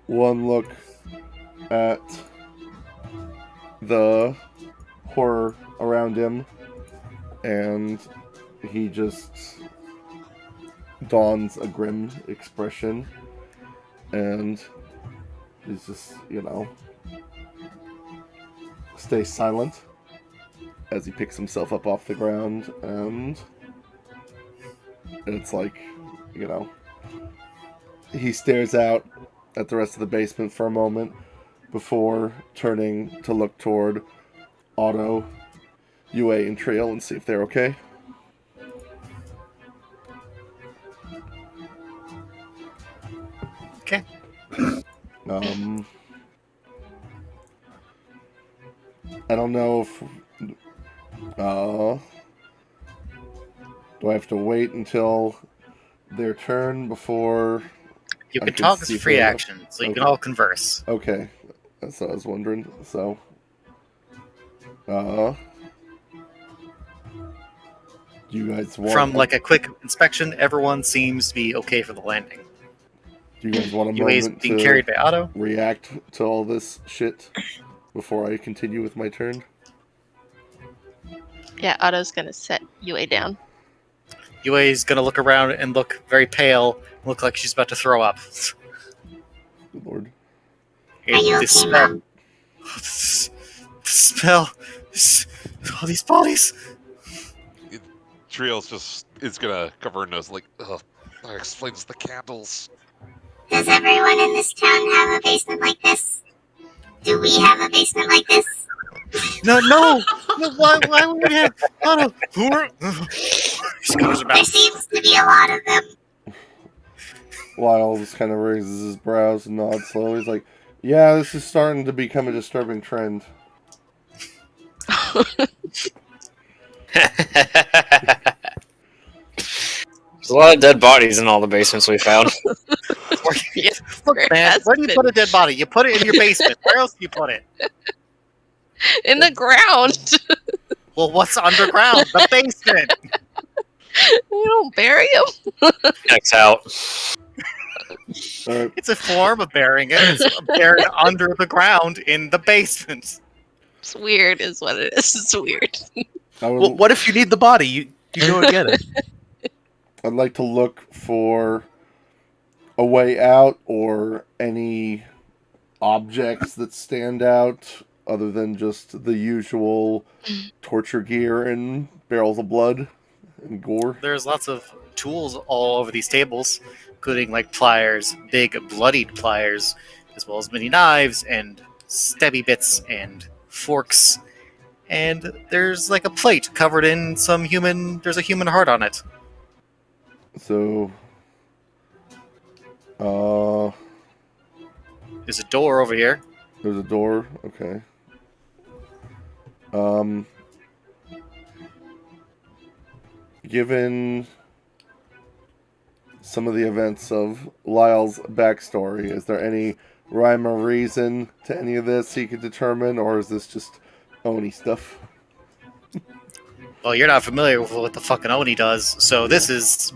C: one look at the horror around him, and he just dons a grim expression, and he's just, stays silent as he picks himself up off the ground, and it's like, he stares out at the rest of the basement for a moment before turning to look toward Otto, UA, and Trail and see if they're okay.
A: Okay.
C: I don't know if do I have to wait until their turn before
A: You
C: I
A: can
C: can
A: talk as
C: see
A: a free
C: if they're-
A: action, so you
C: Okay.
A: can all converse.
C: Okay, that's what I was wondering. So, Do you guys want
A: From like a quick inspection, everyone seems to be okay for the landing.
C: Do you guys want a
A: UA is
C: moment
A: being
C: to
A: carried by Otto.
C: react to all this shit before I continue with my turn?
G: Yeah, Otto's gonna set UA down.
A: UA is going to look around and look very pale, look like she's about to throw up.
C: Good lord.
I: Are you okay, Mom?
A: The smell, all these bodies.
E: Trios just is gonna cover her nose like, ugh, that explains the candles.
I: Does everyone in this town have a basement like this? Do we have a basement like this?
A: No, why would we have Otto? She covers her
I: There
A: mouth.
I: seems to be a lot of them.
C: Lyle just kind of raises his brows and nods slowly. He's like, yeah, this is starting to become a disturbing trend.
B: There's a lot of dead bodies in all the basements we found.
A: Look, man, where do you put a dead body? You put it in your basement. Where else do you put it?
G: In the ground.
A: Well, what's underground? The basement.
G: You don't bury him.
B: Checks out.
A: It's a form of burying it. It's buried under the ground in the basement.
G: It's weird, is what it is. It's weird.
F: Well, what if you need the body? You go and get it.
C: I'd like to look for a way out or any objects that stand out other than just the usual torture gear and barrels of blood and gore.
A: There's lots of tools all over these tables, including like pliers, big bloodied pliers, as well as many knives and stabby bits and forks. And there's like a plate covered in some human. There's a human heart on it.
C: So,
A: There's a door over here.
C: there's a door. Okay. Given some of the events of Lyle's backstory, is there any rhyme or reason to any of this he could determine, or is this just Oni stuff?
A: Well, you're not familiar with what the fucking Oni does, so this is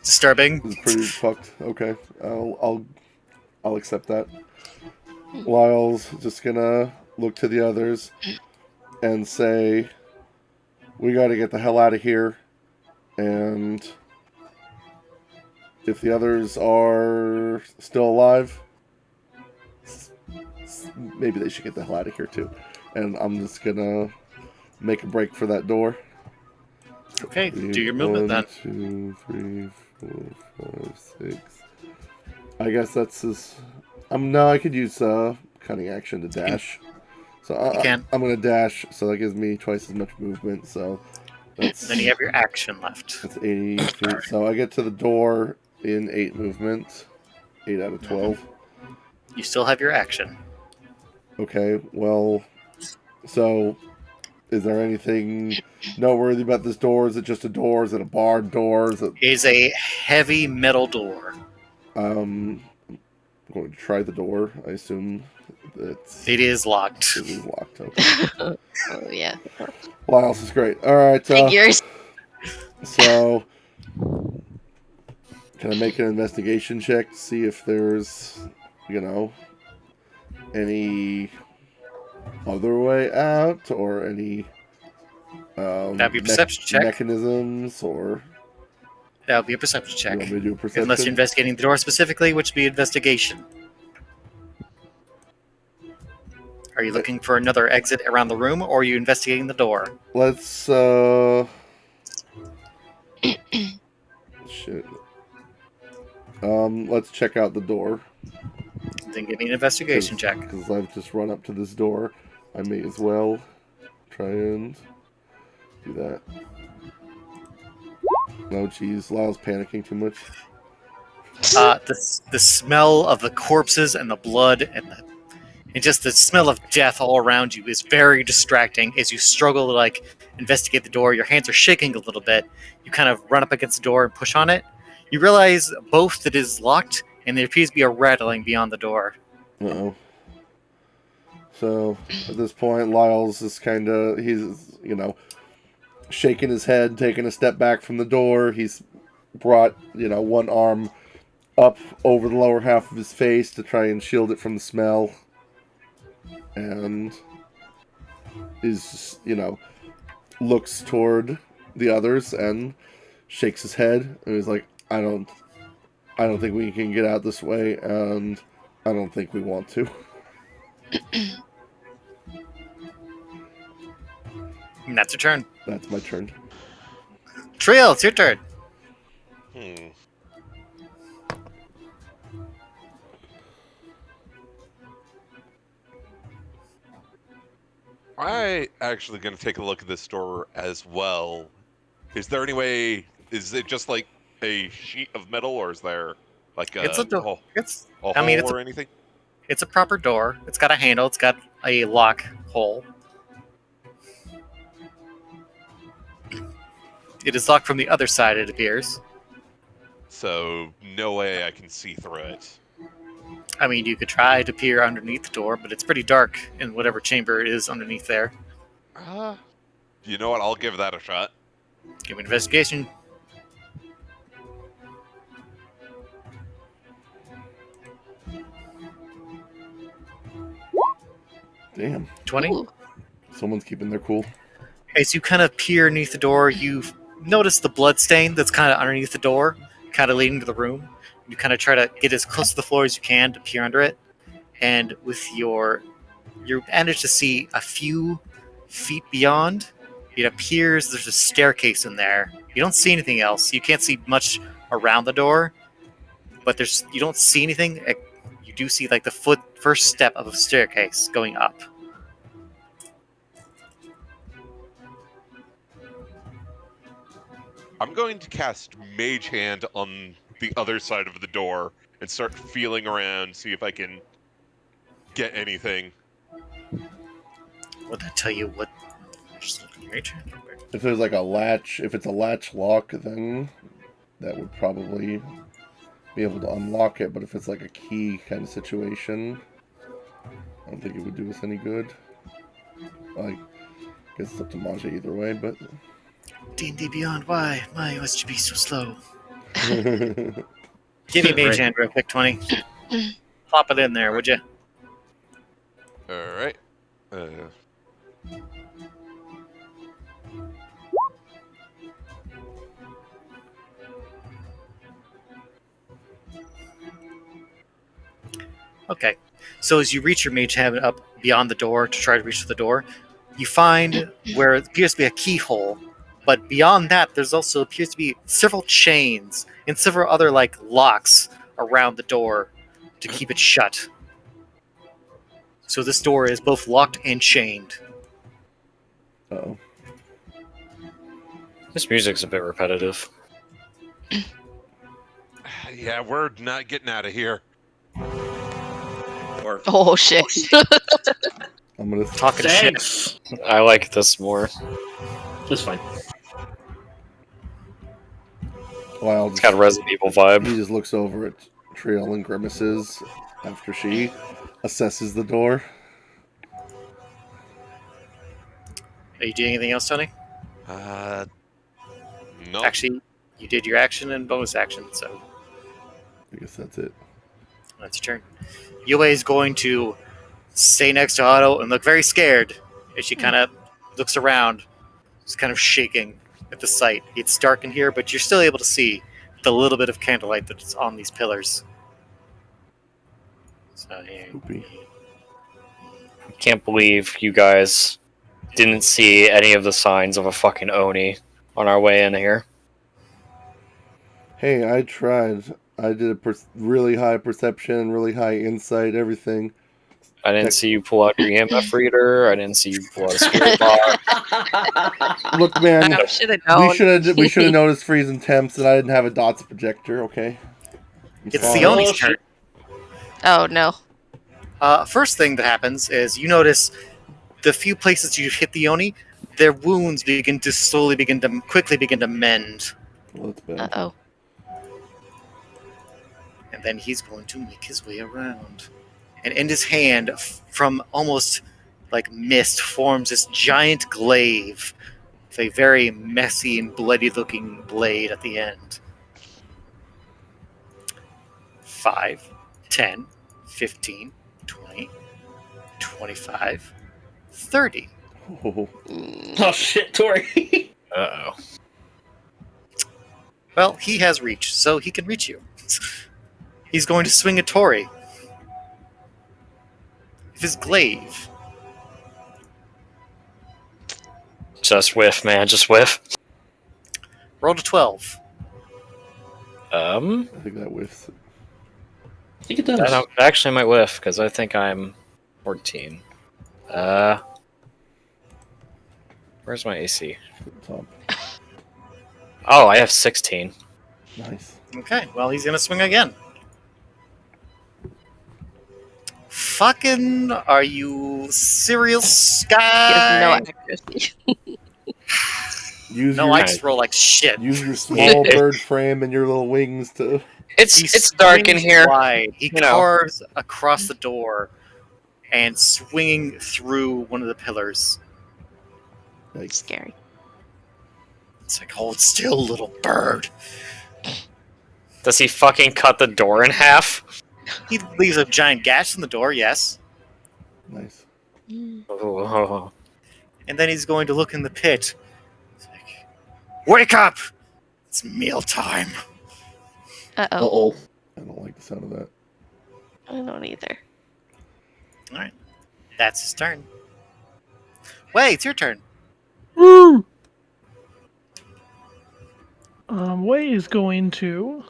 A: disturbing.
C: This is pretty fucked. Okay, I'll accept that. Lyle's just gonna look to the others and say, "We got to get the hell out of here." And if the others are still alive, maybe they should get the hell out of here too. And I'm just gonna make a break for that door.
A: Okay, do your movement then.
C: 1, 2, 3, 4, 5, 6. I guess that's his. No, I could use cunning action to dash. So I'm gonna dash. So that gives me twice as much movement. So that's.
A: Then you have your action left.
C: That's 80 feet. So I get to the door in 8 movement. 8 out of 12.
A: You still have your action.
C: Okay, well, so is there anything noteworthy about this door? Is it just a door? Is it a barred door? Is it...
A: It's a heavy metal door.
C: I'm going to try the door. I assume
A: it is locked.
C: It is locked. Okay.
G: Oh yeah.
C: Wow, this is great. All right.
G: Figures.
C: So, can I make an investigation check to see if there's, any other way out or any
A: that'd be a perception check.
C: Mechanisms or
A: that would be a perception check.
C: You want me to do a perception?
A: Unless you're investigating the door specifically, which would be investigation. Are you looking for another exit around the room, or are you investigating the door?
C: Let's shit. Let's check out the door.
A: Then give me an investigation check.
C: Because I've just run up to this door. I may as well try and do that. Oh, jeez. Lyle's panicking too much.
A: The smell of the corpses and the blood and just the smell of death all around you is very distracting as you struggle to investigate the door. Your hands are shaking a little bit. You kind of run up against the door and push on it. You realize both that it is locked and there appears to be a rattling beyond the door.
C: Uh-oh. So, at this point, Lyle's just he's, shaking his head, taking a step back from the door. He's brought, one arm up over the lower half of his face to try and shield it from the smell. And is, looks toward the others and shakes his head and is like, I don't think we can get out this way, and I don't think we want to.
A: And that's your turn.
C: That's my turn.
A: Trill, it's your turn.
E: I actually going to take a look at this door as well. Is there any way? Is it just like a sheet of metal, or is there like
A: It's a door.
E: a hole or anything?
A: It's a proper door. It's got a handle. It's got a lock hole. It is locked from the other side, it appears.
E: So no way I can see through it.
A: I mean, you could try to peer underneath the door, but it's pretty dark in whatever chamber it is underneath there.
E: You know what? I'll give that a shot.
A: Give me an investigation.
C: Damn.
A: 20.
G: Ooh.
C: Someone's keeping their cool.
A: As you kind of peer underneath the door, you notice the blood stain that's kind of underneath the door, kind of leading to the room. You kind of try to get as close to the floor as you can to peer under it, and with you manage to see a few feet beyond. It appears there's a staircase in there. You don't see anything else. You can't see much around the door, but you don't see anything. You do see like the first step of a staircase going up.
E: I'm going to cast Mage Hand on the other side of the door and start feeling around, see if I can get anything.
A: Would that tell you what? Just look at your Mage Hand real quick.
C: If there's like a latch, if it's a latch lock, then that would probably be able to unlock it. But if it's like a key kind of situation, I don't think it would do us any good. I guess it's up to Maja either way, but...
A: D&D Beyond, why? My OSGB so slow. Give me Mage Hand real quick, 20. Plop it in there, would you?
E: Alright.
A: Okay. So as you reach your Mage Hand up beyond the door to try to reach the door, you find where it appears to be a keyhole. But beyond that, there's also appears to be several chains and several other locks around the door to keep it shut. So this door is both locked and chained.
C: Uh-oh.
B: This music's a bit repetitive.
E: Yeah, we're not getting out of here. Or
G: Oh shit.
C: I'm gonna
A: Talking shit.
D: Thanks.
B: I like this more.
D: That's fine.
C: Wild.
B: It's got a Resident Evil vibe.
C: He just looks over at Trill and grimaces after she assesses the door.
A: Are you doing anything else, Tony?
E: no.
A: Actually, you did your action and bonus action, so
C: I guess that's it.
A: that's your turn. Yue is going to stay next to Otto and look very scared as she kind of looks around, just kind of shaking at the sight. It's dark in here, but you're still able to see the little bit of candlelight that's on these pillars. So here.
C: Poopy.
B: Can't believe you guys didn't see any of the signs of a fucking Oni on our way in here.
C: Hey, I tried. I did a really high perception, really high insight, everything.
B: I didn't see you pull out your EMF reader. I didn't see you pull out a spirit box.
C: Look, man,
G: I should have known.
C: we should have noticed freezing temps, and I didn't have a dots projector. Okay.
A: It's
C: Sorry.
A: the Oni's turn.
G: Oh no.
A: First thing that happens is you notice the few places you hit the Oni, their wounds quickly begin to mend.
C: Well, that's bad.
G: Uh-oh.
A: And then he's going to make his way around. And in his hand, from almost like mist, forms this giant glaive with a very messy and bloody-looking blade at the end. 5, 10, 15, 20, 25, 30.
C: Oh,
D: Oh shit, Tori.
B: Uh-oh.
A: Well, he has reach, so he can reach you. He's going to swing at Tori. With his glaive.
B: Just whiff, man. Just whiff.
A: Roll to 12.
C: I think that whiffs.
D: I think it does.
B: That actually might whiff, because I think I'm 14. Where's my AC?
C: Top.
B: Oh, I have 16.
C: Nice.
A: Okay, well, he's going to swing again. Fucking, are you serious,
G: He has no
A: guy?
G: accuracy.
C: Use
A: No,
C: your,
A: I just roll like shit.
C: use your small bird frame and your little wings to.
B: It's dark in
A: swings
B: here.
A: Wide. He
B: You know.
A: carves across the door and swinging through one of the pillars.
C: Like,
G: Scary.
A: It's like, hold still, little bird.
B: Does he fucking cut the door in half?
A: He leaves a giant gash in the door, yes.
C: nice.
B: Oh.
A: And then he's going to look in the pit. It's like, wake up! It's mealtime.
G: Uh-oh.
D: Uh-oh.
C: I don't like the sound of that.
G: I don't either.
A: Alright. That's his turn. Wait, it's your turn.
H: Woo! Wei is going to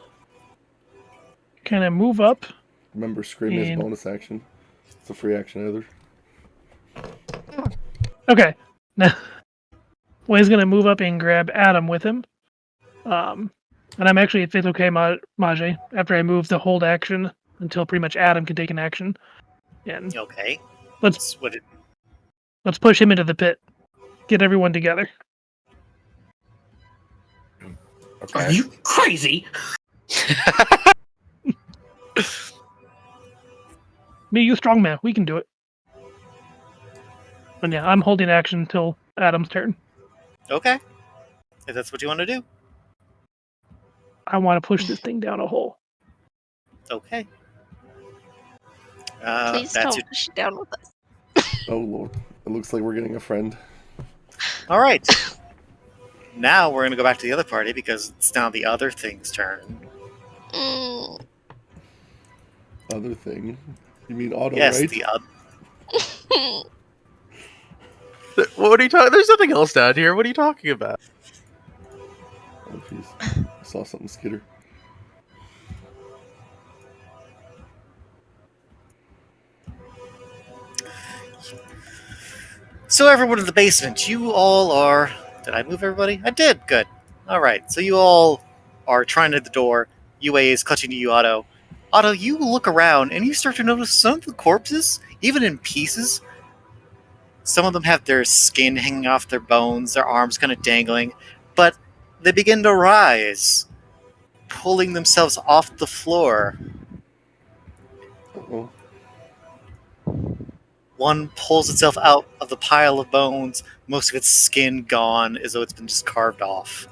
H: kind of move up.
C: Remember, scream is
H: And-
C: bonus action. It's a free action either.
H: Okay. Now, Wei's going to move up and grab Adam with him. And I'm actually, if it's okay, Majay, after I move the hold action until pretty much Adam can take an action. And
A: Okay.
H: let's
A: What it,
H: push him into the pit. Get everyone together.
B: Okay.
D: Are you crazy?
H: Me, you strong man. We can do it. But yeah, I'm holding action until Adam's turn.
A: okay. If that's what you want to do.
H: I want to push this thing down a hole.
A: Okay.
G: Please
A: That's
G: don't push it down with us.
C: Oh lord, it looks like we're getting a friend.
A: All right. Now we're going to go back to the other party because it's now the other thing's turn.
G: Mm.
C: Other thing, you mean auto,
A: Yes,
C: right?
A: the other.
F: What are you talking? There's nothing else down here. What are you talking about?
C: Oh jeez, I saw something skitter.
A: So everyone in the basement, you all are. Did I move everybody? I did. Good. All right. So you all are trying to hit the door. UA is clutching to you, Otto. Otto, you look around and you start to notice some of the corpses, even in pieces. Some of them have their skin hanging off their bones, their arms kind of dangling, but they begin to rise, pulling themselves off the floor.
C: Uh-oh.
A: One pulls itself out of the pile of bones, most of its skin gone, as though it's been just carved off.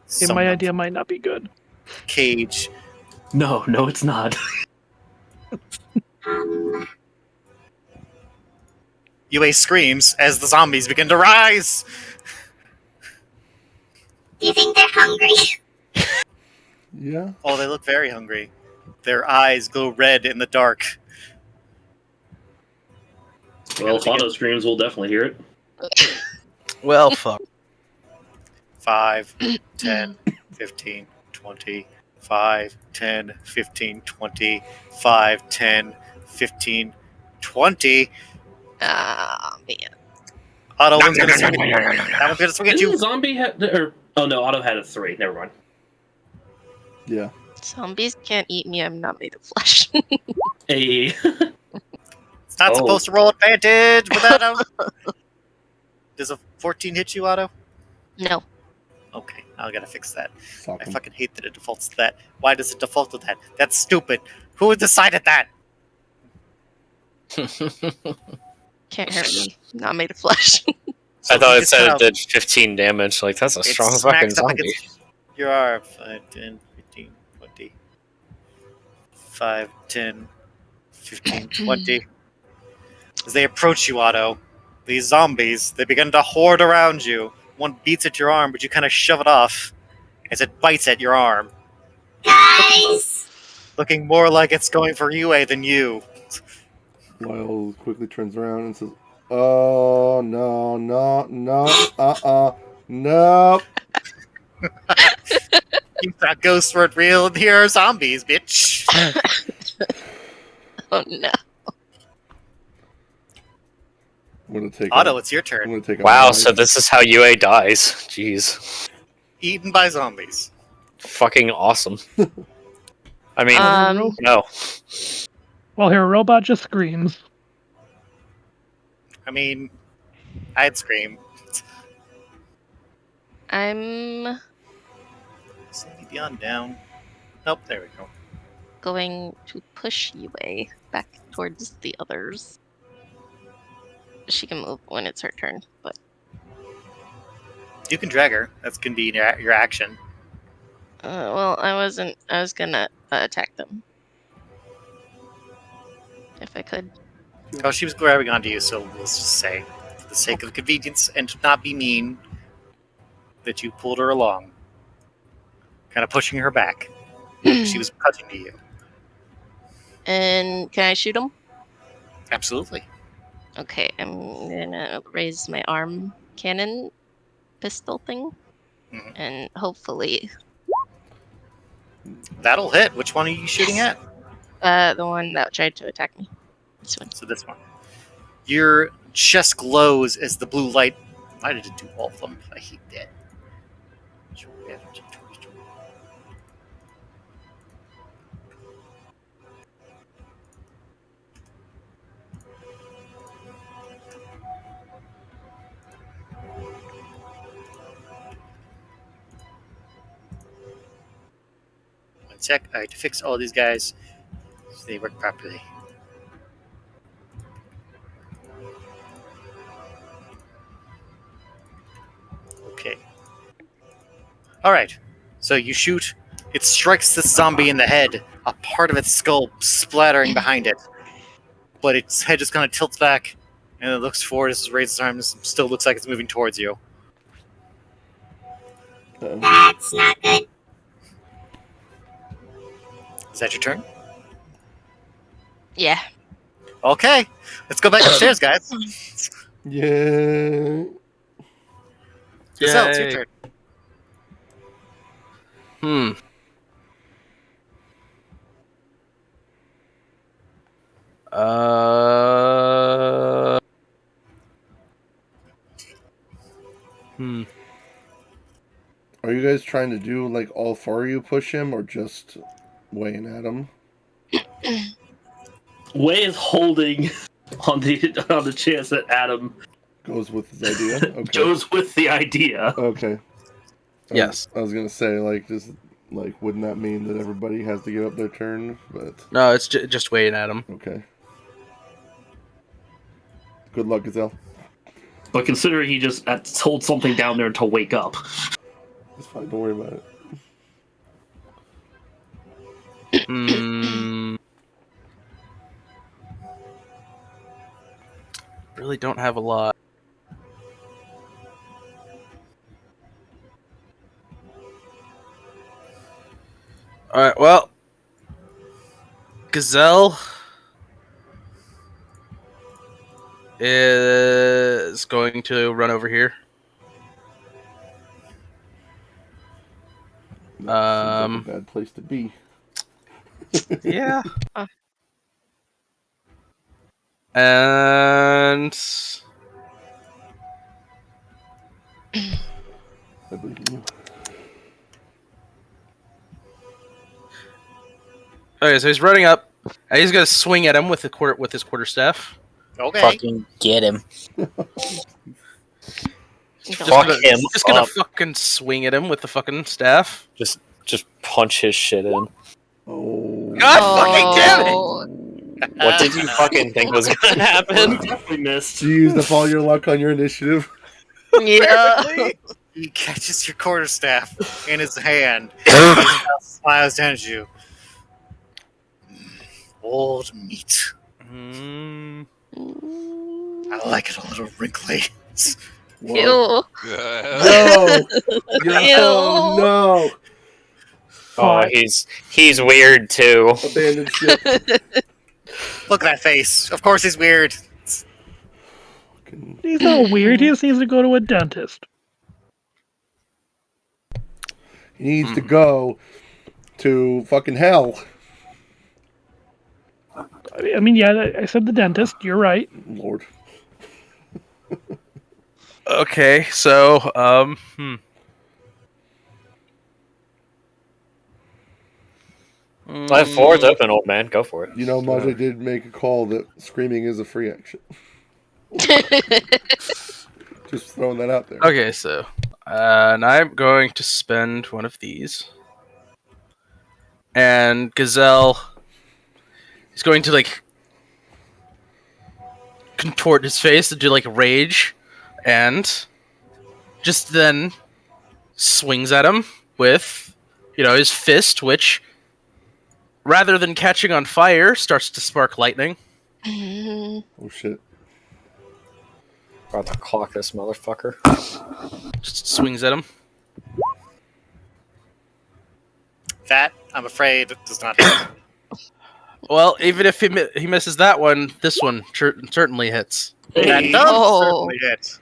H: And
A: Some
H: my
A: of
H: idea might not be good.
A: cage.
D: No, it's not.
A: UA screams as the zombies begin to rise.
I: Do you think they're hungry?
C: Yeah.
A: Oh, they look very hungry. Their eyes glow red in the dark.
D: Well, if Otto screams, we'll definitely hear it.
F: Well, fuck.
A: 5, 10, 15, 20. 5, 10, 15, 20. 5, 10, 15, 20.
G: Ah, man.
A: Otto one's gonna swing at you. That one's gonna swing at
D: Didn't
A: you.
D: Zombie have... Oh, no, Otto had a 3. Never mind.
C: Yeah.
G: Zombies can't eat me. I'm not made of flesh.
D: Hey.
A: It's not
D: Oh.
A: supposed to roll advantage with that out. Does a 14 hit you, Otto?
G: No.
A: Okay, I gotta fix that.
C: Sock
A: I
C: 'em.
A: fucking hate that it defaults to that. Why does it default to that? That's stupid. Who decided that?
G: Can't hurt me. Not made of flesh.
B: I thought
A: he
B: it
A: just
B: said
A: kinda-
B: it did 15 damage. Like, that's a
A: it
B: strong
A: smacks
B: fucking
A: up
B: zombie.
A: against your arm. 5, 10, 15, 20. 5, 10, 15, 20. As they approach you, Otto, these zombies, they begin to horde around you. One beats at your arm, but you kind of shove it off as it bites at your arm,
I: Guys!
A: looking more like it's going for Yue than you.
C: Lyle quickly turns around and says, "Oh no, no, no, nope."
A: You thought ghosts weren't real, and here are zombies, bitch.
G: Oh no.
C: I'm gonna take.
A: Otto, it's your
C: I'm
A: turn.
C: gonna take.
B: Wow, so this is how UA dies. Jeez.
A: Eaten by zombies.
B: Fucking awesome. I mean, no.
H: Well, here, a robot just screams.
A: I mean, I'd scream.
G: I'm
A: Something beyond down. Nope, there we go.
G: going to push Yue back towards the others. She can move when it's her turn, but
A: You can drag her. That's gonna be your action.
G: well, I wasn't. I was gonna attack them if I could.
A: Oh, she was grabbing onto you, so let's just say, for the sake of convenience and to not be mean, that you pulled her along. Kind of pushing her back. She was cutting to you.
G: And can I shoot him?
A: Absolutely.
G: Okay, I'm gonna raise my arm cannon pistol thing,
A: Mhm.
G: and hopefully,
A: That'll hit. Which one are you shooting at?
G: the one that tried to attack me. This one.
A: So this one. Your chest glows as the blue light. Why did it do all of them? I hate that. One sec. I have to fix all these guys so they work properly. Okay. Alright. So you shoot. It strikes this zombie in the head, a part of its skull splattering behind it. But its head just kind of tilts back, and it looks forward as it raises its arms. Still looks like it's moving towards you.
I: That's not good.
A: Is that your turn?
G: Yeah.
A: Okay. Let's go back upstairs, guys.
C: Yeah.
A: Giselle, it's your
F: Yay.
A: turn.
F: Hmm. Hmm.
C: Are you guys trying to do like all four of you push him, or just weighing at him?
D: Way is holding on the chance that Adam
C: Goes with his idea. Okay.
D: goes with the idea.
C: Okay.
F: Yes.
C: I was gonna say wouldn't that mean that everybody has to give up their turn? But
F: No, it's just waiting at him.
C: okay. Good luck, Gazelle.
D: But considering he just told something down there to wake up.
C: It's fine. Don't worry about it.
F: Hmm. Really don't have a lot. Alright, well. Gazelle is going to run over here.
C: That seems like a bad place to be.
F: Yeah.
G: Uh.
F: And
C: I believe in you.
F: okay, so he's running up. And he's gonna swing at him with his quarterstaff.
A: Okay.
B: Fucking get him.
F: Fuck
B: him
F: Just gonna
B: up.
F: fucking swing at him with the fucking staff.
B: Just punch his shit in.
C: Oh.
F: God fucking damn it!
G: Oh,
B: What did you fucking think was gonna happen?
D: Definitely missed.
C: You used up all your luck on your initiative.
G: Yeah.
A: He catches your quarterstaff in his hand. And he smiles down at you. Old meat.
F: Mm,
A: I like it a little wrinkly.
H: Whoa.
G: Ew.
C: No.
G: Ew.
C: No.
B: Oh, he's weird too.
C: Abandoned ship.
A: Look at that face. Of course he's weird.
C: Fucking-
H: He's not weird. He just needs to go to a dentist.
C: He needs to go to fucking hell.
H: I mean, yeah, I said the dentist. You're right.
C: Lord.
F: okay, so
B: That floor is open, old man. Go for it.
C: You know, Majay did make a call that screaming is a free action. Just throwing that out there.
F: Okay, so and I'm going to spend one of these, and Gazelle is going to like contort his face and do like rage, and just then swings at him with, his fist, which rather than catching on fire, starts to spark lightning.
C: Oh shit.
B: About to clock this motherfucker.
F: Just swings at him.
A: That, I'm afraid, does not hit.
F: Well, even if he misses that one, this one certainly hits.
A: That does
G: Oh.
A: certainly hit.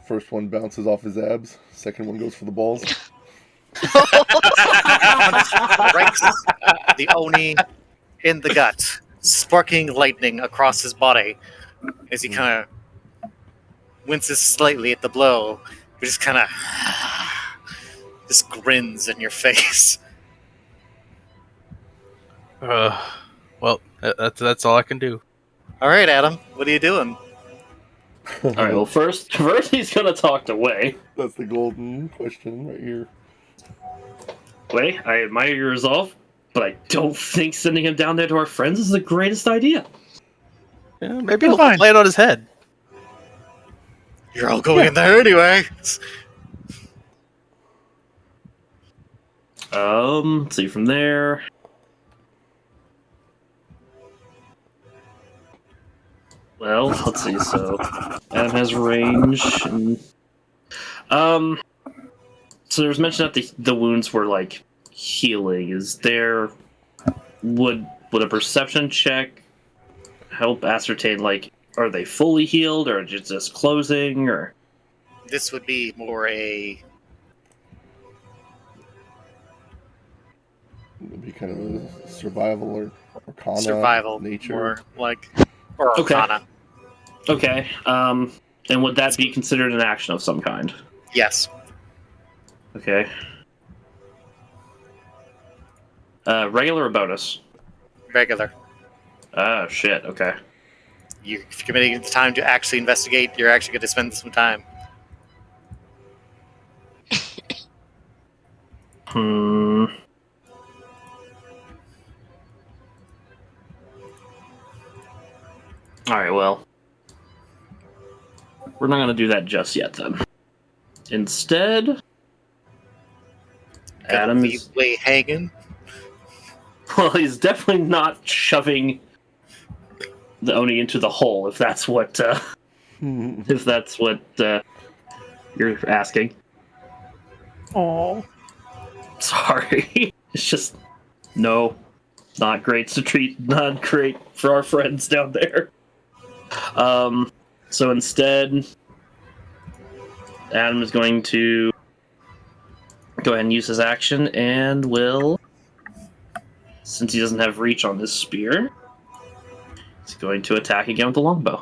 C: First one bounces off his abs. Second one goes for the balls.
A: Strikes the Oni in the gut, sparking lightning across his body as he kind of winces slightly at the blow, but just kind of just grins in your face.
F: Well, that's all I can do.
A: All right, Adam, what are you doing?
D: All right. Well, first he's gonna talk to Wei.
C: That's the golden question right here.
D: Wei, I admire your resolve, but I don't think sending him down there to our friends is the greatest idea.
F: Yeah, maybe he'll
H: fine.
F: land on his head.
A: You're all going in there anyway.
D: Let's see from there. Well, let's see. So Adam has range, and so there was mention that the wounds were like healing. Is there would a perception check help ascertain like are they fully healed or just closing or?
A: This would be more a
C: It'd be kind of a survival or arcana
A: survival,
C: nature.
A: more like or
D: Okay.
A: arcana.
D: Okay. And would that be considered an action of some kind?
A: Yes.
D: Okay. Regular or bonus?
A: Regular.
D: Oh shit. Okay.
A: If you're committing the time to actually investigate, you're actually going to spend some time.
D: Alright, well. We're not going to do that just yet, then. Instead, Adam
A: Leave
D: is...
A: Way hanging.
D: Well, he's definitely not shoving the Oni into the hole, if that's what, if that's what, you're asking.
H: Oh.
D: Sorry. It's just... No. Not great to treat... Not great for our friends down there. So instead, Adam is going to go ahead and use his action and will, since he doesn't have reach on this spear, he's going to attack again with the longbow.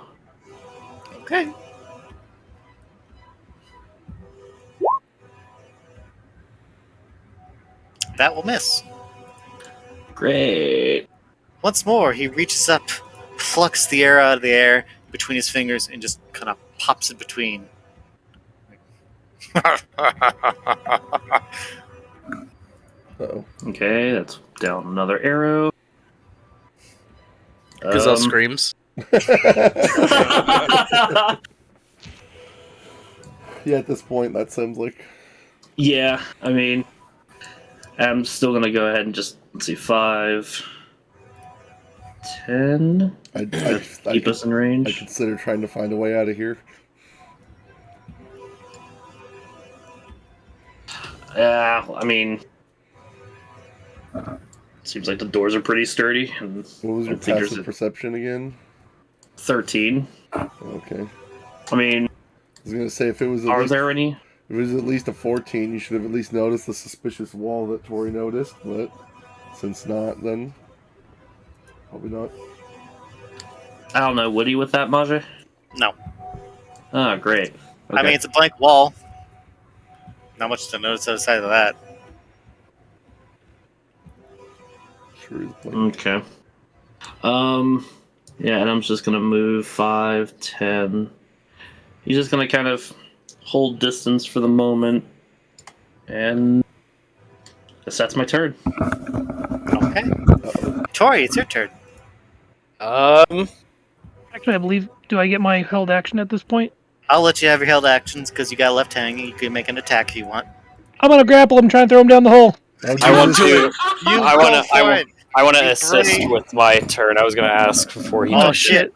A: Okay. That will miss.
D: Great.
A: Once more, he reaches up, plucks the arrow out of the air between his fingers, and just kind of pops it between.
C: Uh-oh.
D: Okay, that's down another arrow.
F: Gazelle screams.
C: Yeah, at this point, that sounds like.
D: Yeah, I mean, I'm still gonna go ahead and just let's see, 5, 10. Keep us in
C: I
D: range.
C: consider trying to find a way out of here.
D: Yeah, I mean, seems like the doors are pretty sturdy. And
C: What was
D: I
C: your
D: don't think there's
C: passive
D: a
C: perception again?
D: 13.
C: Okay.
D: I mean,
C: I was gonna say if it was at
D: are
C: least
D: there any?
C: if it was at least a 14, you should have at least noticed the suspicious wall that Tori noticed. But since not, then probably not.
D: I don't know. Would he with that, Maje?
A: No.
D: Oh, great. Okay.
A: I mean, it's a blank wall. Not much to notice outside of that.
C: Sure is blank.
D: Okay. Yeah, and I'm just gonna move 5, 10. He's just gonna kind of hold distance for the moment, and I guess that's my turn.
A: Okay. Tori, it's your turn.
H: Actually, I believe. Do I get my held action at this point?
A: I'll let you have your held actions because you got left hanging. You can make an attack if you want.
H: I'm gonna grapple him, try and throw him down the hole.
B: I want to. I want to
A: You
B: assist
A: three.
B: with my turn. I was going to ask before he.
A: Oh,
B: touched
A: shit.
B: it.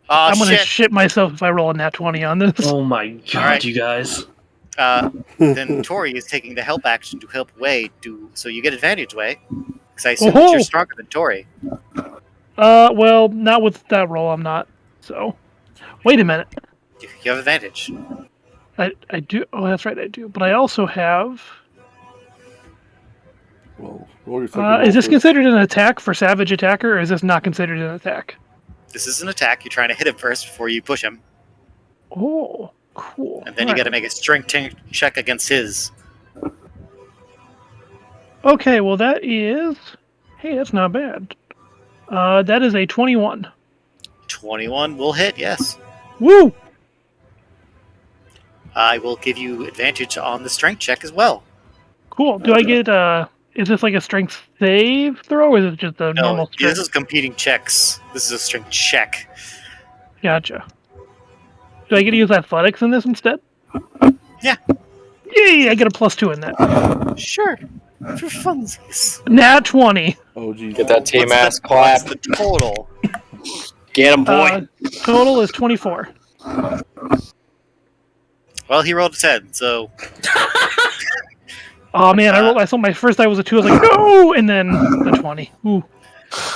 A: Oh,
H: I'm gonna
A: shit.
H: shit myself if I roll a nat 20 on this.
D: Oh my god,
A: Alright.
D: you guys!
A: Then Tori is taking the help action to help Wei do. So you get advantage, Wei. Because I assume that you're
H: Oh-ho!
A: stronger than Tori.
H: Well, not with that roll, I'm not. So, wait a minute.
A: You have advantage.
H: I do. Oh, that's right, I do. But I also have.
C: Well, roll your second roll
H: Is this
C: first.
H: considered an attack for Savage Attacker, or is this not considered an attack?
A: This is an attack. You're trying to hit him first before you push him.
H: Oh, cool.
A: And then you got to make a strength check against his.
H: Okay, well that is. Hey, that's not bad. That is a 21.
A: 21 will hit, yes.
H: Woo!
A: I will give you advantage on the strength check as well.
H: Cool. Do I get is this like a strength save throw, or is it just a normal
A: This
H: strength?
A: is competing checks. This is a strength check.
H: Gotcha. Do I get to use athletics in this instead?
A: Yeah.
H: Yay! I get a +2 in that.
A: Sure. For funsies.
H: Nat 20.
C: Oh, geez.
B: Get that team ass
A: What's
B: clap.
A: the total?
B: Get him, boy.
H: Total is 24.
A: Well, he rolled a 10, so
H: Oh man, I saw my first die was a 2. I was like, no, and then the 20. Ooh.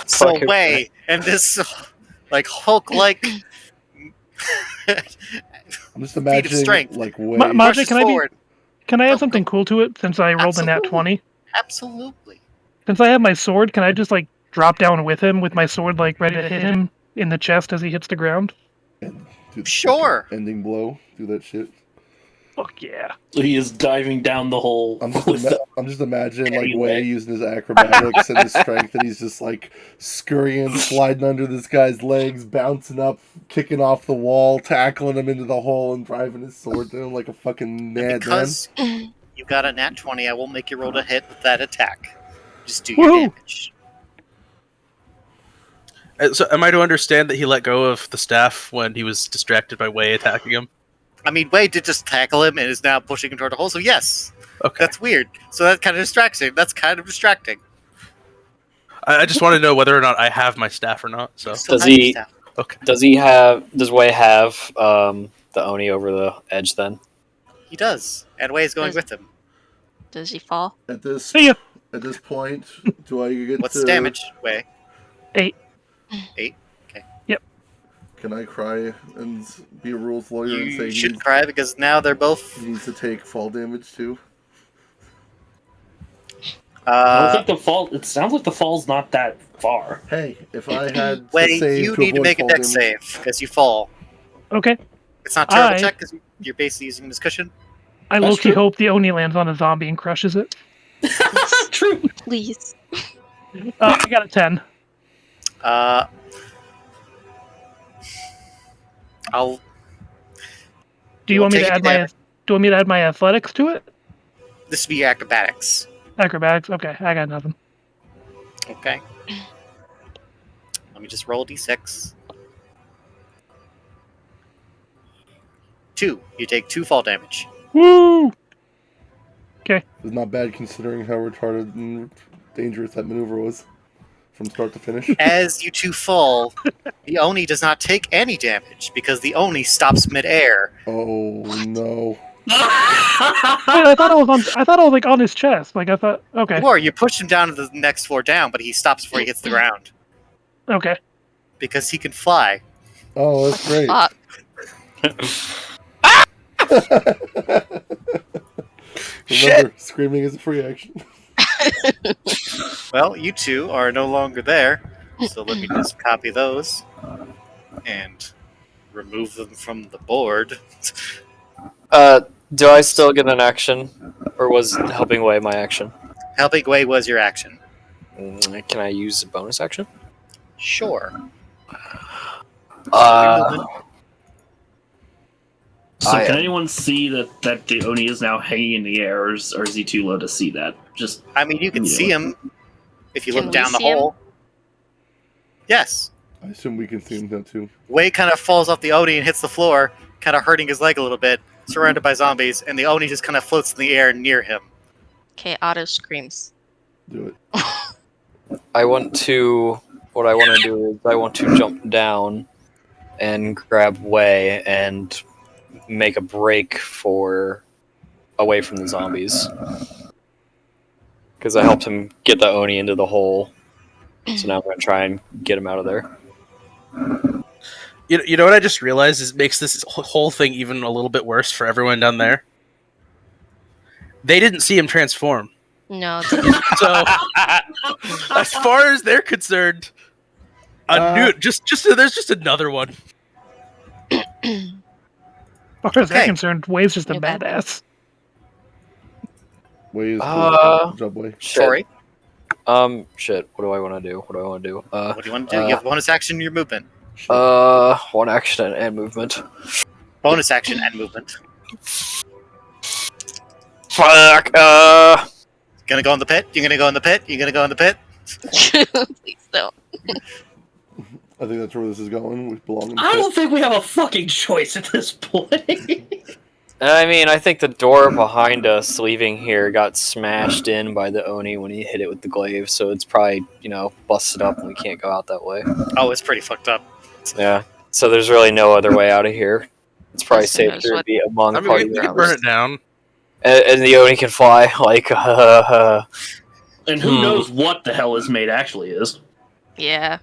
A: so
B: Fucking
A: Wei and this like Hulk-like
C: I'm just imagining
A: strength.
C: like way.
H: Maje,
A: pushes
H: can I be?
A: forward.
H: Can I add
A: Go,
H: something cool to it since I rolled a nat
A: Absolutely.
H: 20?
A: Absolutely.
H: Since I have my sword, can I just like drop down with him with my sword like ready to hit him in the chest as he hits the ground?
C: And do the
A: Sure.
C: fucking ending blow. Do that shit.
H: Fuck yeah.
D: He is diving down the hole.
C: I'm just
D: with the-
C: I'm just imagining like
D: Anyway.
C: Way using his acrobatics and his strength, and he's just like scurrying, sliding under this guy's legs, bouncing up, kicking off the wall, tackling him into the hole, and driving his sword through him like a fucking
A: And
C: madman.
A: because you got a nat 20, I will make you roll to hit with that attack. Just do your
H: Woohoo!
A: damage.
F: So, am I to understand that he let go of the staff when he was distracted by Wei attacking him?
A: I mean, Wei did just tackle him and is now pushing him toward the hole, so yes.
F: Okay.
A: That's weird. So that kind of distracts him. That's kind of distracting.
F: I just want to know whether or not I have my staff or not. So,
A: Still
B: Does
A: have your
B: he-
A: staff.
F: okay.
B: Does Way have the Oni over the edge then?
A: He does. And Wei is going
G: Does-
A: with him.
G: Does he fall?
C: At this
H: See ya.
C: point, do I get
A: What's
C: to
A: the damage, Wei?
H: 8.
A: 8?
C: Can I cry and be a rules lawyer and say
A: You
C: he
A: should
C: needs,
A: cry because now they're both.
C: he needs to take fall damage too?
D: I don't think the fall. It sounds like the fall's not that far.
C: Hey, if I had to
A: Wei,
C: save
A: you
C: to
A: need to
C: avoid
A: make a
C: fall
A: dex
C: damage,
A: save because you fall.
H: Okay.
A: It's not a terrible
H: I-
A: check because you're basically using this cushion.
H: I
D: That's
H: low-key
D: true.
H: hope the Oni lands on a zombie and crushes it.
D: True.
G: Please.
H: I got a 10.
A: I'll.
H: Do you want me to
A: take
H: add
A: any
H: my?
A: damage.
H: Do you want me to add my athletics to it?
A: This would be acrobatics.
H: Acrobatics. Okay, I got nothing.
A: Okay. Let me just roll a d6. 2. You take 2 fall damage.
H: Woo!
C: It's not bad considering how retarded and dangerous that maneuver was from start to finish.
A: As you two fall, the Oni does not take any damage because the Oni stops midair.
C: Oh no!
H: Wait, I thought it was like on his chest. Like I thought. Okay.
A: Or you push him down to the next floor down, but he stops before he hits the ground
H: Okay.
A: because he can fly.
C: Oh, that's great.
G: Fuck.
C: Remember, screaming is a free action.
A: Well, you two are no longer there, so let me just copy those and remove them from the board.
B: Do I still get an action, or was helping away my action?
A: Helping Way was your action.
B: Can I use a bonus action?
A: Sure.
D: So
B: I
D: can
B: am-
D: anyone see that the Oni is now hanging in the air, or is he too low to see that? Just
A: I mean, you can
D: Yeah.
A: see him if you
G: Can
A: look
G: we
A: down the
G: see him?
A: hole. Yes.
C: I assume we can see him too.
A: Way kind of falls off the Oni and hits the floor, kind of hurting his leg a little bit, surrounded by zombies, and the Oni just kind of floats in the air near him.
G: Okay, Otto screams.
C: Do it.
B: What I want to do is I want to jump down and grab Way and make a break for away from the zombies. Because I helped him get the Oni into the hole. So now I'm going to try and get him out of there.
F: You know what I just realized is makes this whole thing even a little bit worse for everyone down there. They didn't see him transform,
G: No,
F: so as far as they're concerned, there's just another one.
H: As far as they're
A: Okay.
H: concerned, Wave's just a
G: New bad.
H: badass.
C: Way is
B: Uh,
C: good job, Way.
A: Sorry.
B: Shit. What do I want to do?
A: What do you want to do? You have bonus action in your movement.
B: One action and movement.
A: Bonus action and movement.
B: Fuck.
A: Gonna go in the pit? You're gonna go in the pit? You're gonna go in the pit?
G: please don't.
C: I think that's where this is going. We belong in the
D: I
C: pit.
D: don't think we have a fucking choice at this point.
B: I mean, I think the door behind us leaving here got smashed in by the Oni when he hit it with the glaive, so it's probably, busted up and we can't go out that way.
A: Oh, it's pretty fucked up.
B: Yeah. So there's really no other way out of here. It's probably
G: Yes, who knows
B: safer to
G: what-
B: be among
F: I mean,
B: party
F: we can
B: members.
F: burn it down.
B: And the Oni can fly, like,
D: And who knows what the hell his mate actually is?
G: Yeah.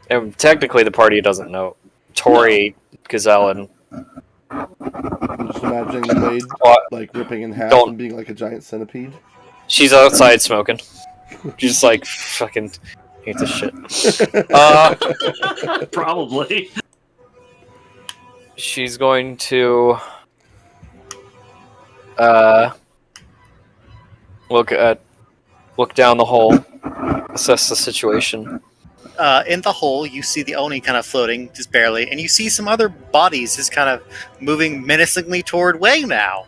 B: And technically the party doesn't know. Tori, Gazelle, and
C: I'm just imagining the blade like ripping in half
B: Don't-
C: and being like a giant centipede.
B: she's outside smoking. She's just like, fucking hate this shit.
D: Probably.
B: She's going to look down the hole, assess the situation.
A: In the hole, you see the Oni kind of floating, just barely, and you see some other bodies just kind of moving menacingly toward Way now.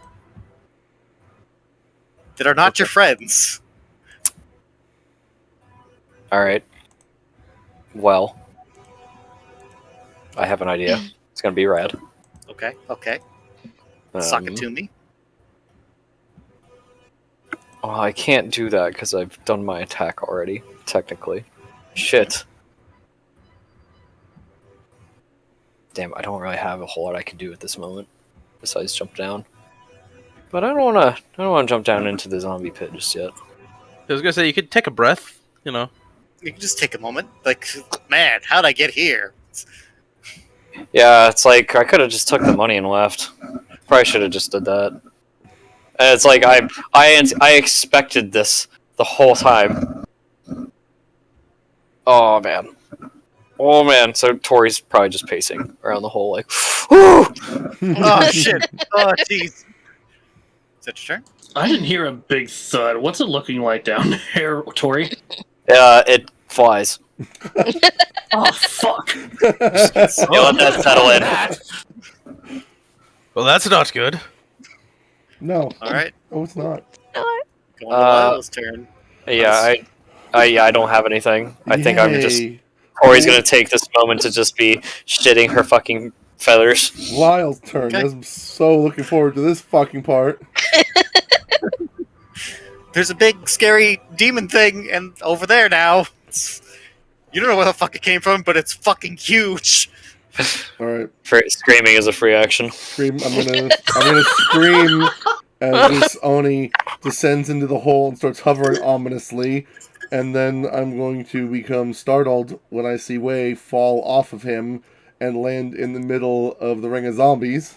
A: That are not your friends.
B: Alright. Well, I have an idea. It's gonna be rad.
A: Okay. Sock it to me.
B: Oh, I can't do that because I've done my attack already, technically. Shit. Damn, I don't really have a whole lot I can do at this moment, besides jump down. But I don't wanna jump down into the zombie pit just yet.
F: I was gonna say you could take a breath.
A: You can just take a moment. Like, man, how'd I get here?
B: Yeah, it's like I could have just took the money and left. Probably should have just did that. And it's like I expected this the whole time. Oh man. So Tori's probably just pacing around the hole, like, whoo!
A: Oh shit! Oh jeez. Is that your turn?
D: I didn't hear a big thud. What's it looking like down there, Tori?
B: It flies.
D: Oh, fuck.
B: You let that settle in.
F: Well, that's not good.
C: No.
A: All right.
C: Oh, it's not.
A: Going to Lyle's turn.
B: Yeah, I don't have anything. I think I'm just.
C: Yay.
B: Tori's gonna take this moment to just be shitting her fucking feathers.
C: Lyle's turn.
A: Okay.
C: I'm so looking forward to this fucking part.
A: There's a big, scary demon thing, and over there now. You don't know where the fuck it came from, but it's fucking huge.
C: All right,
B: Screaming is a free action.
C: scream. I'm gonna scream as this Oni descends into the hole and starts hovering ominously, and then I'm going to become startled when I see Wei fall off of him and land in the middle of the ring of zombies.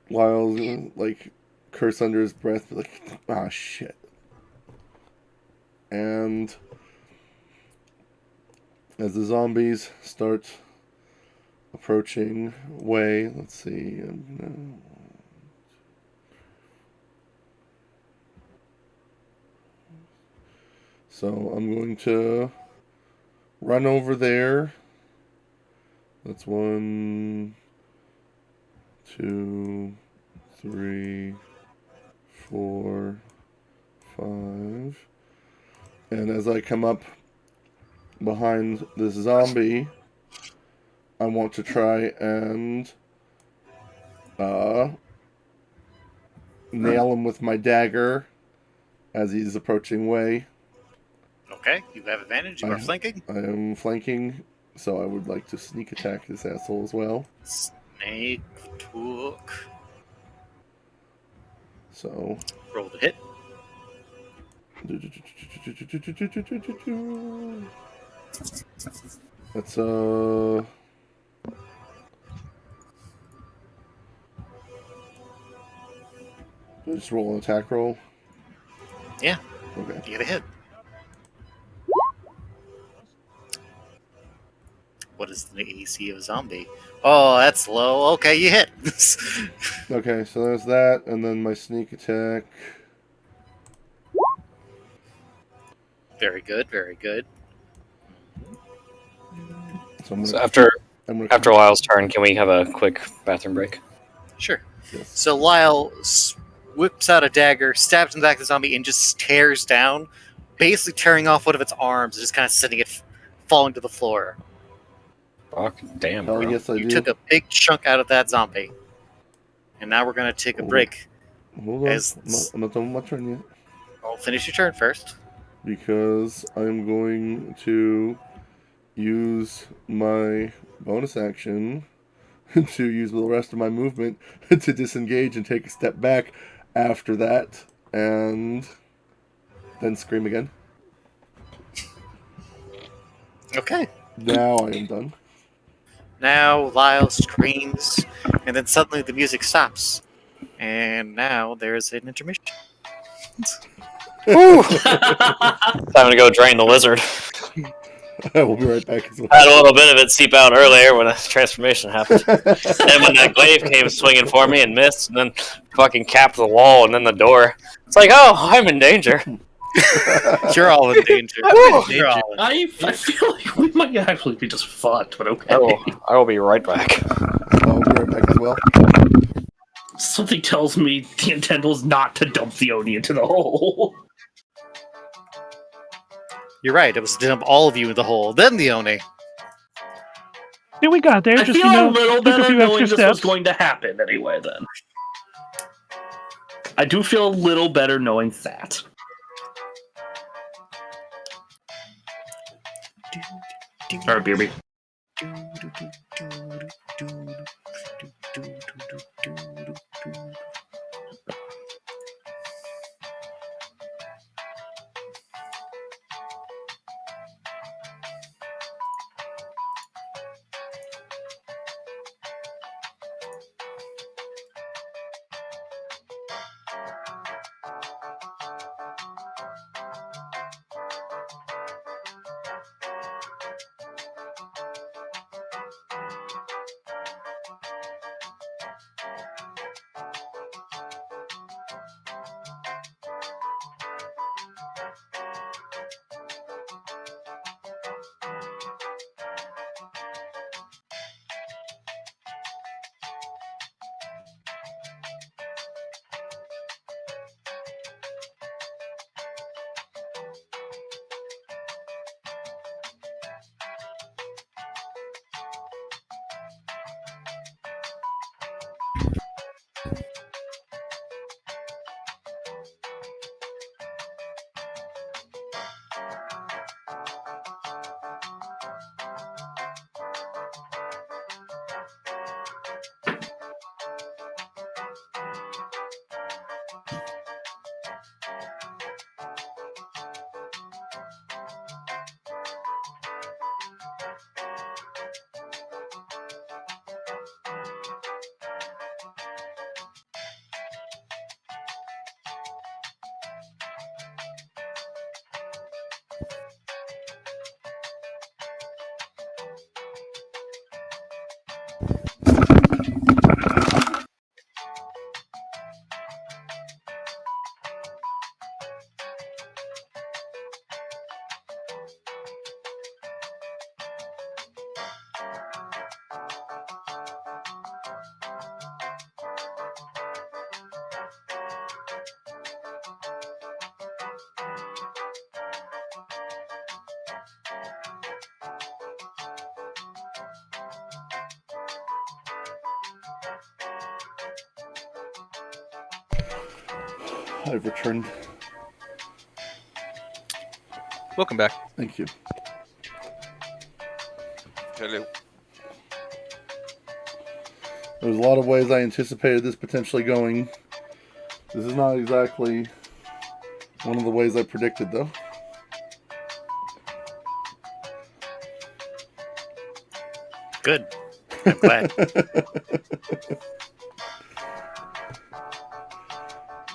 C: Lyle's gonna like curse under his breath, be like, "Ah, shit." And as the zombies start approaching Wei, let's see. So I'm going to run over there. That's 1, 2, 3, 4, 5. And as I come up behind this zombie, I want to try and nail him with my dagger as he's approaching Wei.
A: Okay, you have advantage. You are flanking.
C: I am flanking, so I would like to sneak attack this asshole as well.
A: Snake took.
C: So
A: Roll the hit.
C: That's just roll an attack roll.
A: Yeah.
C: Okay.
A: You get a hit. What is the AC of a zombie? Oh, that's low. Okay, you hit.
C: Okay, so there's that, and then my sneak attack.
A: Very good, very good.
B: So after Lyle's turn, can we have a quick bathroom break?
A: Sure.
C: Yes.
A: So Lyle whips out a dagger, stabs in the back of the zombie, and just tears down, basically tearing off one of its arms, and just kind of sending it falling to the floor.
B: Fuck, damn,
C: Hell
B: bro.
C: yes, I
A: You
C: do.
A: took a big chunk out of that zombie. And now we're going to take a break.
C: Hold on.
A: As-
C: I'm not done with my turn yet.
A: I'll finish your turn first.
C: Because I'm going to use my bonus action to use the rest of my movement to disengage and take a step back after that, and then scream again.
A: Okay.
C: Now I am done.
A: Now Lyle screams, and then suddenly the music stops. And now there's an intermission.
B: Time to go drain the lizard.
C: I will be right back as well.
B: I had a little bit of it seep out earlier when the transformation happened. Then when that glaive came swinging for me and missed, and then fucking capped the wall and then the door. It's like, oh, I'm in danger.
A: You're all in danger. You're all in
D: I feel like we might actually be just fucked, but okay.
B: I will be right back.
C: I'll be right back as well.
D: Something tells me the intent was not to dump the Oni into the hole.
A: You're right. It was to dump all of you in the hole, then the Oni.
H: Yeah, we got there.
D: I
H: Just,
D: feel a little
H: took a
D: better
H: few
D: knowing
H: extra
D: this was
H: steps.
D: going to happen anyway, then. I do feel a little better knowing that. Alright, BRB.
C: I've returned.
F: Welcome back.
C: Thank you.
E: Hello.
C: There's a lot of ways I anticipated this potentially going. This is not exactly one of the ways I predicted, though.
A: Good. I'm glad.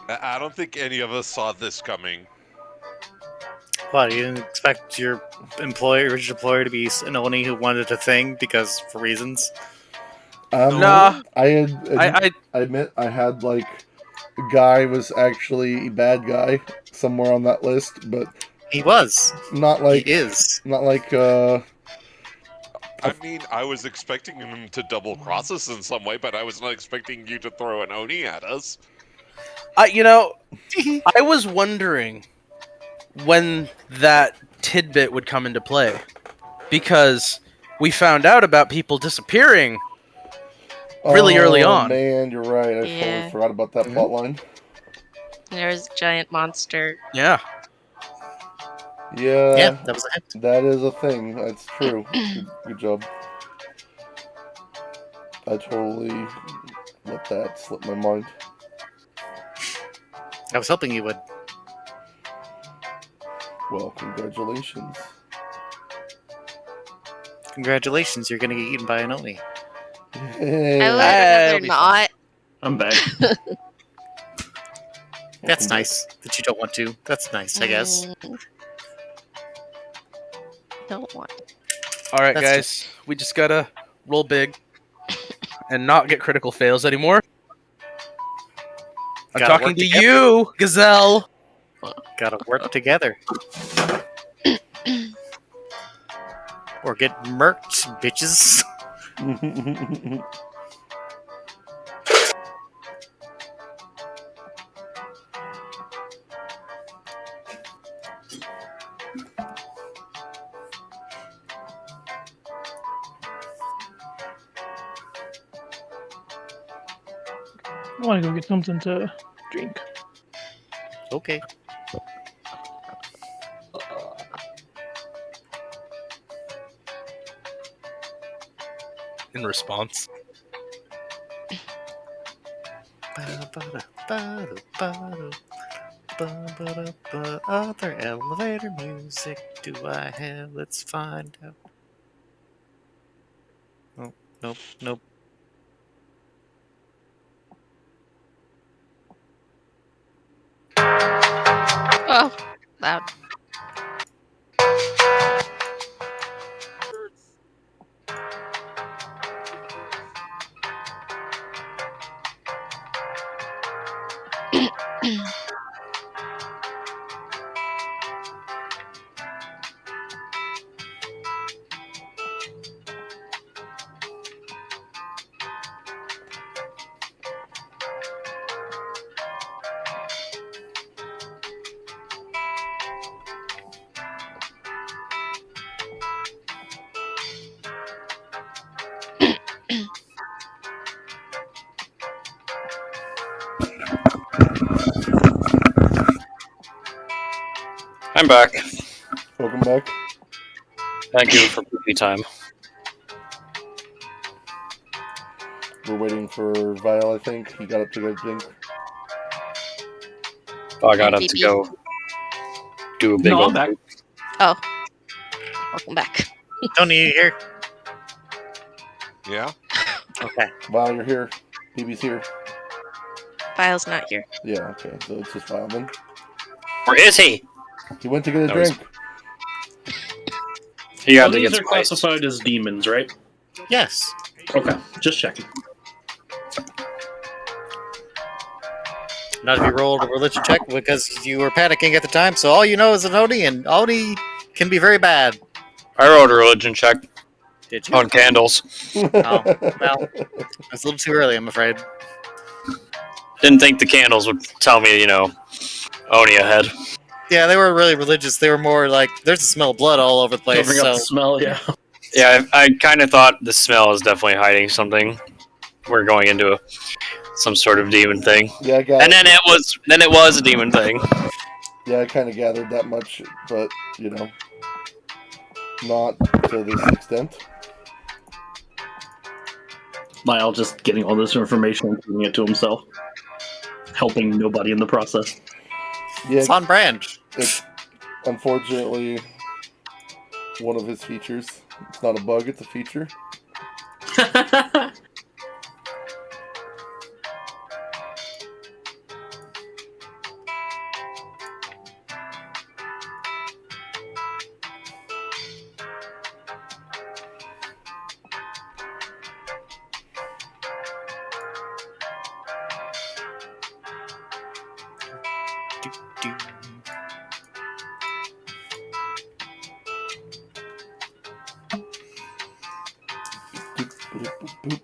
E: I don't think any of us saw this coming.
A: What, you didn't expect your original employer to be an Oni who wanted a thing because for reasons?
F: Nah.
C: I admit I had like a guy was actually a bad guy somewhere on that list, but
A: He was.
C: not like
A: He is.
C: not like
E: I mean, I was expecting him to double cross us in some way, but I was not expecting you to throw an Oni at us.
F: I was wondering when that tidbit would come into play, because we found out about people disappearing really early on.
C: Oh man, you're right. I
G: Yeah.
C: totally forgot about that plot line.
G: There's a giant monster.
F: Yeah.
A: Yeah, that was a hint.
C: That is a thing. That's true. Good job. I totally let that slip my mind.
A: I was hoping you would.
C: Well, congratulations.
A: Congratulations, you're gonna get eaten by an Oni.
C: Hey,
G: I would
F: That'll
G: rather
F: be
G: not.
D: I'm back.
A: That's nice that you don't want to. That's nice, I guess.
G: Don't want.
F: Alright,
A: That's
F: guys. We just gotta roll big and not get critical fails anymore. I'm
A: Gotta
F: talking
A: work
F: to
A: together.
F: you, Gazelle.
A: Gotta work together. Or get murked, bitches.
H: I want to go get something to drink.
A: Okay.
F: In response.
A: Other elevator music do I have? Let's find out. Oh, nope.
G: Oh, loud.
B: I'm back.
C: Welcome back.
B: Thank you for poopy time.
C: We're waiting for Vile, I think. He got up to go drink.
B: I got up to
G: BB.
B: go do a big
D: No, I'm
B: old
D: back.
B: poop.
G: Oh, welcome back.
A: Tony, you here?
E: Yeah?
A: Okay.
C: Vile, you're here. BB's here.
G: File's not here.
C: Yeah, okay. So it's just Vile then.
B: Where is he?
C: He went to get a
B: No, he's-
C: drink.
B: He
D: All
B: got to
D: these
B: get
D: are
B: spiced.
D: classified as demons, right?
A: Yes.
D: Okay, just checking.
A: Not if you rolled a religion check because you were panicking at the time, so all you know is an Oni, and Oni can be very bad.
B: I rolled a religion check
A: Did you?
B: on candles.
A: Oh, well, it's a little too early, I'm afraid.
B: Didn't think the candles would tell me, Oni ahead.
A: Yeah, they were really religious. They were more like, there's a smell of blood all over the place.
D: Covering up
A: So
D: the smell, yeah.
B: Yeah, I kind of thought the smell is definitely hiding something. We're going into some sort of demon thing.
C: Yeah, I got
B: And then it was a demon thing.
C: Yeah, I kind of gathered that much, but, not to this extent.
D: Lyle just getting all this information and putting it to himself, helping nobody in the process.
C: Yeah,
A: It's on brand.
C: it's unfortunately one of his features. It's not a bug, it's a feature.
A: Do.
C: Boop, boop, boop, boop.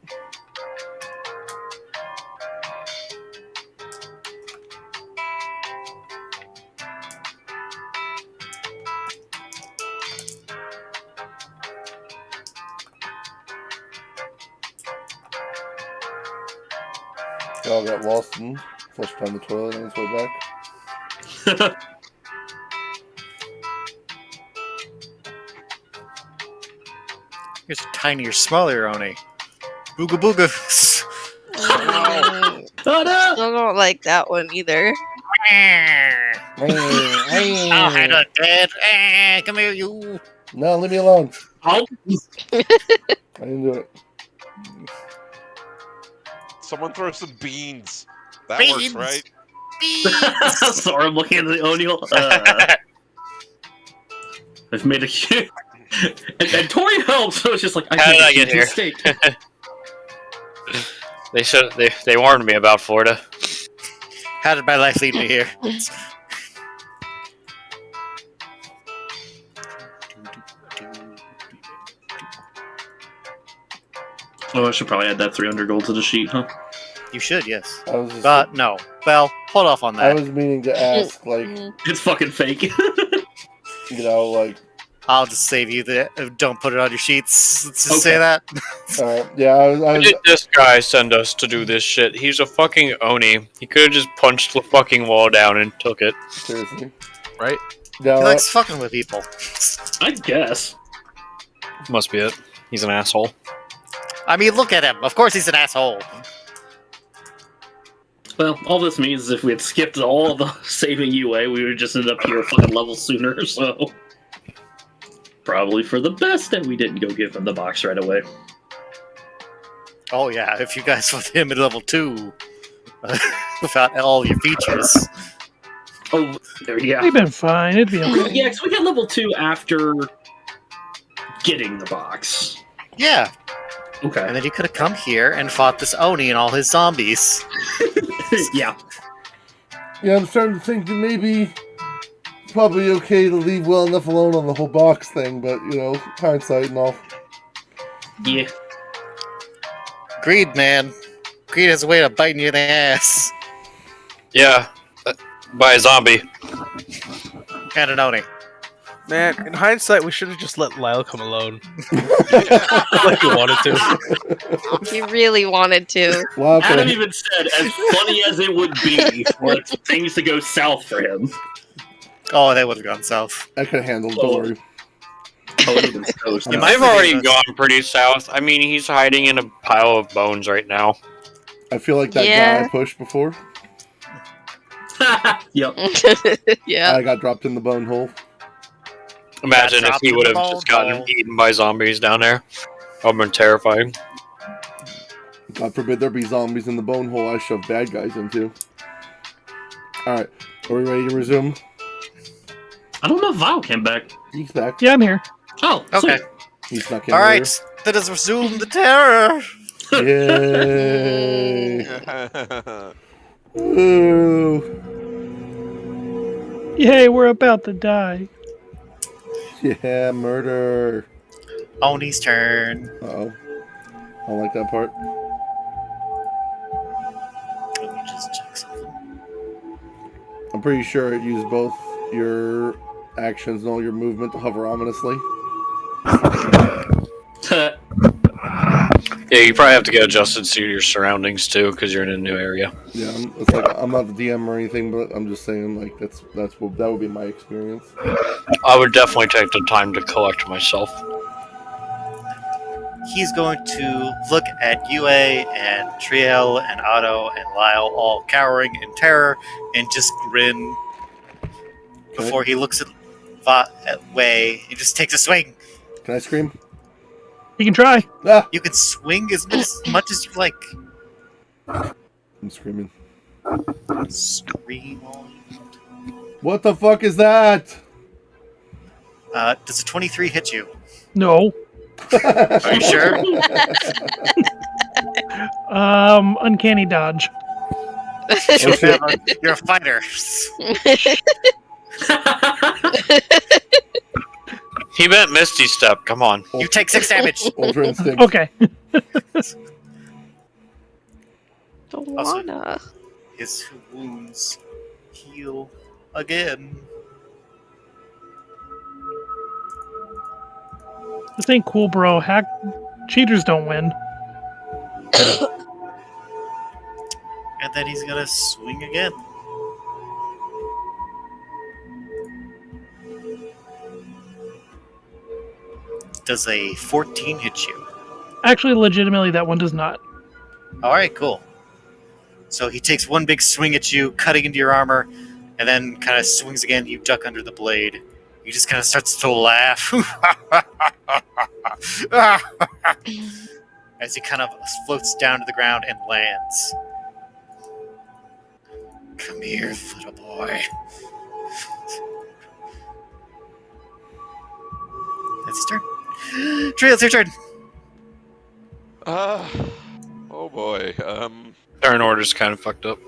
C: Y'all got lost and flushed down the toilet on its way back.
A: Here's a tinier, smaller Oni. Booga booga.
G: Oh,
D: Oh no!
G: still don't like that one either.
A: Oh, hi, look, Dad. Come here, you.
C: No, leave me alone.
D: Oh,
C: I didn't do it.
E: Someone throw some beans. That
A: Beans.
E: works, right?
D: sorry, I'm looking at the O'Neill. I've made a huge. And Tori helps, so it's just like
B: How did I get
D: huge
B: here?
D: mistake.
B: They warned me about Florida.
A: How did my life lead me here?
D: Oh, I should probably add that 300 gold to the sheet, huh?
A: You should, yes.
C: I was just,
A: But no. Well, hold off on
C: I
A: that.
C: was meaning to ask,
D: It's fucking fake.
A: I'll just save you the. Don't put it on your sheets. Let's just
D: Okay.
A: say that.
C: yeah, I
B: Why
C: was
B: did this guy send us to do this shit? He's a fucking Oni. He could have just punched the fucking wall down and took it.
C: seriously.
F: Right?
C: No,
A: He likes fucking with people.
D: I guess.
B: Must be it. He's an asshole.
A: I mean, look at him. Of course he's an asshole.
D: Well, all this means is if we had skipped all the saving UA, we would just end up here a fucking level sooner, so... Probably for the best that we didn't go give him the box right away.
A: Oh yeah, if you guys with him at level 2, without all your features.
D: Oh, there, yeah.
H: They've been fine. It'd be okay.
D: Yeah, because we got level 2 after getting the box.
A: Yeah,
D: Okay.
A: and then you could have come here and fought this Oni and all his zombies.
D: Yeah.
C: yeah, I'm starting to think that maybe it's probably okay to leave well enough alone on the whole box thing, but, hindsight and all.
D: Yeah.
A: Greed, man. Greed has a way of biting you in the ass.
B: Yeah. By a zombie.
A: And an Oni.
F: Man, in hindsight, we should have just let Lyle come alone. Like you wanted to.
G: He really wanted to.
C: Wow,
D: Adam even said, as funny as it would be for things to go south for him.
A: Oh, they would have gone south.
C: I could have handled, don't worry.
D: Oh, even toast.
A: You
B: It
A: might
B: might have
A: have
B: already
A: been-
B: gone pretty south. I mean, he's hiding in a pile of bones right now.
C: I feel like that guy
G: Yeah.
C: I pushed before,
D: Yep.
G: Yeah.
C: I got dropped in the bone hole.
B: Imagine if
A: dropped
B: he
A: in
B: would
A: the
B: have
A: bone
B: just gotten
A: hole.
B: eaten by zombies down there. That would have been terrifying.
C: God forbid there be zombies in the bone hole I shove bad guys into. Alright, are we ready to resume?
D: I don't know if Val came back.
C: He's back.
H: Yeah, I'm here.
D: Oh,
A: Okay.
D: sweet.
C: He snuck in
A: Alright, let us resume the terror.
C: earlier. Yay! Ooh.
H: Yay, we're about to die.
C: Yeah, murder.
A: Oni's turn.
C: Uh-oh. I don't like that part.
A: Let me just check something.
C: I'm pretty sure it used both your actions and all your movement to hover ominously.
B: Yeah, you probably have to get adjusted to your surroundings too, because you're in a new area.
C: Yeah, it's like I'm not the DM or anything, but I'm just saying like that would be my experience.
B: I would definitely take the time to collect myself.
A: He's going to look at Yue and Triel and Otto and Lyle all cowering in terror and just grin before he looks at Wei and just takes a swing.
C: Can I scream?
H: You can try.
C: Ah!
A: You can swing as much as you like.
C: I'm screaming.
A: Scream on.
C: What the fuck is that?
A: Does a 23 hit you?
H: No.
A: Are you sure?
H: Uncanny dodge.
A: You're a fighter.
B: He meant Misty Step. Come on.
A: You take 6 damage.
C: Ultra instinct.
H: Okay.
G: Don't
A: Also-
G: wanna.
A: His wounds heal again.
H: This ain't cool, bro. Cheaters don't win.
A: And then he's gonna swing again. Does a 14 hit you?
H: Actually, legitimately, that one does not.
A: Alright, cool. So he takes one big swing at you, cutting into your armor, and then kind of swings again. You duck under the blade. He just kind of starts to laugh. As he kind of floats down to the ground and lands. Come here, little boy. That's his turn. Triel, it's your turn.
E: Oh boy.
B: Turn order's kind of fucked up.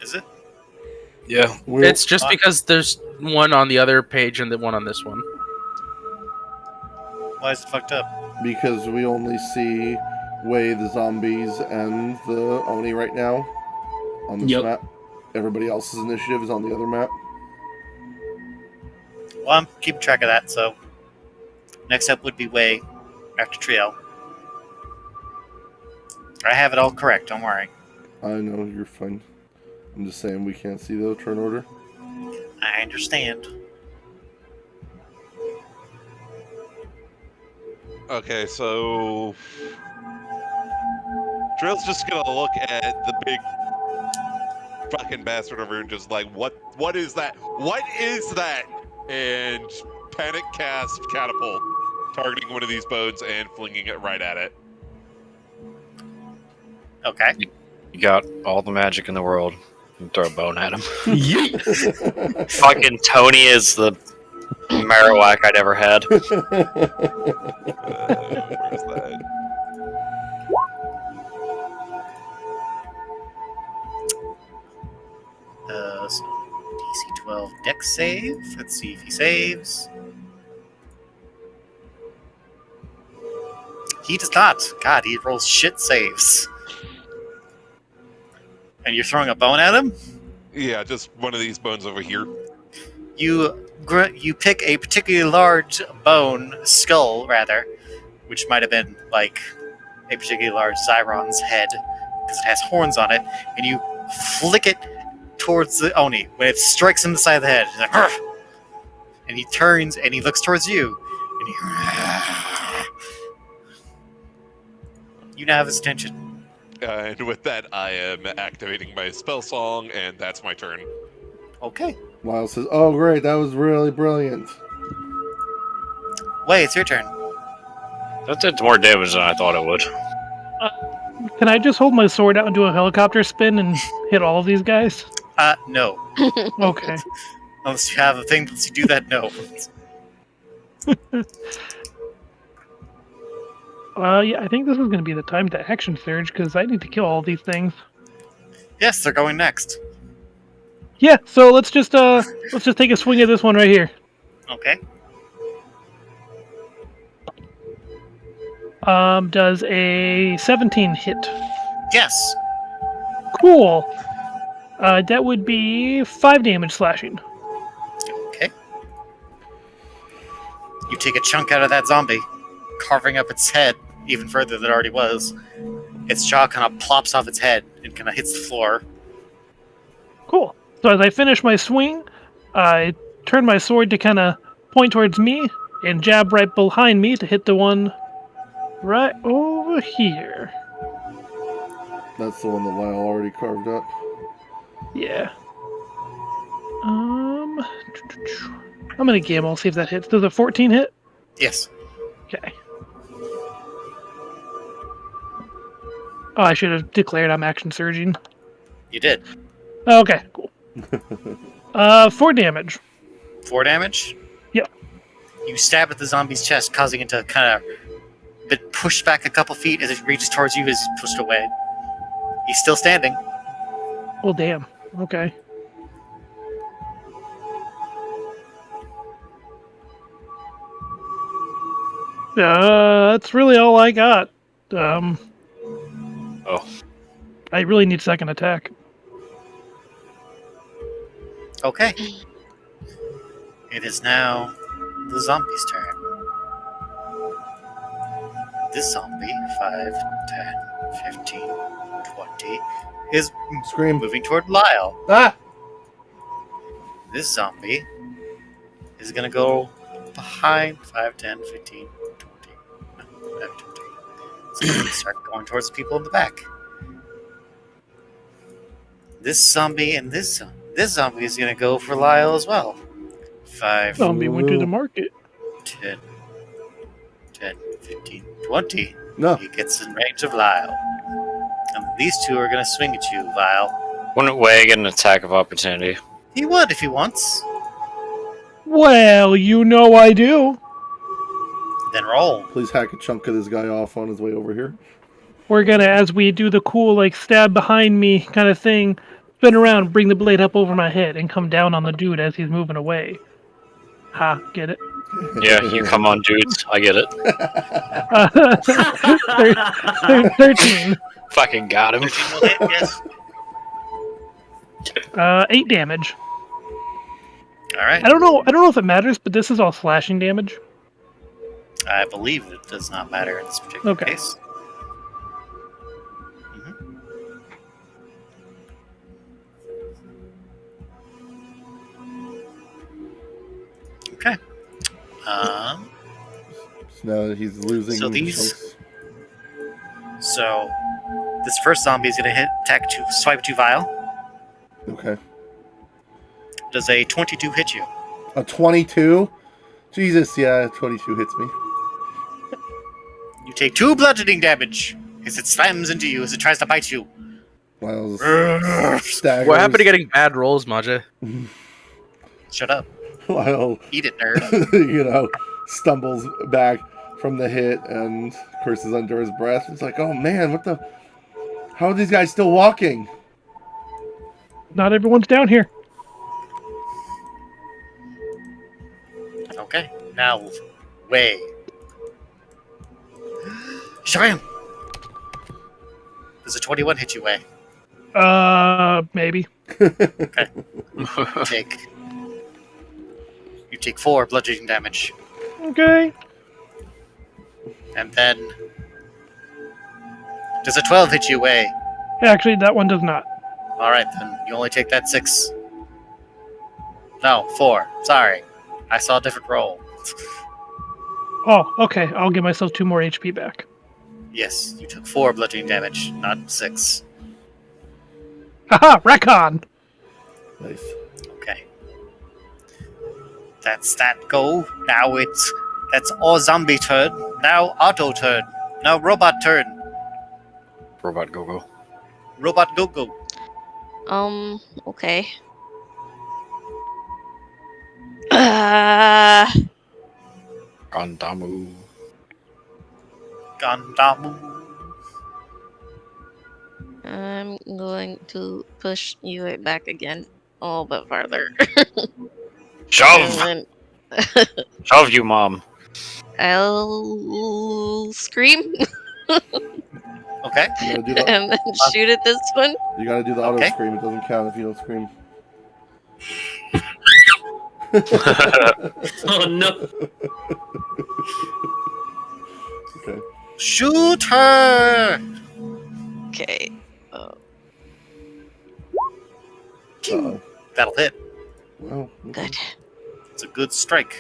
A: Is it?
B: Yeah.
F: It's just because there's one on the other page and the one on this one.
A: Why is it fucked up?
C: Because we only see Wei, the zombies, and the Oni right now on this map. Everybody else's initiative is on the other map.
A: Well, I'm keeping track of that, so next up would be Wei after Triel. I have it all correct, don't worry.
C: I know, you're fine. I'm just saying we can't see the turn order.
A: I understand.
E: Okay, so Drill's just gonna look at the big fucking bastard over here and just like, what is that? What is that? And panic cast catapult, targeting one of these bones and flinging it right at it.
A: Okay.
B: You got all the magic in the world. You throw a bone at him.
C: Yeet!
B: Fucking Tony is the Marowak I'd ever had.
E: Where's that?
A: So DC 12 Dex save. Let's see if he saves. He does not. God, he rolls shit saves. And you're throwing a bone at him?
E: Yeah, just one of these bones over here.
A: You pick a particularly large skull, which might have been like a particularly large Zyron's head, because it has horns on it, and you flick it towards the Oni. When it strikes him in the side of the head, he's like, "Argh!" And he turns and he looks towards you, and you now have his attention.
E: And with that, I am activating my spell song, and that's my turn.
A: Okay.
C: Lyle says, "Oh great, that was really brilliant."
A: Wait, it's your turn.
B: That did more damage than I thought it would.
H: Can I just hold my sword out and do a helicopter spin and hit all of these guys?
A: No.
H: Okay.
A: Unless you have a thing that lets you do that, no.
H: Yeah, I think this is going to be the time to action surge because I need to kill all these things.
A: Yes, they're going next.
H: Yeah, so let's just take a swing at this one right here.
A: Okay.
H: Does a 17 hit?
A: Yes.
H: Cool. That would be 5 damage slashing.
A: Okay. You take a chunk out of that zombie, carving up its head even further than it already was. Its jaw kind of plops off its head and kind of hits the floor.
H: Cool. So as I finish my swing, I turn my sword to kind of point towards me and jab right behind me to hit the one right over here.
C: That's the one that Lyle already carved up.
H: Yeah. I'm gonna gamble, see if that hits. Does a 14 hit?
A: Yes.
H: Okay. Oh, I should have declared I'm action surging.
A: You did.
H: Okay, cool. 4 damage.
A: 4 damage?
H: Yep.
A: You stab at the zombie's chest, causing it to kind of get pushed back a couple feet as it reaches towards you as it's pushed away. He's still standing.
H: Well, damn. Okay. That's really all I got.
B: Oh.
H: I really need second attack.
A: Okay. It is now the zombie's turn. This zombie, 5, 10, 15, 20, is
C: Scream.
A: moving toward Lyle.
C: Ah!
A: This zombie is going to go behind 5, 10, 15, 20. No, 20. It's going to start going towards the people in the back. This zombie and this zombie is going to go for Lyle as well. 5,
H: Zombie went to the market.
A: 10, 15, 20.
C: No.
A: He gets in range of Lyle. And these two are going to swing at you, Lyle.
B: Wouldn't Way get an attack of opportunity?
A: He would if he wants.
H: Well, you know I do.
A: Then roll.
C: Please hack a chunk of this guy off on his way over here.
H: We're gonna, as we do the cool, like, stab behind me kind of thing, spin around, bring the blade up over my head, and come down on the dude as he's moving away. Ha, get it?
B: Yeah, you come on, dudes. I get it.
H: 13.
B: Fucking got him.
A: 13 will hit, yes.
H: 8 damage.
A: Alright.
H: I don't know if it matters, but this is all slashing damage.
A: I believe it does not matter in this particular
H: Okay.
A: case. Okay.
C: So now that he's losing.
A: So these-
C: chunks.
A: So this first zombie is going to swipe to Vile.
C: Okay.
A: Does a 22 hit you?
C: A 22? Jesus, yeah, 22 hits me.
A: You take 2 bludgeoning damage as it slams into you as it tries to bite you.
C: Lyle's staggers.
F: What happened to getting bad rolls, Maja?
A: Shut up.
C: Lyle,
A: Eat it, nerd.
C: stumbles back from the hit and curses under his breath. It's like, oh man, what the? How are these guys still walking?
H: Not everyone's down here.
A: Okay. Now, Way. Shabam! Does a 21 hit you, Way?
H: Maybe.
A: You take 4 bludgeoning damage.
H: Okay.
A: And then... Does a 12 hit you, Way?
H: Actually, that one does not.
A: Alright, then. You only take that 6. No, 4. Sorry. I saw a different roll.
H: Oh, okay. I'll give myself 2 more HP back.
A: Yes, you took 4 bludgeoning damage, not 6.
H: Haha, Recon!
C: Nice.
A: Okay. That's that go. Now that's all zombie turn. Now auto turn. Now robot turn.
B: Robot go-go.
A: Robot go go.
G: Okay.
B: Gandamu.
A: Gandamu.
G: I'm going to push you right back again. A little bit farther.
B: Shove!
G: And
B: Shove, you mom.
G: I'll scream
A: Okay.
C: You gotta do the,
G: and then shoot at this one.
C: you gotta do the auto
A: Okay.
C: scream. It doesn't count if you don't scream.
D: Oh no!
C: Okay.
A: Shoot her!
G: Okay.
C: Uh-oh.
A: That'll hit.
C: Well,
G: Good.
A: It's a good strike.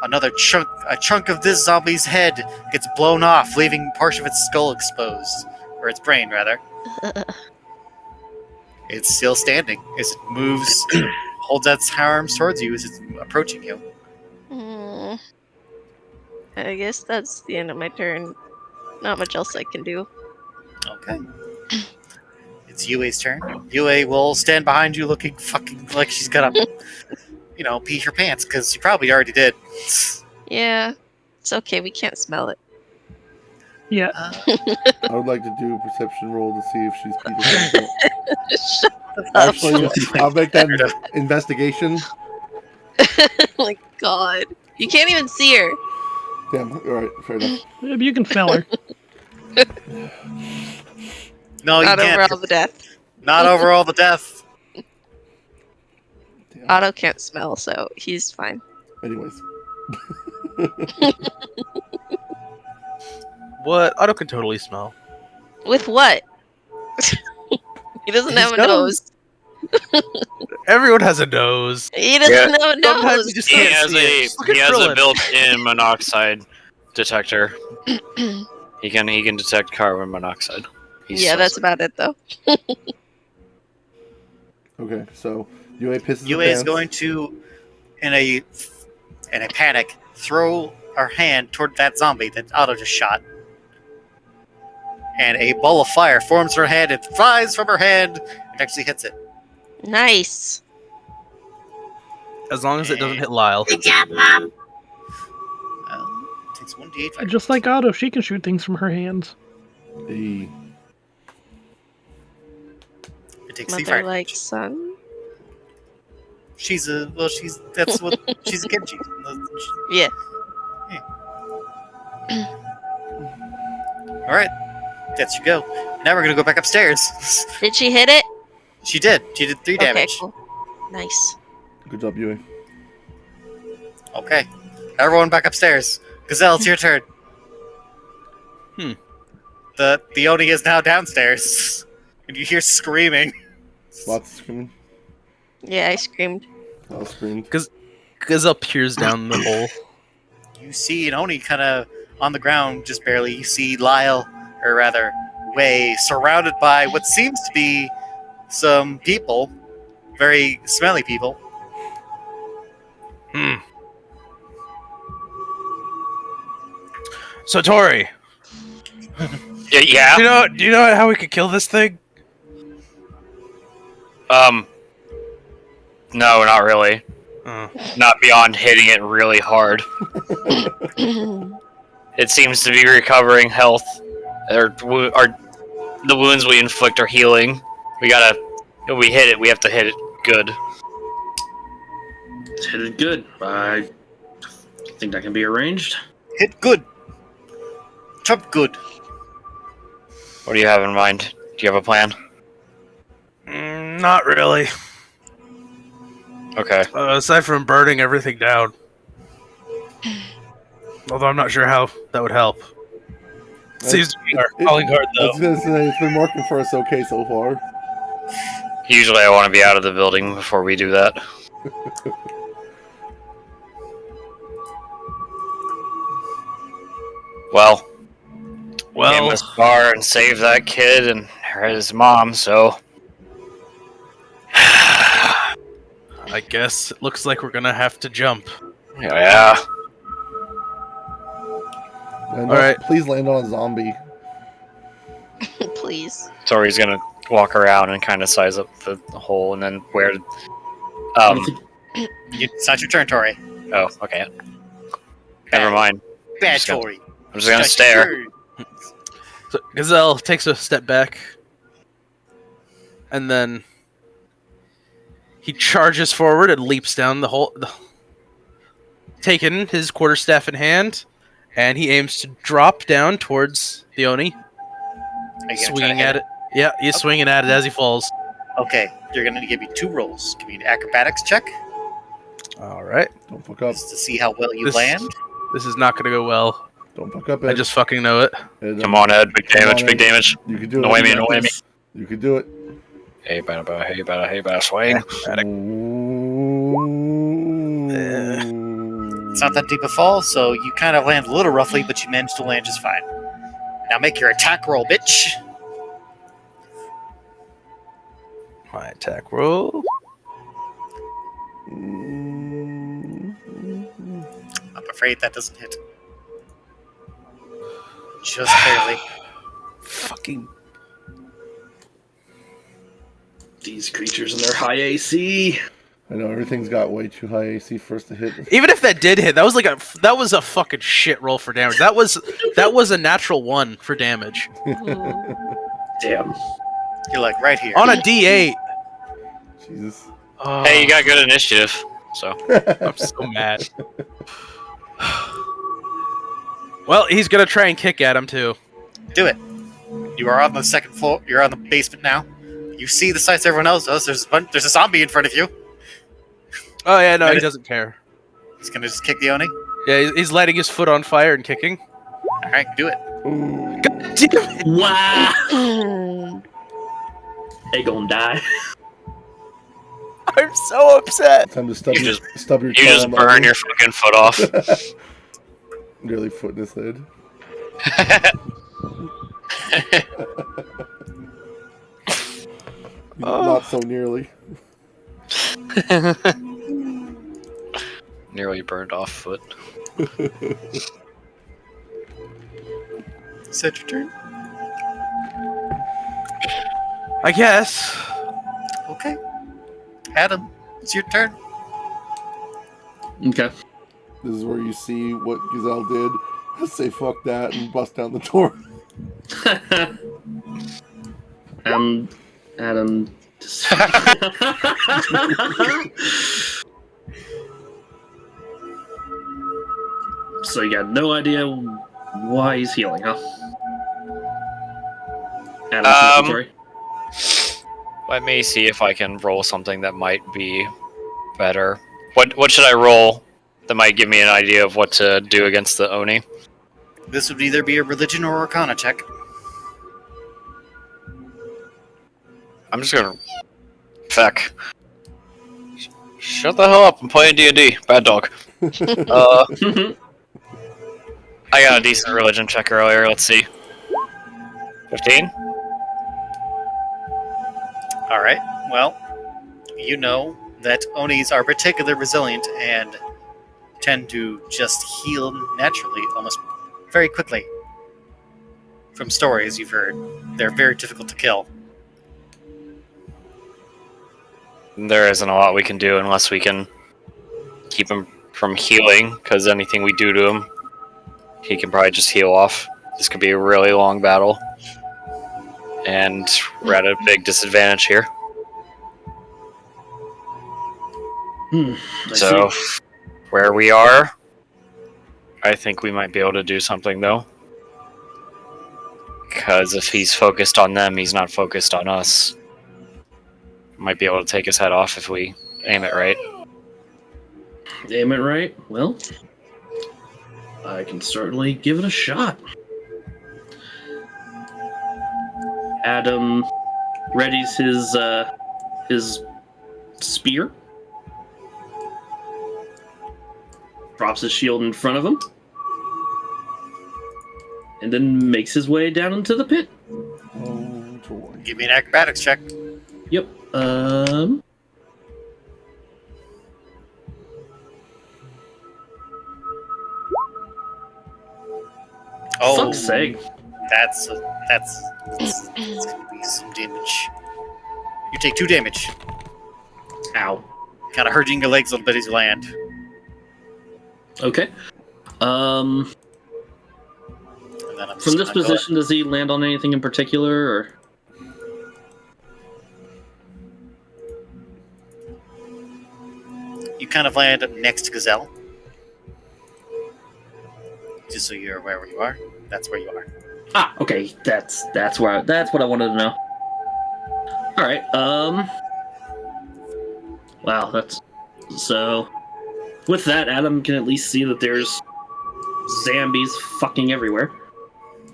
A: A chunk of this zombie's head gets blown off, leaving part of its skull exposed. Or its brain, rather. It's still standing as it moves, holds its arms towards you as it's approaching you.
G: Hmm. I guess that's the end of my turn. Not much else I can do.
A: Okay. It's Yue's turn. Yue will stand behind you looking fucking like she's gonna, pee her pants, because she probably already did.
G: Yeah. It's okay, we can't smell it.
H: Yeah.
C: I would like to do a perception roll to see if she's peed her pants
G: Shut
C: out.
G: up.
C: Actually, I'll make that investigation.
G: Oh my god. You can't even see her.
C: Damn, alright, fair enough.
H: Maybe you can smell her.
A: No, you
G: Not over
A: can't.
G: all the death.
A: Not over all the death.
C: Damn.
G: Otto can't smell, so he's fine.
C: Anyways.
F: What? Otto can totally smell.
G: With what? He doesn't
F: His
G: have a nose.
F: Everyone has a nose.
G: He doesn't have a
F: Sometimes
G: nose.
F: you just
B: He
F: can't
B: has
F: see it. Look at
B: a
F: Krillin.
B: built-in monoxide detector. He can detect carbon monoxide.
G: Yeah, that's about it though.
C: Okay, so Yue pisses
A: Yue
C: her
A: is
C: pants.
A: going to, in a panic, throw her hand toward that zombie that Otto just shot. And a ball of fire forms her head, it flies from her hand, and actually hits it.
G: Nice.
F: As long as it doesn't hit Lyle.
I: Good job, Mom.
A: Takes 1d8 fire
H: Just like Otto, she can shoot things from her hands.
C: The
A: It takes 3
G: Mother
A: fire
G: like
A: damage.
G: son.
A: She's a Genji.
G: Yeah.
A: Alright, that's your go. Now we're gonna go back upstairs.
G: Did she hit it?
A: She did 3
G: Okay,
A: damage.
G: cool. Nice.
C: good job, Yue.
A: Okay, everyone back upstairs. Gazelle, it's your turn. The Oni is now downstairs. And you hear screaming.
C: Lots of screaming.
G: Yeah, I screamed.
C: I'll scream.
F: Gazelle peers down the hole.
A: You see an Oni kind of on the ground, just barely. You see Lyle, or rather, Wei, surrounded by what seems to be some people. Very smelly people.
F: So Tori,
B: Yeah.
F: do you know how we could kill this thing?
B: No, not really.
F: Oh.
B: Not beyond hitting it really hard. It seems to be recovering health. The wounds we inflict are healing. If we hit it, we have to hit it good.
D: Hit it good. I think that can be arranged.
A: Hit good. Chop good.
B: What do you have in mind? Do you have a plan?
F: Not really.
B: Okay.
F: Aside from burning everything down. Although I'm not sure how that would help. Seems to be our calling card,
C: I
F: though.
C: was gonna say it's been working for us okay so far.
B: Usually I want to be out of the building before we do that. Well, came this far and saved that kid and his mom, so...
F: I guess it looks like we're gonna have to jump.
B: Yeah.
C: And
F: Alright.
C: please land on a zombie.
G: Please.
B: Tori's gonna walk around and kind of size up the hole and then where...
A: It's not your turn, Tori.
B: Oh, okay. Never mind.
A: Bad
B: Just gonna-
A: Tori.
B: I'm just gonna stare.
F: So Gazelle takes a step back, and then he charges forward and leaps down the hole, taking his quarterstaff in hand, and he aims to drop down towards the Oni,
A: Are you gonna try to
F: swinging
A: hit
F: at it. Yeah, he's swinging at it as he falls.
A: Okay, you're gonna give me 2 rolls. Give me an acrobatics check,
F: All right,
C: Don't fuck up.
A: just to see how well you
F: This-
A: land.
F: this is not going to go well.
C: Don't fuck up,
F: I
C: Ed.
F: just fucking know it.
C: Ed,
B: Come on, Ed. Big
C: Come
B: damage,
C: on,
B: big
C: Ed.
B: damage.
C: You can do it.
B: Annoy me,
C: You got
B: annoy me.
C: this. You can do it.
B: Hey, better swing.
A: It's not that deep a fall, so you kind of land a little roughly, but you manage to land just fine. Now make your attack roll, bitch.
F: My attack roll.
A: I'm afraid that doesn't hit. Just barely.
F: Fucking.
D: These creatures and their high AC.
C: I know everything's got way too high AC for us to hit.
F: Even if that did hit, that was a fucking shit roll for damage. That was a natural 1 for damage
D: Damn.
A: You're like right here.
F: on a D8.
C: Jesus.
F: Oh,
B: Hey, you got good initiative, so.
F: I'm so mad. Well, he's gonna try and kick at him too.
A: Do it. You are on the second floor. You're on the basement now. You see the sights everyone else does. There's a zombie in front of you.
F: Oh yeah, no, he doesn't care.
A: He's gonna just kick the Oni.
F: Yeah, he's lighting his foot on fire and kicking.
A: All right, do it.
F: God damn it!
D: Wow. They gonna die.
F: I'm so upset.
C: Time to stub
B: You
C: your,
B: just-
C: stub your
B: You
C: toe
B: just
C: on the
B: burn
C: onion.
B: your fucking foot off.
C: Nearly foot in his head. Not so nearly.
B: Nearly burned off foot.
A: Is that your turn?
F: I guess.
A: Okay. Adam, it's your turn.
D: Okay.
C: This is where you see what Gazelle did. Say fuck that and bust down the door.
D: Adam. So you got no idea why he's healing, huh? Adam, sorry.
B: Let me see if I can roll something that might be better. What should I roll that might give me an idea of what to do against the Oni?
A: This would either be a religion or arcana check.
B: I'm just gonna... Feck. Shut the hell up, I'm playing D&D. Bad dog. I got a decent religion check earlier, let's see. 15?
A: All right. Well, you know that Onis are particularly resilient and tend to just heal naturally, almost very quickly. From stories you've heard, they're very difficult to kill.
B: There isn't a lot we can do unless we can keep him from healing, because anything we do to him, he can probably just heal off. This could be a really long battle. And we're at a big disadvantage here. So, where we are, I think we might be able to do something, though. Because if he's focused on them, he's not focused on us. Might be able to take his head off if we aim it right.
D: Aim it right? Well, I can certainly give it a shot. Adam readies his spear, drops his shield in front of him, and then makes his way down into the pit.
C: Oh, joy.
A: Give me an acrobatics check.
D: Yep.
A: Oh,
D: Fuck's sake.
A: that's gonna be some damage. You take 2 damage.
D: Ow.
A: Kind of hurting your legs a little bit as you land.
D: Okay.
A: And then I'm just
D: From this
A: gonna go-
D: position, does he land on anything in particular, or?
A: You kind of land next to Gazelle. Just so you're aware where you are. That's where you are.
D: Ah, okay. That's what I wanted to know. All right. Wow, that's so. With that, Adam can at least see that there's zombies fucking everywhere.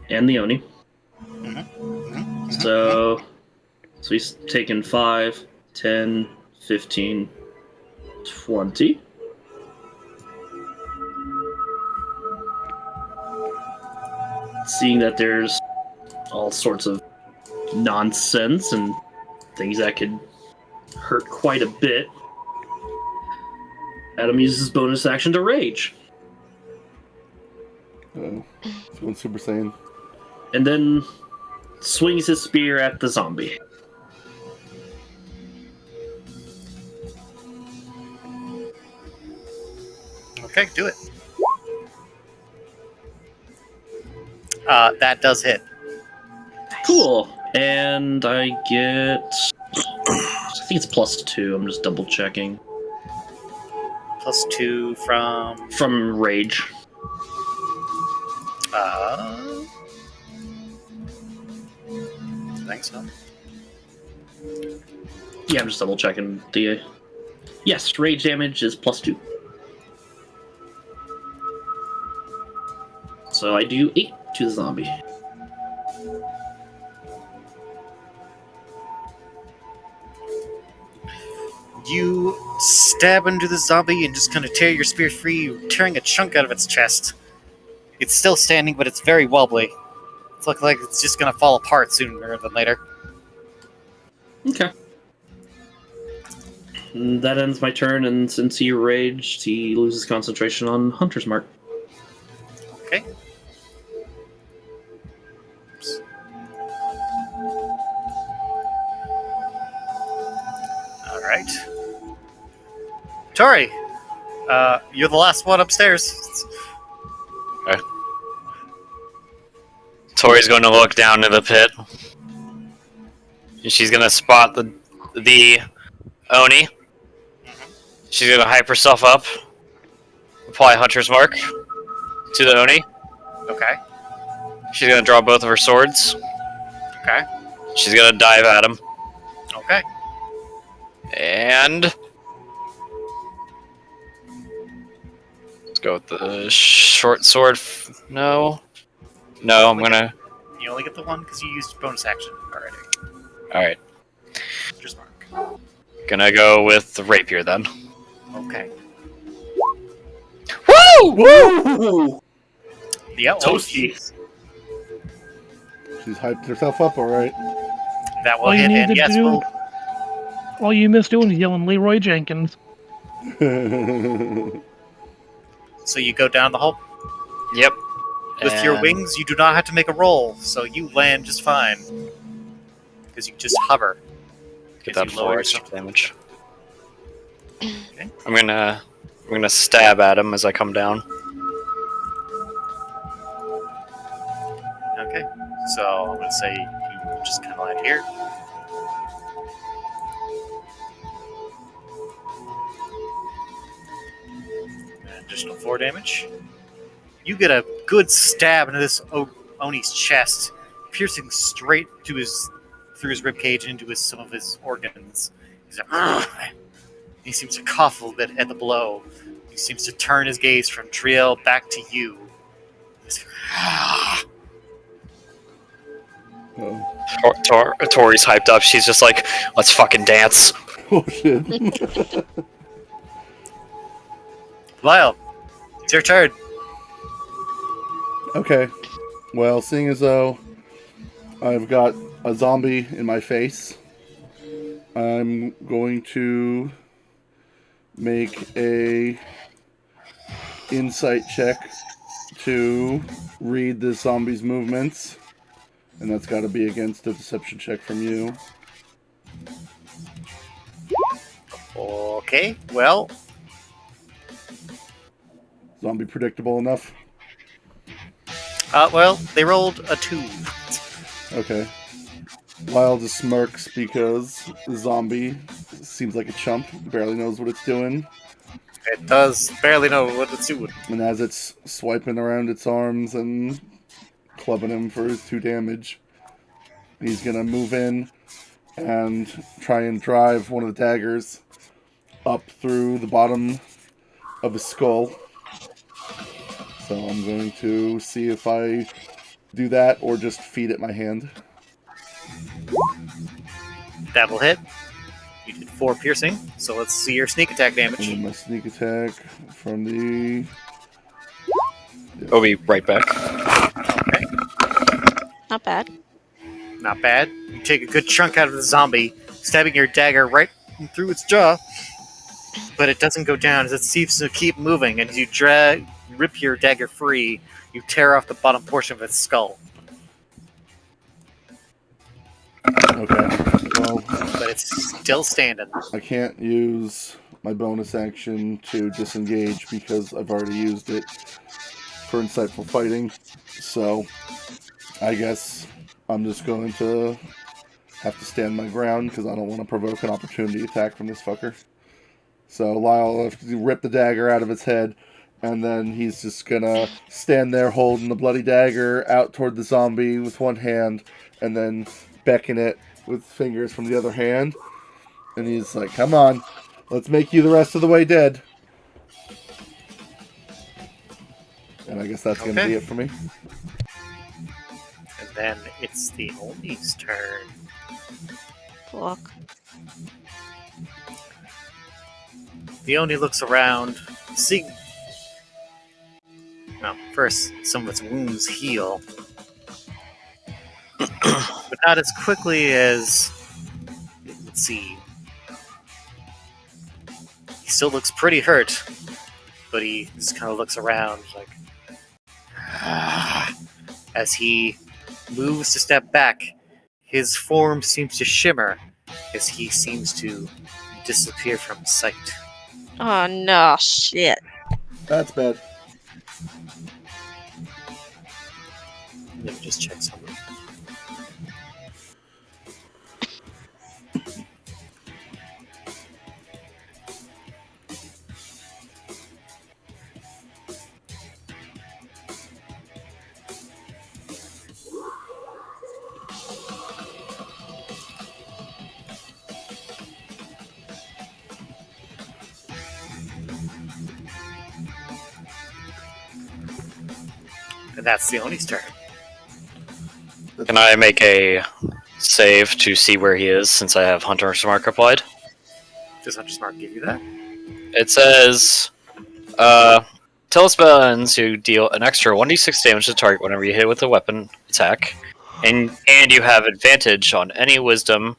D: And the Oni. So he's taken 5, 10, 15, 20. Seeing that there's all sorts of nonsense and things that could hurt quite a bit, Adam uses his bonus action to rage.
C: It's going Super Saiyan.
D: And then swings his spear at the zombie.
A: Okay, do it. That does hit.
D: Cool. And I get... I think it's +2. I'm just double checking.
A: +2 from...
D: From rage.
A: I think so.
D: Yeah, I'm just double checking the... Yes, rage damage is +2. So I do 8 to the zombie.
A: You stab into the zombie and just kind of tear your spear free, tearing a chunk out of its chest. It's still standing, but it's very wobbly. It looks like it's just going to fall apart sooner than later.
D: Okay. And that ends my turn, and since he raged, he loses concentration on Hunter's Mark.
A: Okay. Alright. Tori, you're the last one upstairs.
B: Okay. Tori's going to look down to the pit. And she's going to spot the Oni. She's going to hype herself up. Apply Hunter's Mark to the Oni.
A: Okay.
B: She's going to draw both of her swords.
A: Okay.
B: She's going to dive at him.
A: Okay.
B: And... let's go with the short sword. No. No, I'm going to...
A: You only get the one because you used bonus action already.
B: Alright.
A: Just mark.
B: Gonna go with the rapier then.
A: Okay.
B: Woo!
D: Woo!
A: Yeah,
D: Toasty.
C: She's hyped herself up, alright.
A: That will
H: All you
A: hit,
H: need
A: and
H: to
A: yes,
H: do-
A: we'll...
H: All you missed doing is yelling Leroy Jenkins.
A: So you go down the hole.
B: Yep.
A: With your
B: And-
A: wings, you do not have to make a roll, so you land just fine. Because you just hover.
B: Get
A: Gives
B: that
A: you lower
B: 4 extra
A: yourself.
B: damage.
A: Okay.
B: I'm gonna stab at him as I come down.
A: Okay. So I'm going to say you just kind of land here. Additional 4 damage. You get a good stab into this Oni's chest, piercing straight to through his ribcage into some of his organs. He's like, "Ugh." He seems to cough a little bit at the blow. He seems to turn his gaze from Triel back to you. He's like, "Ah."
B: Tori's hyped up. She's just like, let's fucking dance.
C: Oh shit.
A: Lyle, it's your turn.
C: Okay. Well, seeing as though I've got a zombie in my face, I'm going to make a insight check to read the zombie's movements. And that's got to be against a deception check from you.
A: Okay, well,
C: Zombie predictable enough?
A: well, they rolled a 2.
C: Okay. Lyle just smirks because the zombie seems like a chump, barely knows what it's doing.
A: It does barely know what it's doing.
C: And as it's swiping around its arms and clubbing him for his 2 damage, he's gonna move in and try and drive one of the daggers up through the bottom of his skull. So I'm going to see if I do that or just feed it my hand.
A: That will hit. You did 4 piercing, so let's see your sneak attack
C: And
A: damage.
C: then my sneak attack from the...
B: I'll be right back.
A: Okay,
G: Not bad.
A: not bad. You take a good chunk out of the zombie, stabbing your dagger right through its jaw, but it doesn't go down as it seems to keep moving. And as you rip your dagger free, you tear off the bottom portion of its skull.
C: Okay. Well,
A: But it's still standing.
C: I can't use my bonus action to disengage because I've already used it for insightful fighting. So I guess I'm just going to have to stand my ground because I don't want to provoke an opportunity attack from this fucker. So Lyle will have to rip the dagger out of its head, and then he's just gonna stand there holding the bloody dagger out toward the zombie with one hand, and then beckon it with fingers from the other hand. And he's like, "Come on, let's make you the rest of the way dead." And I guess that's gonna
A: Okay.
C: be it for me.
A: And then it's the Oni's turn.
G: Fuck.
A: The Oni looks around, seeing... No, first, some of its wounds heal. But not as quickly as... Let's see. He still looks pretty hurt, but he just kind of looks around like... As he moves to step back, his form seems to shimmer as he seems to disappear from sight.
G: Oh no, shit.
C: That's bad.
A: Let me just check something. And that's the Oni's turn.
B: Can I make a save to see where he is since I have Hunter's Mark applied?
A: Does Hunter's Mark give you that?
B: It says, tell spells who deal an extra 1d6 damage to the target whenever you hit with a weapon attack, and you have advantage on any wisdom,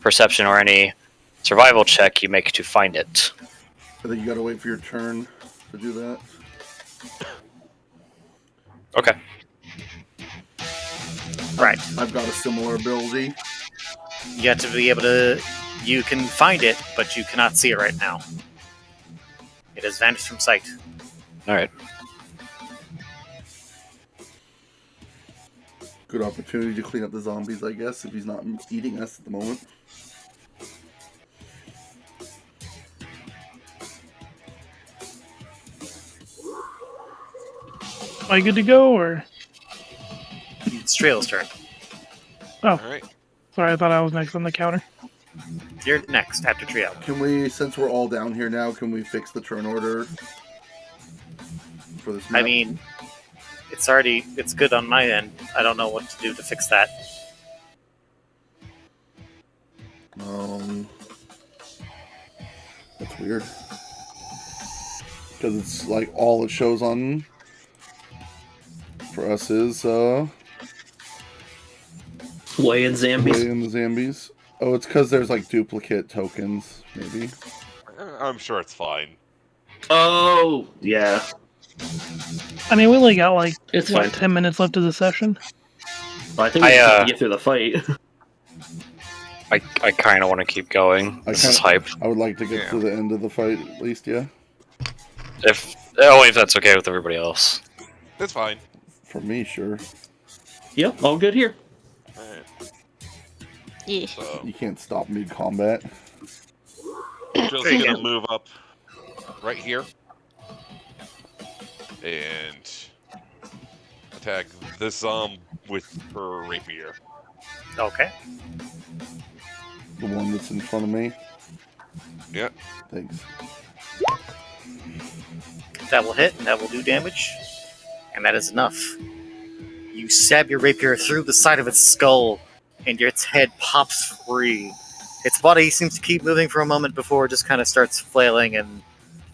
B: perception, or any survival check you make to find it.
C: I think you gotta wait for your turn to do that.
B: Okay.
A: Right.
C: I've got a similar ability.
A: You have to be able to... You can find it, but you cannot see it right now. It has vanished from sight.
B: Alright.
C: Good opportunity to clean up the zombies, I guess, if he's not eating us at the moment.
H: Am I good to go, or?
A: It's Trail's turn.
H: Oh,
E: All right.
H: sorry, I thought I was next on the counter.
A: You're next after Trio.
C: Can we, since we're all down here now, can we fix the turn order for this map?
A: I mean, it's good on my end. I don't know what to do to fix that.
C: That's weird. Because it's like all it shows on for us is
D: Way in Zambies.
C: way in the Zambies. Oh, it's because there's like duplicate tokens, maybe.
E: I'm sure it's fine.
D: Oh, yeah.
H: I mean, we only got like
D: It's
H: what,
D: fine.
H: 10 minutes left of the session.
D: Well, I think we just have to get through the fight.
B: I kind of want to keep going. This is hype.
C: I would like to get to the end of the fight at least, yeah.
B: Only if that's okay with everybody else.
E: That's fine.
C: For me, sure.
D: Yep, all good here.
E: Alright.
G: Yeah.
E: So,
C: You can't stop mid-combat.
E: just
A: There you
E: gonna
A: go.
E: move up right here. And attack this with her rapier.
A: Okay.
C: The one that's in front of me.
E: Yep.
C: Thanks.
A: That will hit, and that will do damage. and that is enough. You stab your rapier through the side of its skull, and its head pops free. Its body seems to keep moving for a moment before it just kind of starts flailing and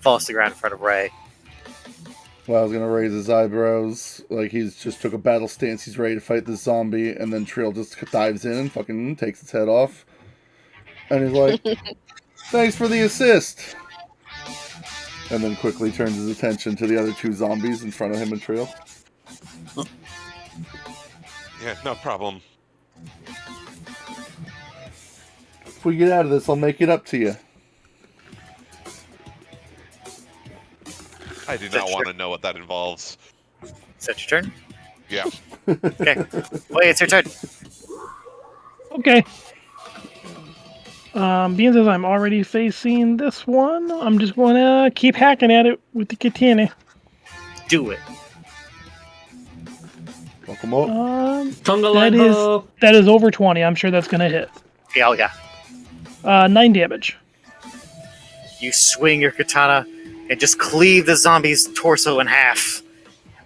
A: falls to the ground in front of Ray.
C: Well, I was gonna raise his eyebrows, like he's just took a battle stance, he's ready to fight this zombie, and then Trill just dives in and fucking takes its head off. And he's like, thanks for the assist! And then quickly turns his attention to the other two zombies in front of him and Trill.
E: Yeah, no problem.
C: If we get out of this, I'll make it up to you.
E: I do not want to know what that involves.
A: Is that your turn?
E: Yeah.
A: Okay. Wait, it's your turn.
H: Okay. Being as I'm already facing this one, I'm just going to keep hacking at it with the katana.
A: Do it.
C: Welcome up.
H: That is over 20. I'm sure that's going to hit.
A: Yeah, oh yeah.
H: 9 damage.
A: You swing your katana and just cleave the zombie's torso in half.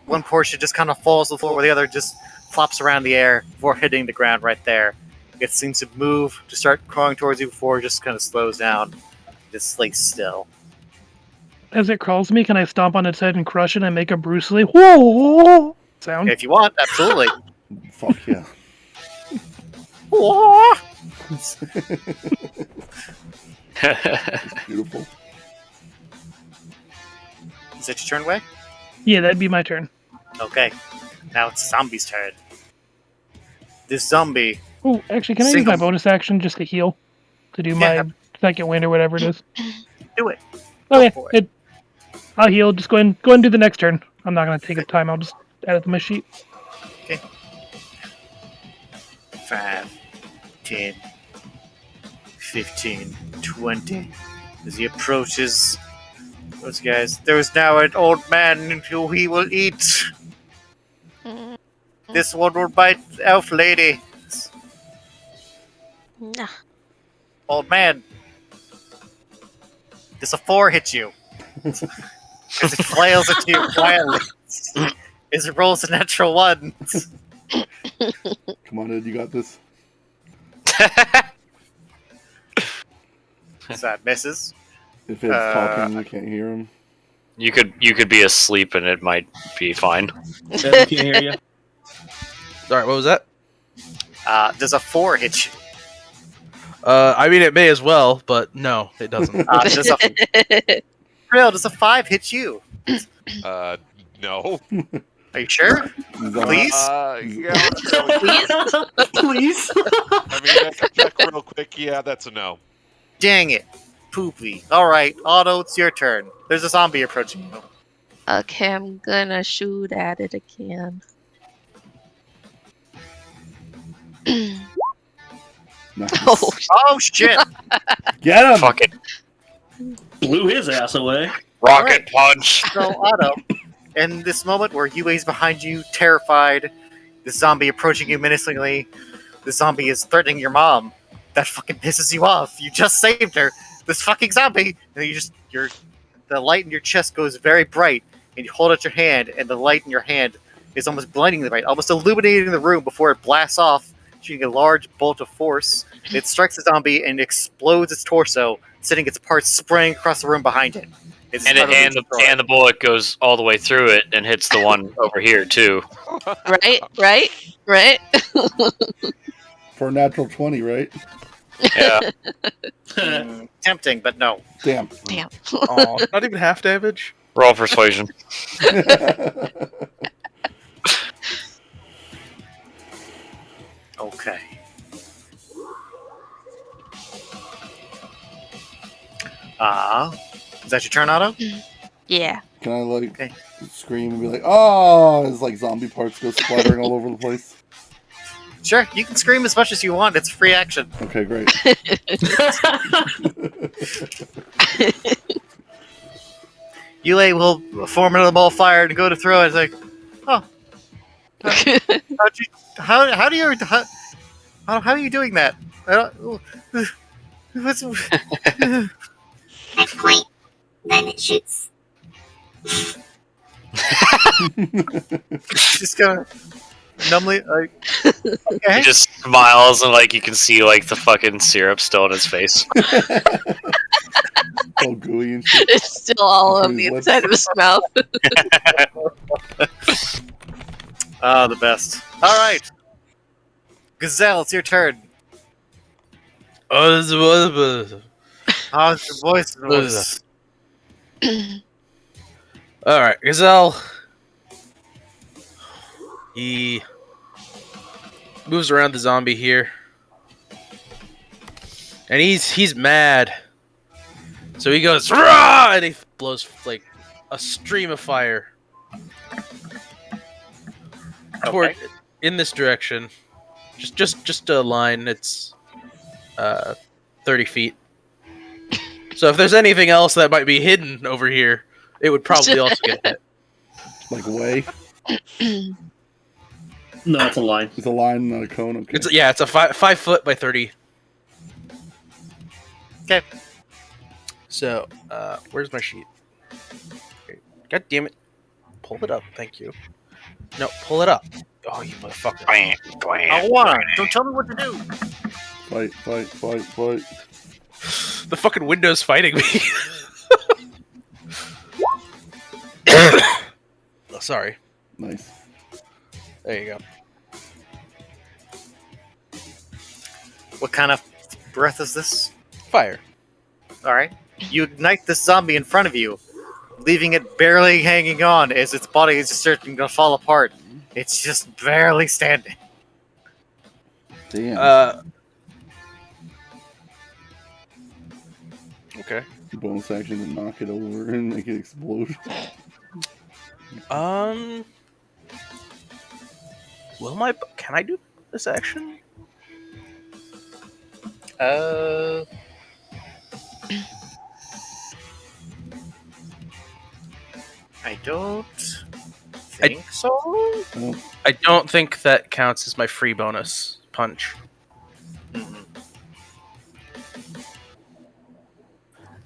A: One portion just kind of falls to the floor, where the other just flops around the air before hitting the ground right there. It seems to move to start crawling towards you before it just kind of slows down. Just lays still.
H: As it crawls me, can I stomp on its head and crush it and make a Bruce Lee whoa sound?
A: If you want, absolutely.
C: Fuck yeah. Beautiful.
A: Is that your turn, Way?
H: Yeah, that'd be my turn.
A: Okay. Now it's the zombie's turn. This zombie...
H: Oh, actually, can I use my bonus action just to heal? To do my second wind or whatever it is?
A: Do it.
H: Okay,
A: Go for it.
H: I'll heal. Just go ahead and do the next turn. I'm not going to take up time. I'll just add it to my sheet.
A: Okay. 5, 10, 15, 20. As he approaches those guys, there is now an old man who he will eat. This one will bite elf lady.
G: Nah.
A: Old man. Does a 4 hit you? Because it flails at you quietly. As it rolls a natural 1.
C: Come on, Ed, you got this.
A: So that misses.
C: If Ed's talking, you can't hear him.
B: You could be asleep and it might be fine.
D: I can't hear you.
F: All right, what was that?
A: Does a 4 hit you?
F: I mean, it may as well, but no, it doesn't.
A: Does a 5 hit you?
E: No.
A: Are you sure? Please?
E: Yeah.
G: Please?
E: I mean, I can check real quick. Yeah, that's a no.
A: Dang it. Poopy. Alright, Otto, it's your turn. There's a zombie approaching you.
G: Okay, I'm gonna shoot at it again.
C: Nice.
A: Oh shit!
C: Get him!
B: Fuck it.
D: Blew his ass away.
B: Rocket punch.
A: So, Otto, in this moment where Yue's behind you, terrified, the zombie approaching you menacingly, the zombie is threatening your mom, that fucking pisses you off. You just saved her. This fucking zombie! And the light in your chest goes very bright, and you hold out your hand, and the light in your hand is almost blinding the light, almost illuminating the room before it blasts off, shooting a large bolt of force. It strikes the zombie and explodes its torso, sending its parts spraying across the room behind it.
B: And the bullet goes all the way through it and hits the one over here too.
G: Right?
C: For a natural 20, right?
B: Yeah.
A: Tempting, but no.
C: Damn.
F: Oh, not even half damage.
B: Roll persuasion.
A: Okay. Is that your turn, Otto?
G: Yeah.
C: Can I, like,
A: Okay.
C: scream and be like, oh, as, like, zombie parts go splattering all over the place?
A: Sure, you can scream as much as you want. It's a free action.
C: Okay, great.
A: Yue will form another ball of fire and go to throw it. It's like, oh. How are you doing that? What's...
I: At point, then it shoots.
A: Just gonna numbly like. Okay.
B: He just smiles and like you can see like the fucking syrup still in his face.
C: All gooey and shit.
G: It's still all on
C: His
G: the
C: lips.
G: inside of his mouth.
A: Ah, the best. All right, Gazelle, it's your turn. How's your voice?
F: Alright, Gazelle. He moves around the zombie here. And he's mad. So he goes, "Rah!" And he blows like a stream of fire toward in this direction. Just a line. It's 30 feet. So if there's anything else that might be hidden over here, it would probably also get hit.
C: Like way.
D: No, it's a line.
C: It's a line, not a cone. Okay.
F: It's a 5 foot by 30.
A: Okay.
F: So, where's my sheet? God damn it. Pull it up, thank you. No, pull it up. Oh, you motherfucker.
A: I wanna. Don't tell me what to do.
C: Fight.
F: The fucking window's fighting me. Oh, sorry.
C: Nice.
F: There you go.
A: What kind of breath is this?
F: Fire.
A: All right. You ignite this zombie in front of you, leaving it barely hanging on as its body is just starting to fall apart. It's just barely standing.
C: Damn.
F: Okay.
C: Bonus action to knock it over and make it explode.
F: Can I do this action?
A: I don't think so.
C: Oh,
F: I don't think that counts as my free bonus punch.
A: Mhm.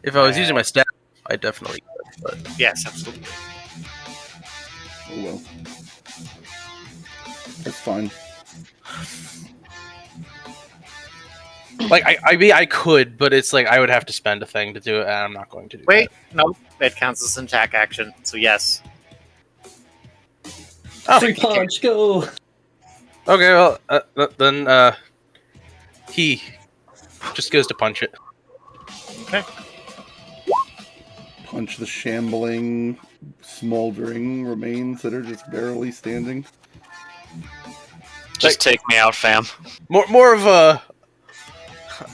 F: If I was using my stat, I definitely could. But
A: Yes, absolutely.
C: oh well. That's fine.
F: like, I mean, I could, but it's like I would have to spend a thing to do it, and I'm not going to do
A: Wait, no, it counts as an attack action. So yes.
F: Oh.
D: Free punch, go!
F: Okay, well, then he just goes to punch it.
A: Okay.
C: Punch the shambling, smoldering remains that are just barely standing.
B: Just take me out, fam.
F: More of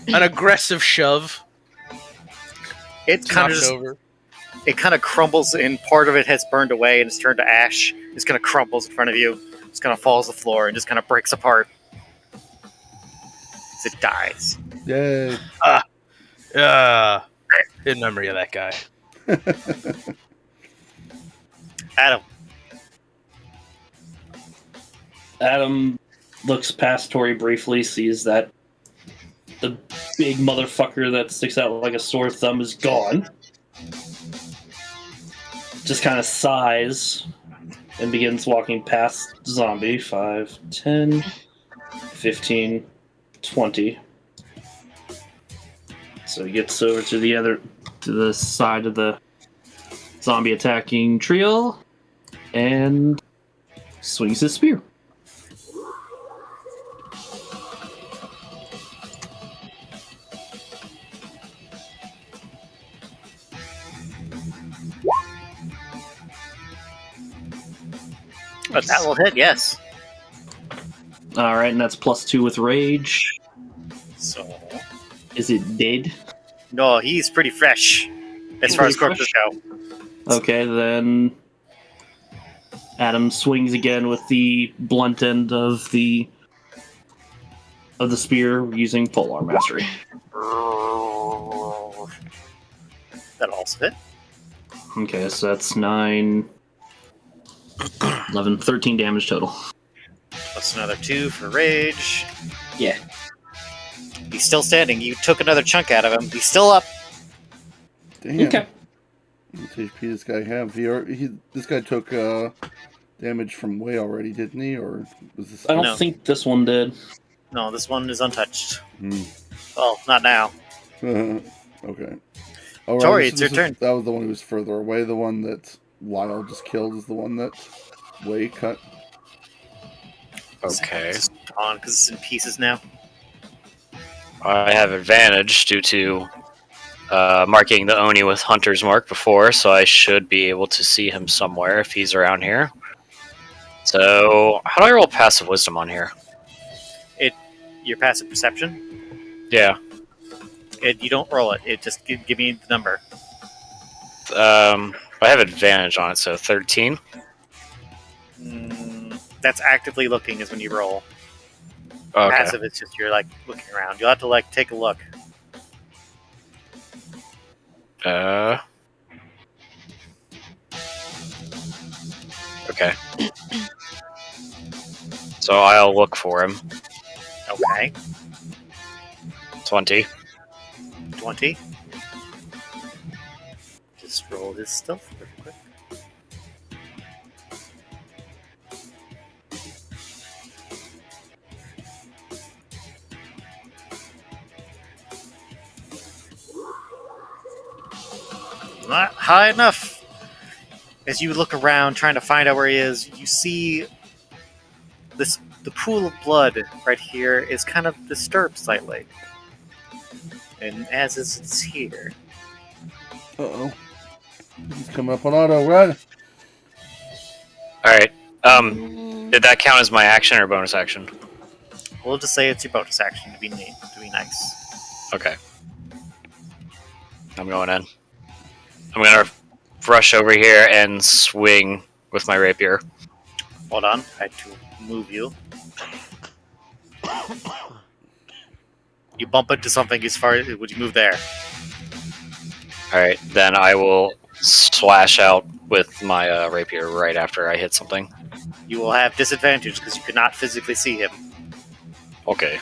F: an aggressive shove.
A: It kind of
F: Knocked over.
A: it kind of crumbles, and part of it has burned away and it's turned to ash. It's kind of crumbles in front of you. It's kind of falls to the floor and just kind of breaks apart. As it dies.
C: Yay!
F: In memory of that guy.
A: Adam.
D: Adam looks past Tori briefly, sees that the big motherfucker that sticks out like a sore thumb is gone. Just kind of sighs and begins walking past zombie. 5, 10, 15, 20. So he gets over to the side of the zombie attacking trio and swings his spear.
A: But that will hit, yes.
D: Alright, and that's +2 with rage.
A: So
D: Is it dead?
A: no, he's pretty fresh as far as
D: Pretty
A: corpses
D: fresh.
A: go.
D: Okay, then Adam swings again with the blunt end of the spear using Polearm Mastery.
A: That'll also hit.
D: Okay, so that's 9, 11, 13 damage total.
A: Plus another 2 for rage.
D: Yeah.
A: He's still standing. You took another chunk out of him. He's still up.
C: Damn.
D: Okay.
C: How much HP this guy have? This guy took damage from way already, didn't he? Or was this?
D: I don't
A: No.
D: think this one did.
A: No, this one is untouched.
C: Hmm.
A: Well, not now.
C: Okay. All
A: Tori,
C: right,
A: it's your turn.
C: That was the one who was further away. The one that Lyle just killed is the one that Way cut.
B: Okay.
A: It's on because it's in pieces now.
B: I have advantage due to marking the Oni with Hunter's Mark before, so I should be able to see him somewhere if he's around here. So, how do I roll passive wisdom on here?
A: Your passive perception.
B: Yeah.
A: You don't roll it. It just give me the number.
B: I have advantage on it, so 13.
A: That's actively looking is when you roll.
B: Okay.
A: Passive is just you're like looking around. You'll have to like take a look.
B: Okay. So I'll look for him.
A: Okay.
B: 20.
A: 20. Just roll this stuff real quick. Not high enough. As you look around trying to find out where he is, you see the pool of blood right here is kind of disturbed slightly. And as is it's here.
C: Uh-oh. He's coming up on auto, run!
B: Alright. Did that count as my action or bonus action?
A: We'll just say it's your bonus action to be nice.
B: Okay. I'm going in. I'm gonna rush over here and swing with my rapier.
A: Hold on, I had to move you. You bump into something as far as would you move there?
B: Alright, then I will slash out with my rapier right after I hit something.
A: You will have disadvantage because you could not physically see him.
B: Okay.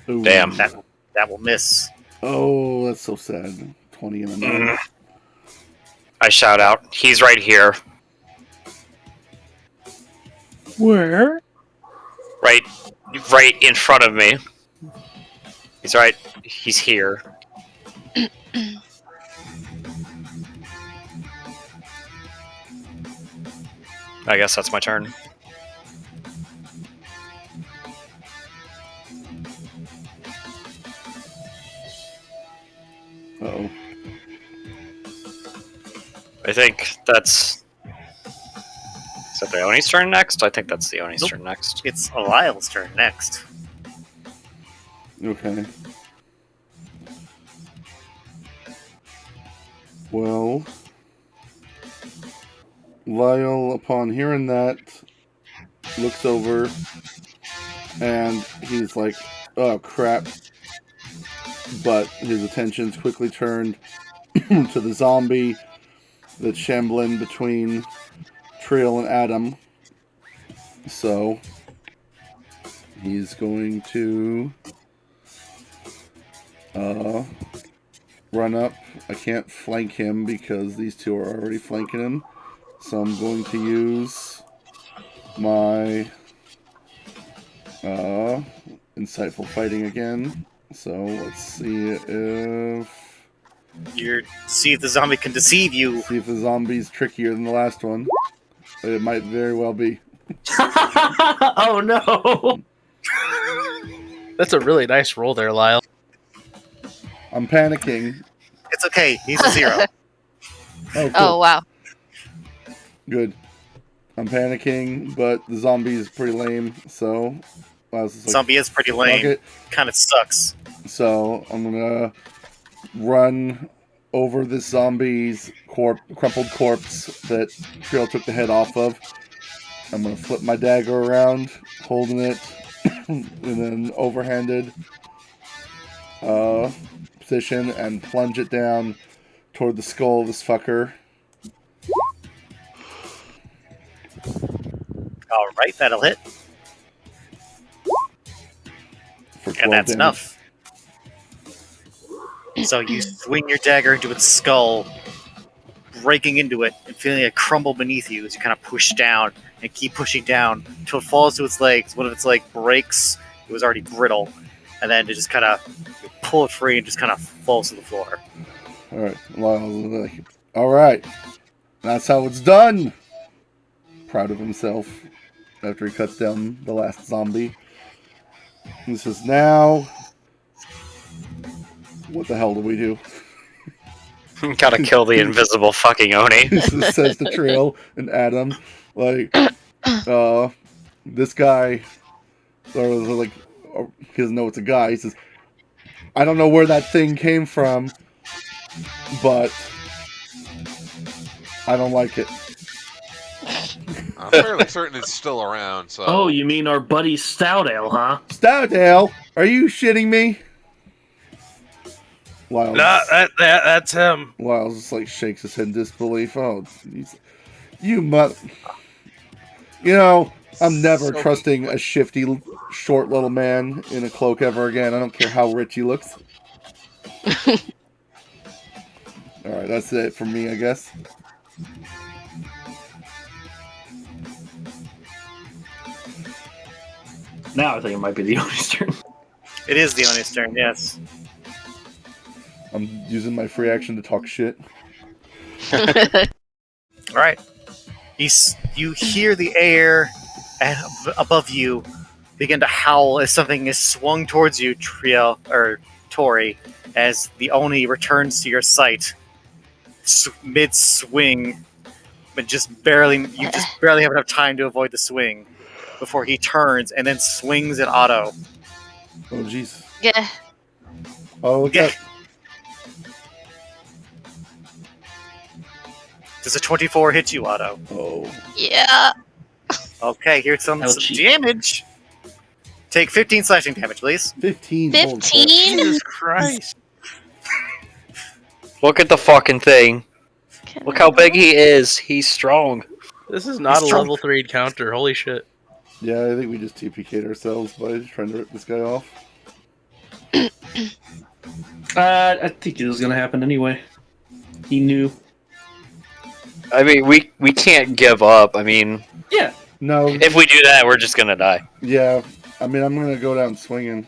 C: Ooh.
B: Damn.
A: That will miss.
C: Oh, that's so sad. 20 and a 9.
B: I shout out, he's right here.
H: Where?
B: Right in front of me. He's here. I guess that's my turn.
C: Uh-oh.
B: I think that's... Is that the Oni's turn next? I think that's the Oni's turn next.
A: It's Lyle's turn next.
C: Okay. Well, Lyle, upon hearing that, looks over and he's like, oh crap. But his attention's quickly turned to the zombie that's shambling between Trill and Adam. So he's going to run up. I can't flank him because these two are already flanking him. So I'm going to use my insightful fighting again. So let's see if
A: the zombie can deceive you.
C: See if the zombie's trickier than the last one. It might very well be.
D: Oh no!
F: That's a really nice roll there, Lyle.
C: I'm panicking.
A: It's okay. He's a 0.
C: Oh, cool.
G: Oh, wow.
C: Good. I'm panicking, but the zombie is pretty lame, so... I was just like,
A: Zombie is pretty lame. Kind of sucks.
C: So I'm gonna run over this zombie's crumpled corpse that Trill took the head off of. I'm gonna flip my dagger around, holding it, and then overhanded position and plunge it down toward the skull of this fucker.
A: Alright, that'll hit.
C: For 12
A: And that's
C: damage.
A: enough. So you swing your dagger into its skull, breaking into it and feeling it crumble beneath you as you kind of push down and keep pushing down until it falls to its legs. One of its legs breaks. It was already brittle, and then it just kind of pull it free and just kind of falls to the floor.
C: All right, Lyle's like, all right, that's how it's done. Proud of himself after he cuts down the last zombie. He says, now, what the hell do we do?
B: Gotta kill the invisible fucking Oni.
C: Says the trio and Adam, like, this guy, or like, he doesn't know it's a guy. He says, I don't know where that thing came from, but I don't like it.
E: I'm fairly certain it's still around. So.
D: Oh, you mean our buddy Stout Ale, huh?
C: Stout Ale, are you shitting me? Lyles,
F: That's him.
C: Lyles just like shakes his head in disbelief. Oh, you mother. You know, I'm never trusting a shifty, short little man in a cloak ever again. I don't care how rich he looks. Alright, that's it for me, I guess.
D: Now I think it might be the Oni's turn.
A: It is the Oni's turn, yes.
C: I'm using my free action to talk shit.
A: Alright. You hear the air above you begin to howl as something is swung towards you, Tori, as the Oni returns to your sight mid-swing, but you just barely have enough time to avoid the swing before he turns and then swings at Otto.
C: Oh, jeez.
G: Yeah.
C: Oh, look
A: Yeah.
C: out.
A: Does a 24 hit you, Otto?
C: Oh.
G: Yeah.
A: Okay, here's some
D: Ouchie.
A: damage. Take 15 slashing damage, please.
C: 15. Holy crap.
G: 15?
F: Jesus Christ.
B: Look at the fucking thing. Look how big he is. He's strong.
F: This is not
A: He's
F: a
A: strong.
F: level 3 encounter. Holy shit.
C: Yeah, I think we just TPK'd ourselves by trying to rip this guy off.
D: I think it was gonna happen anyway. He knew.
B: I mean, we can't give up. I mean,
D: Yeah.
C: No.
B: if we do that, we're just gonna die.
C: Yeah. I mean, I'm gonna go down swinging.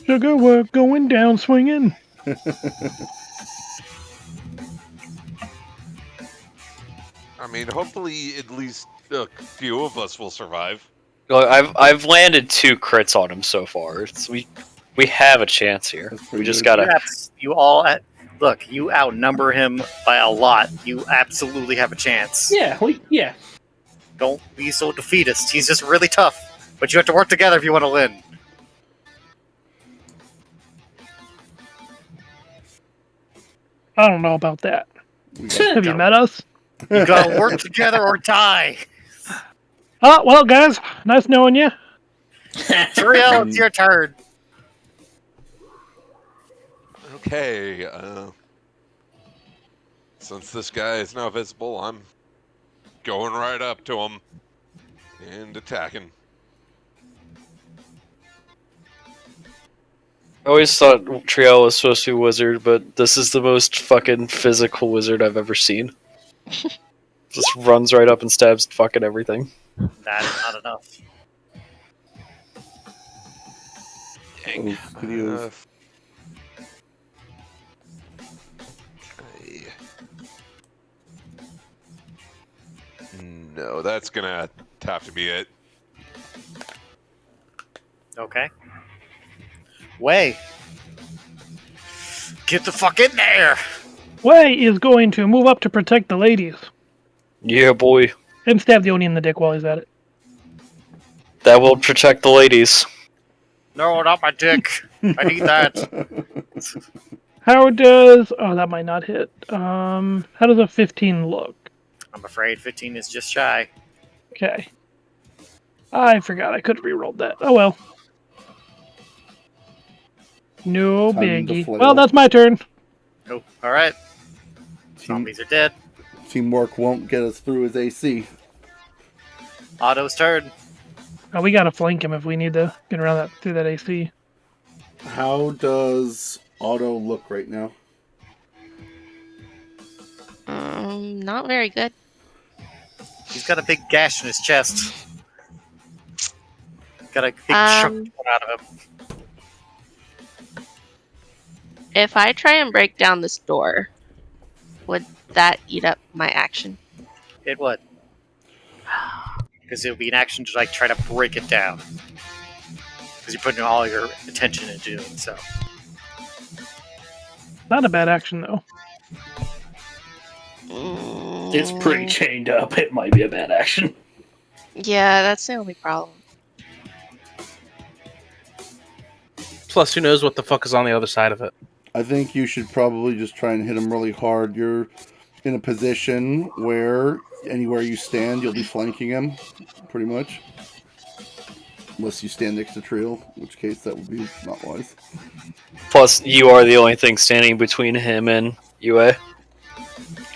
H: Sugar, we're going down swinging.
E: I mean, hopefully at least a few of us will survive.
B: Look, I've landed 2 crits on him so far. We have a chance here.
C: That's
B: We
C: pretty
B: just
C: good.
B: gotta.
A: Look, you outnumber him by a lot. You absolutely have a chance.
D: Yeah. Yeah.
A: Don't be so defeatist. He's just really tough. But you have to work together if you want to win.
H: I don't know about that.
C: We got-
H: Have you met us?
A: You gotta work together or die.
H: Oh, well, guys, nice knowing you.
A: Turiel, it's your turn.
E: Okay, since this guy is now visible, I'm going right up to him and attacking.
B: I always thought Triel was supposed to be a wizard, but this is the most fucking physical wizard I've ever seen. Just runs right up and stabs fucking everything.
A: That is not enough.
E: Dang.
C: Oh, videos.
E: Okay. No, that's gonna have to be it.
A: Okay. Way. Get the fuck in there!
H: Way is going to move up to protect the ladies
B: Yeah, boy.
H: and stab the Oni in the dick while he's at it.
B: That will protect the ladies.
A: No, not my dick. I need that.
H: How does... Oh, that might not hit. How does a 15 look?
A: I'm afraid 15 is just shy.
H: Okay. I forgot I could have rerolled that. Oh well. No
C: Time to
H: biggie.
C: flail.
H: Well, that's my turn.
A: Oh, alright.
C: Team,
A: Zombies are dead.
C: teamwork won't get us through his AC.
A: Otto's turn.
H: Oh, we gotta flank him if we need to get around that through that AC.
C: How does Otto look right now?
G: Not very good.
A: He's got a big gash in his chest. Got a big chunk coming out of him.
G: If I try and break down this door, would that eat up my action?
A: It would. Because it would be an action to like try to break it down. Because you're putting all your attention into doing so.
H: Not a bad action though.
D: It's pretty chained up. It might be a bad action.
G: Yeah, that's the only problem.
F: Plus, who knows what the fuck is on the other side of it?
C: I think you should probably just try and hit him really hard. You're in a position where anywhere you stand, you'll be flanking him, pretty much. Unless you stand next to Trill, in which case that would be not wise.
B: Plus, you are the only thing standing between him and UA.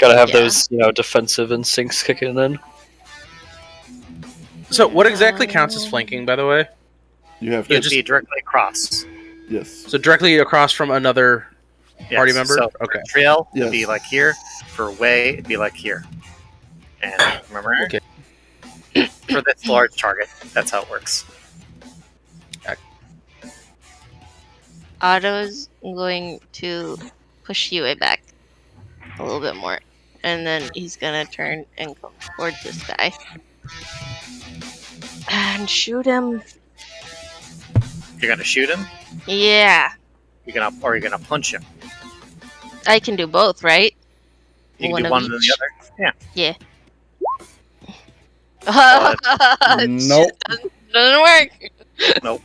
B: Gotta have those, defensive instincts kicking in.
F: So, what exactly counts as flanking, by the way?
C: You have
A: It
C: to.
A: would be directly across.
C: Yes.
F: So, directly across from another party member?
A: So
F: Okay.
A: Trail
C: Yes.
A: would be like here. For Way, it'd be like here. And remember?
F: Okay.
A: For this large target, that's how it works.
G: Otto's going to push Yue back a little bit more. And then he's gonna turn and go towards this guy. And shoot him.
A: You're gonna shoot him?
G: Yeah.
A: You're gonna punch him.
G: I can do both, right?
A: You
G: One
A: can do
G: of
A: one and then
G: each.
A: the other. Yeah.
C: Nope.
G: Doesn't work.
A: Nope.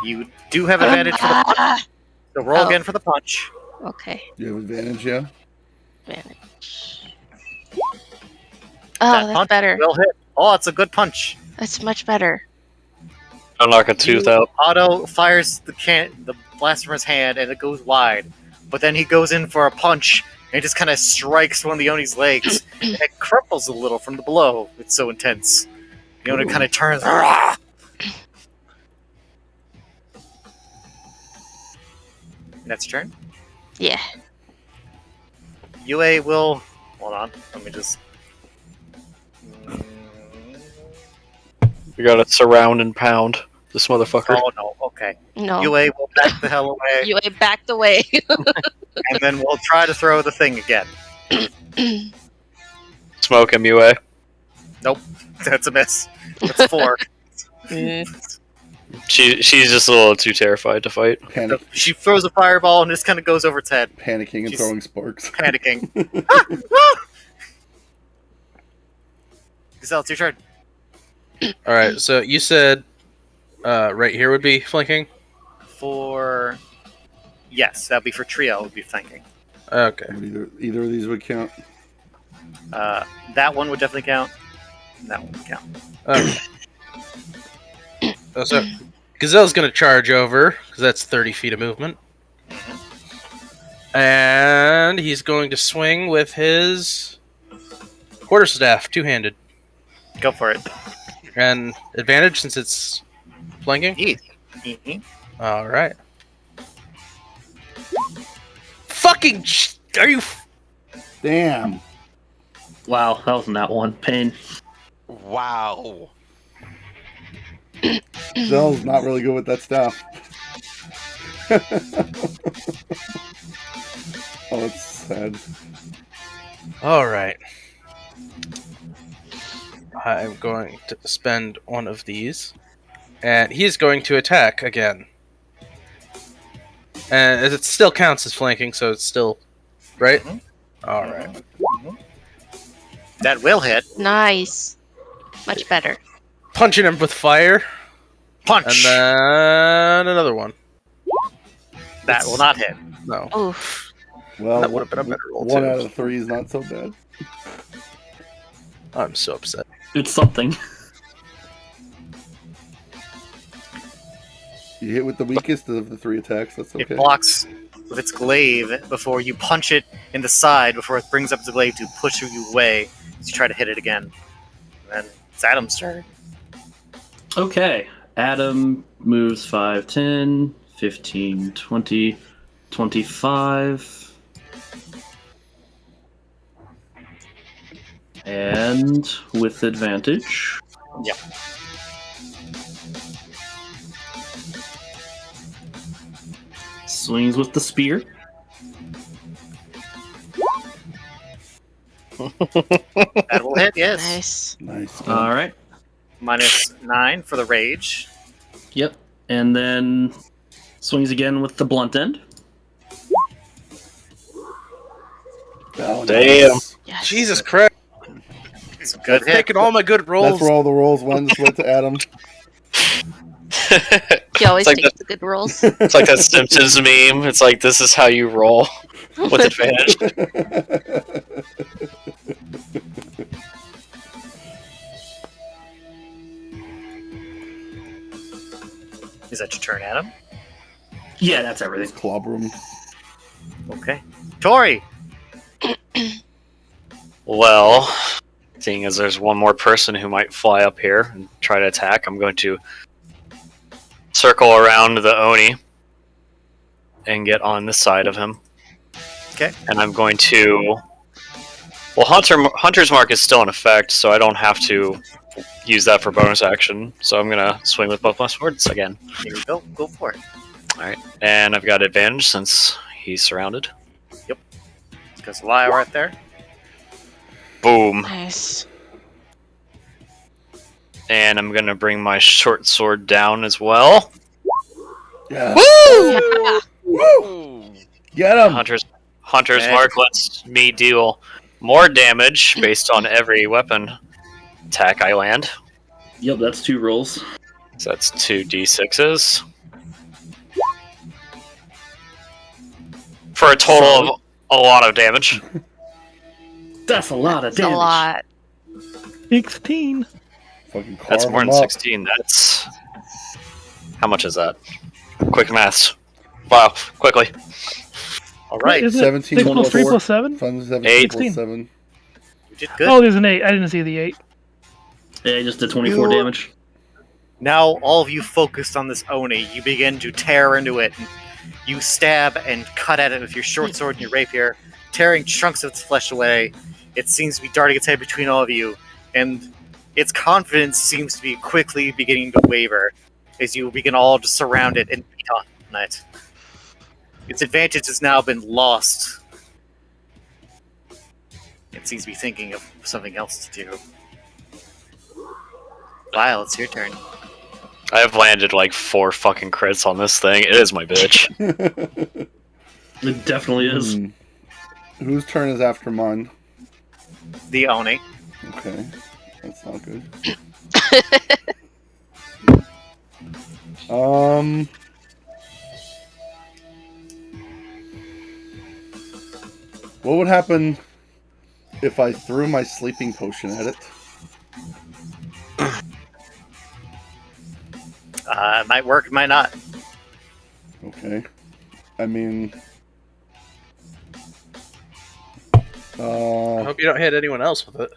A: You do have advantage for the punch. So roll
G: Oh.
A: again for the punch.
G: Okay.
C: You have advantage, yeah?
G: Advantage.
A: That
G: Oh, that's
A: punch
G: better.
A: will hit. Oh, it's a good punch.
G: That's much better.
B: I'll knock a tooth out.
A: Auto fires the blast from his hand and it goes wide. But then he goes in for a punch and it just kind of strikes one of the Yoni's legs. And it crumples a little from the blow. It's so intense. The Yoni kind of turns. "Rah!" Next turn.
G: Yeah.
A: UA will. Hold on. Let me just.
B: We gotta surround and pound this motherfucker.
A: Oh no. Okay.
G: No.
A: UA will back the hell away.
G: Yue backed away.
A: And then we'll try to throw the thing again.
B: Smoke him, UA.
A: That's a miss. That's a 4.
B: She's just a little too terrified to fight.
C: Panic,
A: She throws a fireball and just kind of goes over its head,
C: panicking and
A: She's-
C: throwing sparks.
A: panicking. Giselle, it's your turn.
F: Alright, so you said right here would be flanking?
A: For. Yes, that'd be for trio, would be flanking.
F: Okay.
C: Either of these would count.
A: That one would definitely count. And that one would count.
F: Okay. So, Gazelle's gonna charge over, because that's 30 feet of movement. And he's going to swing with his quarterstaff, two-handed.
A: Go for it.
F: And advantage since it's flanking?
A: Mhm.
F: Alright. Fucking are you
C: Damn.
D: Wow, that wasn't that one. Pain.
E: Wow.
C: Zell's not really good with that stuff. Oh, it's sad.
F: Alright. I'm going to spend one of these. And he's going to attack again. And it still counts as flanking, so it's still. Right?
A: Mhm.
F: Alright.
A: That will hit.
G: Nice. Much better.
F: Punching him with fire.
A: Punch!
F: And then another one.
A: That will not hit.
F: No.
G: Oof.
C: Well,
F: That would have been a better roll,
C: one
F: too.
C: out of 3 is not so bad.
F: I'm so upset.
D: It's something.
C: You hit with the weakest of the 3 attacks, that's okay.
A: It blocks with its glaive before you punch it in the side before it brings up the glaive to push you away as you try to hit it again. And then it's Adam's turn.
D: Okay. Adam moves 5, 10, 15, 20, 25. And with advantage.
A: Yeah.
D: Swings with the spear.
A: That will hit, yes.
G: Nice.
C: Nice.
D: All right.
A: -9 for the rage.
D: Yep. And then swings again with the blunt end.
C: Oh,
B: Damn.
C: nice.
G: Yes.
F: Jesus Christ!
A: It's a good hit.
F: Taking all my good rolls.
C: That's where all the rolls went. Just went to Adam.
G: He always
B: It's like
G: takes the good rolls.
B: It's like that Simpsons meme. It's like, this is how you roll with advantage.
A: Is that your turn, Adam?
D: Yeah, that's everything.
C: Clobber him.
A: Okay. Tori!
B: Well, seeing as there's one more person who might fly up here and try to attack, I'm going to circle around the Oni and get on this side of him.
A: Okay.
B: And I'm going to... Well, Hunter's Mark is still in effect, so I don't have to use that for bonus action. So I'm going to swing with both my swords again.
A: Here we go. Go for it.
B: Alright. And I've got advantage since he's surrounded.
A: Because Lyle right there.
B: Boom.
G: Nice.
B: And I'm going to bring my short sword down as well.
C: Yeah.
G: Yeah.
E: Ooh.
C: Get him.
B: Hunter's
A: And-
B: Mark lets me deal more damage based on every weapon attack I land.
D: Yep, that's 2 rolls.
B: So that's 2 d6s. For a total of a lot of damage.
D: That's a lot of
G: It's a
D: damage.
G: lot.
H: 16.
C: Fucking carve
B: That's more
C: him
B: than
C: up.
B: 16. That's... How much is that? Quick maths. Wow, quickly.
A: All right.
H: Isn't it
C: 17
H: 6 plus 3
D: 24.
H: plus 7?
C: Fun 17
B: 8.
C: plus 7.
A: You did good.
H: Oh, there's an 8. I didn't see the 8.
D: Yeah, he just did 24
A: You-
D: damage.
A: Now, all of you focused on this Oni. You begin to tear into it. And you stab and cut at it with your short sword and your rapier, tearing chunks of its flesh away. It seems to be darting its head between all of you, and its confidence seems to be quickly beginning to waver as you begin all to surround it and beat on it. Its advantage has now been lost. It seems to be thinking of something else to do. Lyle, it's your turn.
B: I've landed like 4 fucking crits on this thing. It is my bitch.
D: It definitely is.
C: Whose turn is after mine?
A: The Oni.
C: Okay. That's not good. What would happen if I threw my sleeping potion at it?
A: It might work, it might not.
C: Okay. I mean...
F: I hope you don't hit anyone else with it.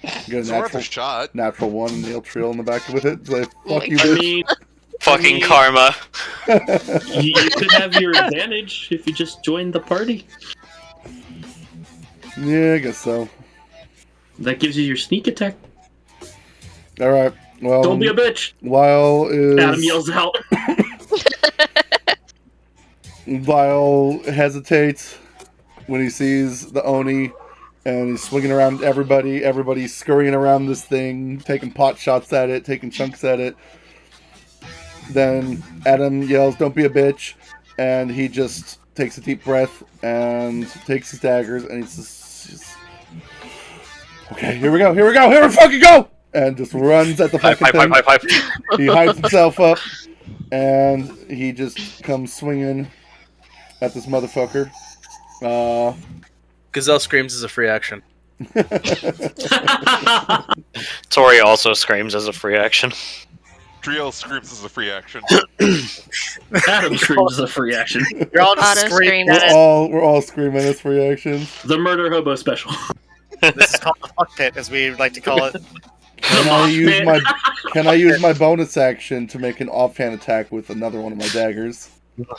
C: you got
E: It's
C: a
E: worth a
C: natural,
E: shot.
C: natural 1 nail trail in the back with it. It's like, fuck you,
D: I
C: bitch.
D: mean,
B: Fucking karma.
D: you could have your advantage if you just joined the party.
C: Yeah, I guess so.
D: That gives you your sneak attack.
C: Alright, well...
D: Don't be a bitch.
C: Lyle is...
D: Adam yells out.
C: Lyle hesitates when he sees the Oni, and he's swinging around everybody. Everybody's scurrying around this thing, taking pot shots at it, taking chunks at it. Then Adam yells, "Don't be a bitch," and he just takes a deep breath and takes his daggers, and he's just okay, here we go, here we fucking go! And just runs at the fucking thing.
B: Pipe.
C: He hides himself up, and he just comes swinging at this motherfucker.
F: Gazelle Screams is a free action.
B: Tori also screams as a free action.
E: Trio screams as a free action.
D: Adam screams as a free action.
A: You're all just
G: Auto
A: screaming
G: screams.
A: at it.
C: We're all screaming as reactions.
D: The murder hobo special.
A: This is called the fuck pit, as we like to call it.
C: Can I use my bonus action to make an offhand attack with another one of my daggers?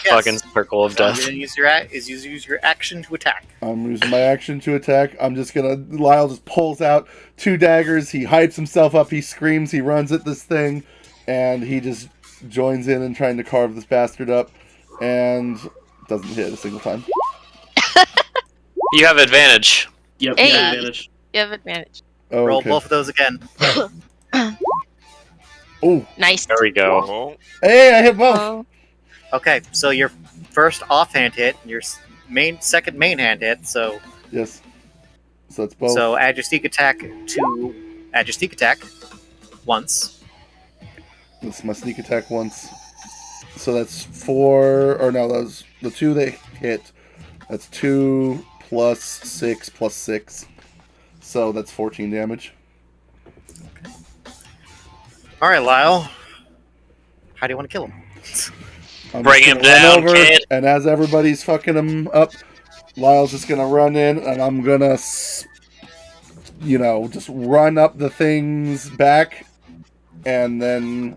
B: Fucking circle of
A: So I'm
B: death.
A: gonna use your action to attack.
C: I'm using my action to attack. I'm just gonna. Lyle just pulls out 2 daggers. He hypes himself up. He screams. He runs at this thing, and he just joins in and trying to carve this bastard up, and doesn't hit a single time.
B: You have advantage.
D: Yep,
G: Hey.
D: you have advantage.
G: You have advantage.
C: Oh,
A: Roll
C: okay.
A: both of those again.
C: Oh,
G: Nice.
B: There we go.
E: Oh,
C: hey, I hit both.
G: Oh,
A: Okay, so your first offhand hit, and your second main hand hit. So
C: Yes. So it's both.
A: so add your sneak attack once.
C: That's my sneak attack once. So that's 4, or no, that was the 2 they hit. That's 2 plus 6 plus 6. So that's 14 damage.
A: All right, Lyle. How do you want to kill him?
C: I'm
B: Bring
C: just
B: him
C: gonna
B: down,
C: run over,
B: kid.
C: and as everybody's fucking him up, Lyle's just gonna run in, and I'm gonna, just run up the thing's back, and then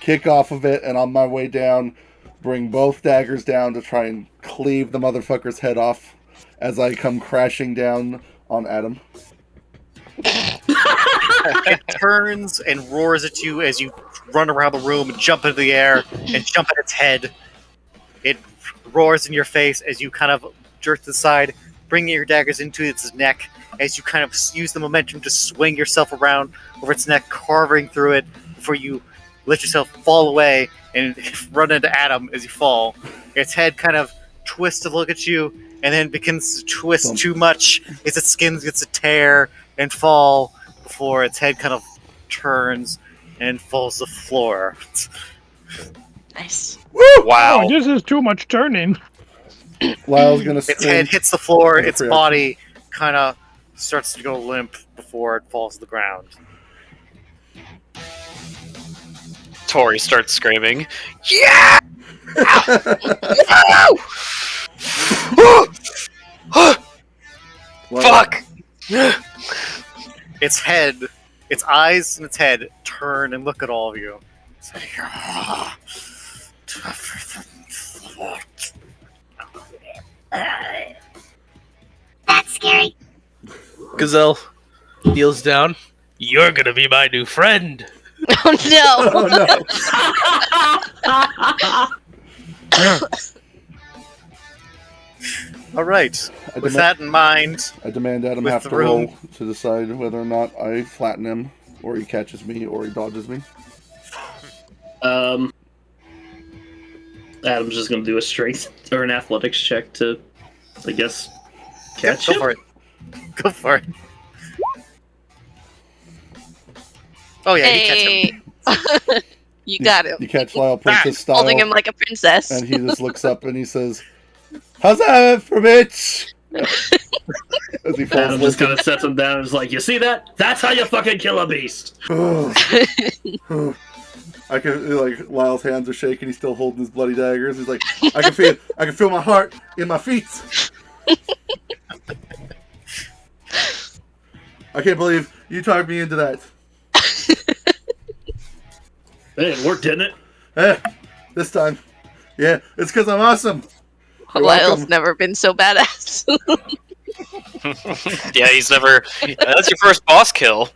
C: kick off of it, and on my way down, bring both daggers down to try and cleave the motherfucker's head off as I come crashing down on Adam.
A: It turns and roars at you as you run around the room and jump into the air and jump at its head. It roars in your face as you kind of jerk to the side, bringing your daggers into its neck as you kind of use the momentum to swing yourself around over its neck, carving through it before you let yourself fall away and run into Adam as you fall. Its head kind of twists to look at you and then begins to twist too much as its skin gets to tear and fall before its head kind of turns and falls to the floor.
G: nice.
B: Wow.
H: Oh, this is too much turning.
C: Lyle's gonna
A: Its
C: scream.
A: head hits the floor,
C: Yeah,
A: its
C: pretty
A: body kind of starts to go limp before it falls to the ground.
B: Tori starts screaming. Yeah! Fuck!
A: Its head, its eyes and its head turn and look at all of you. It's like, "Ah, tougher than thought."
I: That's scary.
F: Gazelle kneels down. You're gonna be my new friend.
G: Oh no!
C: Oh no!
A: All right.
C: I
A: With
C: demand,
A: that in mind,
C: I demand Adam
A: with
C: have
A: the
C: to
A: room-
C: roll to decide whether or not I flatten him, or he catches me, or he dodges me.
D: Adam's just gonna do a strength or an athletics check to, I guess,
A: yeah,
D: catch
A: go
D: him.
A: for it. Go for it. Oh yeah, you catch him.
G: Hey! You got him.
C: You catch Lyle Princess style,
G: Holding him like a princess.
C: and he just looks up and he says, "How's that for bitch?" As he falls
D: Adam just
C: limp.
D: kind of sets him down and is like, "You see that? That's how you fucking kill a beast."
C: I can like Lyle's hands are shaking. He's still holding his bloody daggers. He's like, I can feel my heart in my feet. I can't believe you talked me into that.
D: Hey, it worked, didn't it?
C: Eh, this time, yeah, it's because I'm awesome. You're
G: Lyle's
C: welcome.
G: never been so badass.
B: Yeah, he's never. That's your first boss kill.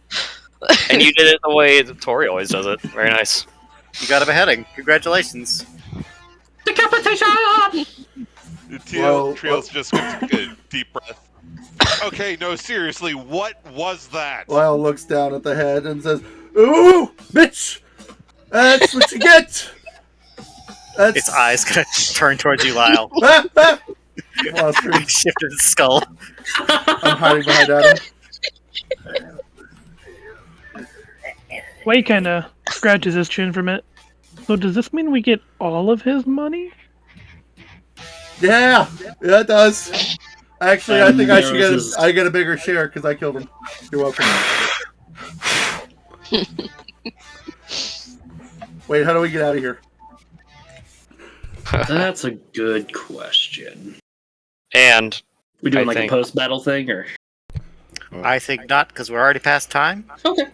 B: And you did it the way that Tori always does it. Very nice.
A: You got a beheading. Congratulations.
D: Decapitation!
E: Trios just took a deep breath. Okay, no, seriously, what was that?
C: Lyle looks down at the head and says, "Ooh, bitch, that's what you get." That's
A: Its eyes gonna turn towards you, Lyle.
C: Ah, ah. Lyle screams.
A: Shifted its skull.
C: I'm hiding behind Adam.
H: Way kind of scratches his chin from it. So does this mean we get all of his money?
C: Yeah, it does. Actually, I think I should get
D: Narrows his-
C: I get a bigger share because I killed him. You're welcome. Wait, how do we get out of here?
D: That's a good question.
B: And
D: We doing
B: I
D: like
B: think-
D: a post-battle thing, or?
A: I think not, because we're already past time.
D: Okay.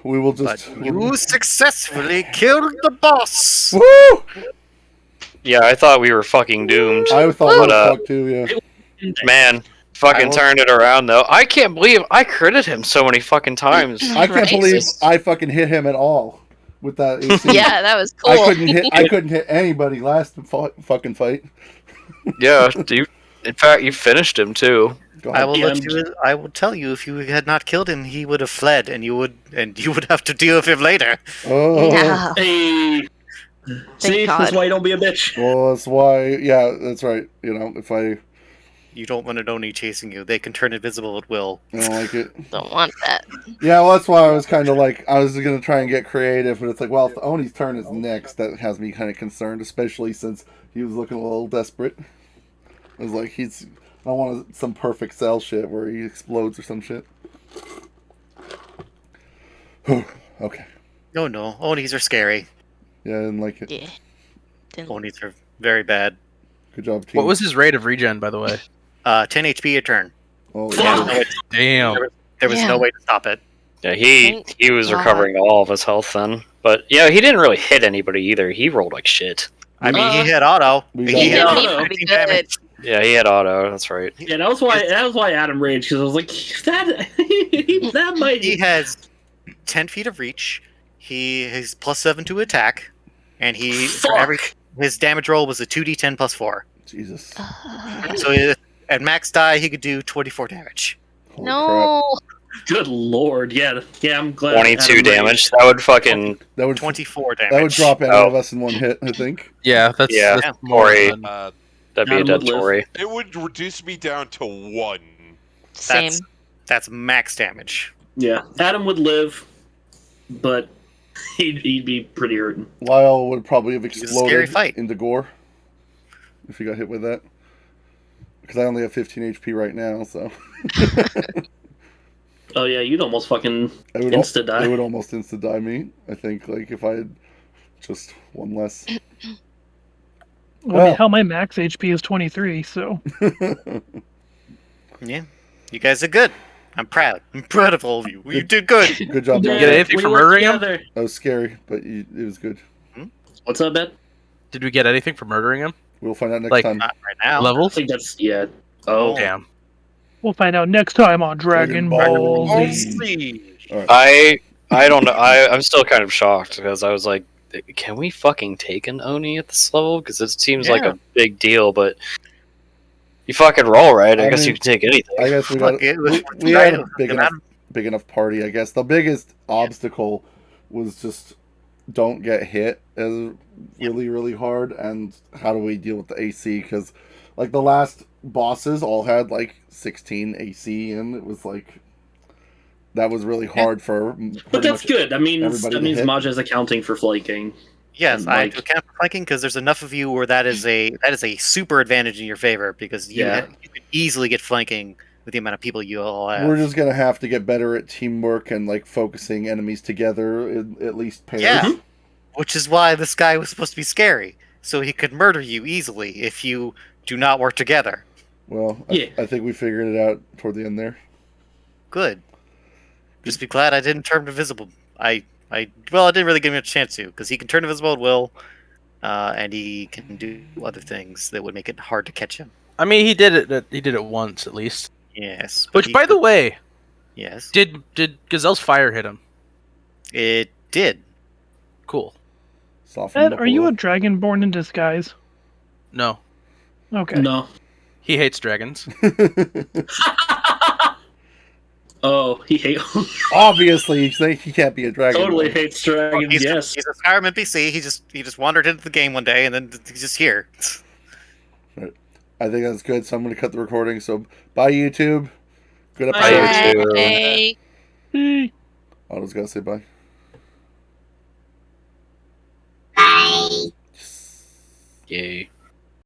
C: We will
A: But
C: just.
A: you successfully killed the boss.
C: Woo!
B: Yeah, I thought we were fucking doomed.
C: I thought we
B: But,
C: were fucked too. Yeah.
B: Man, fucking
A: will-
B: turned it around though. I can't believe I critted him so many fucking times.
C: I can't
G: Right?
C: believe I fucking hit him at all with that AC.
G: Yeah, that was cool.
C: I couldn't hit anybody last fucking fight.
B: Yeah, dude. In fact, you finished him too.
C: Go
A: I
C: ahead.
A: will
D: Yeah,
A: let you. I will tell you, if you had not killed him, he would have fled, and you would have to deal with him later.
C: Oh,
G: No.
D: Hey. See,
G: God.
D: that's why you don't be a bitch.
C: well, that's why. Yeah, that's right. You know, if I
A: You don't want an Oni chasing you. They can turn invisible at will.
C: don't like it.
G: Don't want that.
C: Yeah, well, that's why I was kind of like, I was going to try and get creative, but it's like, well, if Oni's turn is next, that has me kind of concerned, especially since he was looking a little desperate. I was like, I want some perfect cell shit where he explodes or some shit. Okay.
A: Oh no, Onis are scary.
C: Yeah, I didn't like it.
G: Yeah. Didn't.
A: Onis are very bad.
C: Good job, team.
F: What was his rate of regen, by the way?
A: 10 HP a turn.
C: Oh,
A: There
C: yeah.
A: was no way,
F: Damn.
A: there was no
G: Damn.
A: way to stop it.
B: Yeah,
G: Thank
B: he was
G: God.
B: recovering all of his health then. But yeah, he didn't really hit anybody either. He rolled like shit.
A: I mean, he
D: Uh,
A: hit auto.
C: we
A: He
C: got-
A: hit
G: Hit
D: Yeah.
G: me
A: auto.
G: pretty
A: 15
G: good.
A: damage.
B: Yeah, he had auto. That's right.
D: Yeah, that was why Adam raged, because I was like, that might.
A: He has 10 feet of reach. He is +7 to attack, and his damage roll was a 2d10 +4.
C: Jesus.
A: So at max die, he could do 24 damage.
C: Holy
G: No.
D: Good lord, yeah, I'm glad.
B: 22
D: Adam raged.
B: damage. That would fucking
C: crap. That would
A: 24 damage.
C: that would drop any
B: Oh.
C: of us in one hit, I think.
F: Yeah, that's,
B: Yeah,
F: that's more
B: Corey.
F: than-
B: that'd be a
D: Adam
B: dead
D: would live.
B: Tory.
E: It would reduce me down to 1.
G: Same.
A: That's max damage.
D: Yeah, Adam would live, but he'd be pretty hurting.
C: Lyle would probably have
A: was a scary
C: exploded
A: fight.
C: into gore if he got hit with that. Because I only have 15 HP right now, so
D: Oh yeah, you'd almost fucking
C: I would
D: insta die.
C: It would almost insta die me. I think, like if I had just one less.
H: Well,
C: Well.
H: hell, my max HP is 23, so
A: Yeah. You guys are good. I'm proud. I'm proud of all of you. You did good.
C: Good job,
F: You
C: Mike.
F: get anything
D: we
F: for
D: worked
F: murdering him?
D: together.
C: That was scary, but it was good.
D: What's up, Ben?
F: Did we get anything for murdering him?
C: We'll find out next
F: Like,
C: time.
A: Not right now.
D: I
F: Levels?
D: think that's Oh,
F: Damn.
H: we'll find out next time on Dragon Ball
A: Oh,
H: Z.
A: see.
B: I don't know. I'm still kind of shocked because I was like, can we fucking take an Oni at this level? Because it seems like
A: Yeah.
B: a big deal, but you fucking roll right. I
C: I
B: guess
C: mean,
B: you can take anything.
C: I guess we
A: Fuck
C: got
A: it, let's
C: we
A: try
C: had
A: it.
C: a big enough party. I guess the biggest obstacle was just don't get hit as really hard, and how do we deal with the AC? Because like the last bosses all had like 16 AC, and it was like that was really hard for.
D: but
C: pretty
D: that's
C: much
D: good. That means
C: everybody to hit.
D: Maja's accounting for flanking.
A: Yes,
D: And,
A: I
D: like-
A: do account for flanking because there's enough of you where that is a super advantage in your favor because you
D: Yeah.
A: you can easily get flanking with the amount of people you all have.
C: We're just gonna have to get better at teamwork and like focusing enemies together, in, at least pairs.
A: Yeah. Which is why this guy was supposed to be scary, so he could murder you easily if you do not work together.
C: Well,
D: Yeah.
C: I think we figured it out toward the end there.
A: Good. Just be glad I didn't turn invisible. I didn't really give him a chance to because he can turn invisible at will, and he can do other things that would make it hard to catch him.
F: I mean, he did it. He did it once at least.
A: Yes. but
F: Which,
A: he
F: by the
A: could-
F: way,
A: yes,
F: did Gazelle's fire hit him?
A: it did.
F: Cool.
C: Soften
H: Ed,
C: up
H: are you a
C: little.
H: dragonborn in disguise?
F: No,
H: Okay.
D: No.
F: he hates dragons.
D: Oh, he
C: Obviously, he can't be a dragon.
D: totally hates dragons.
A: He's,
D: Yes.
A: he's a Skyrim NPC. He just wandered into the game one day and then he's just here.
C: I think that's good. So I'm going to cut the recording. So bye, YouTube. Good
D: Bye,
C: episode.
B: YouTube.
G: Bye.
H: Hey.
C: I was going to say bye.
I: Bye.
B: Yay.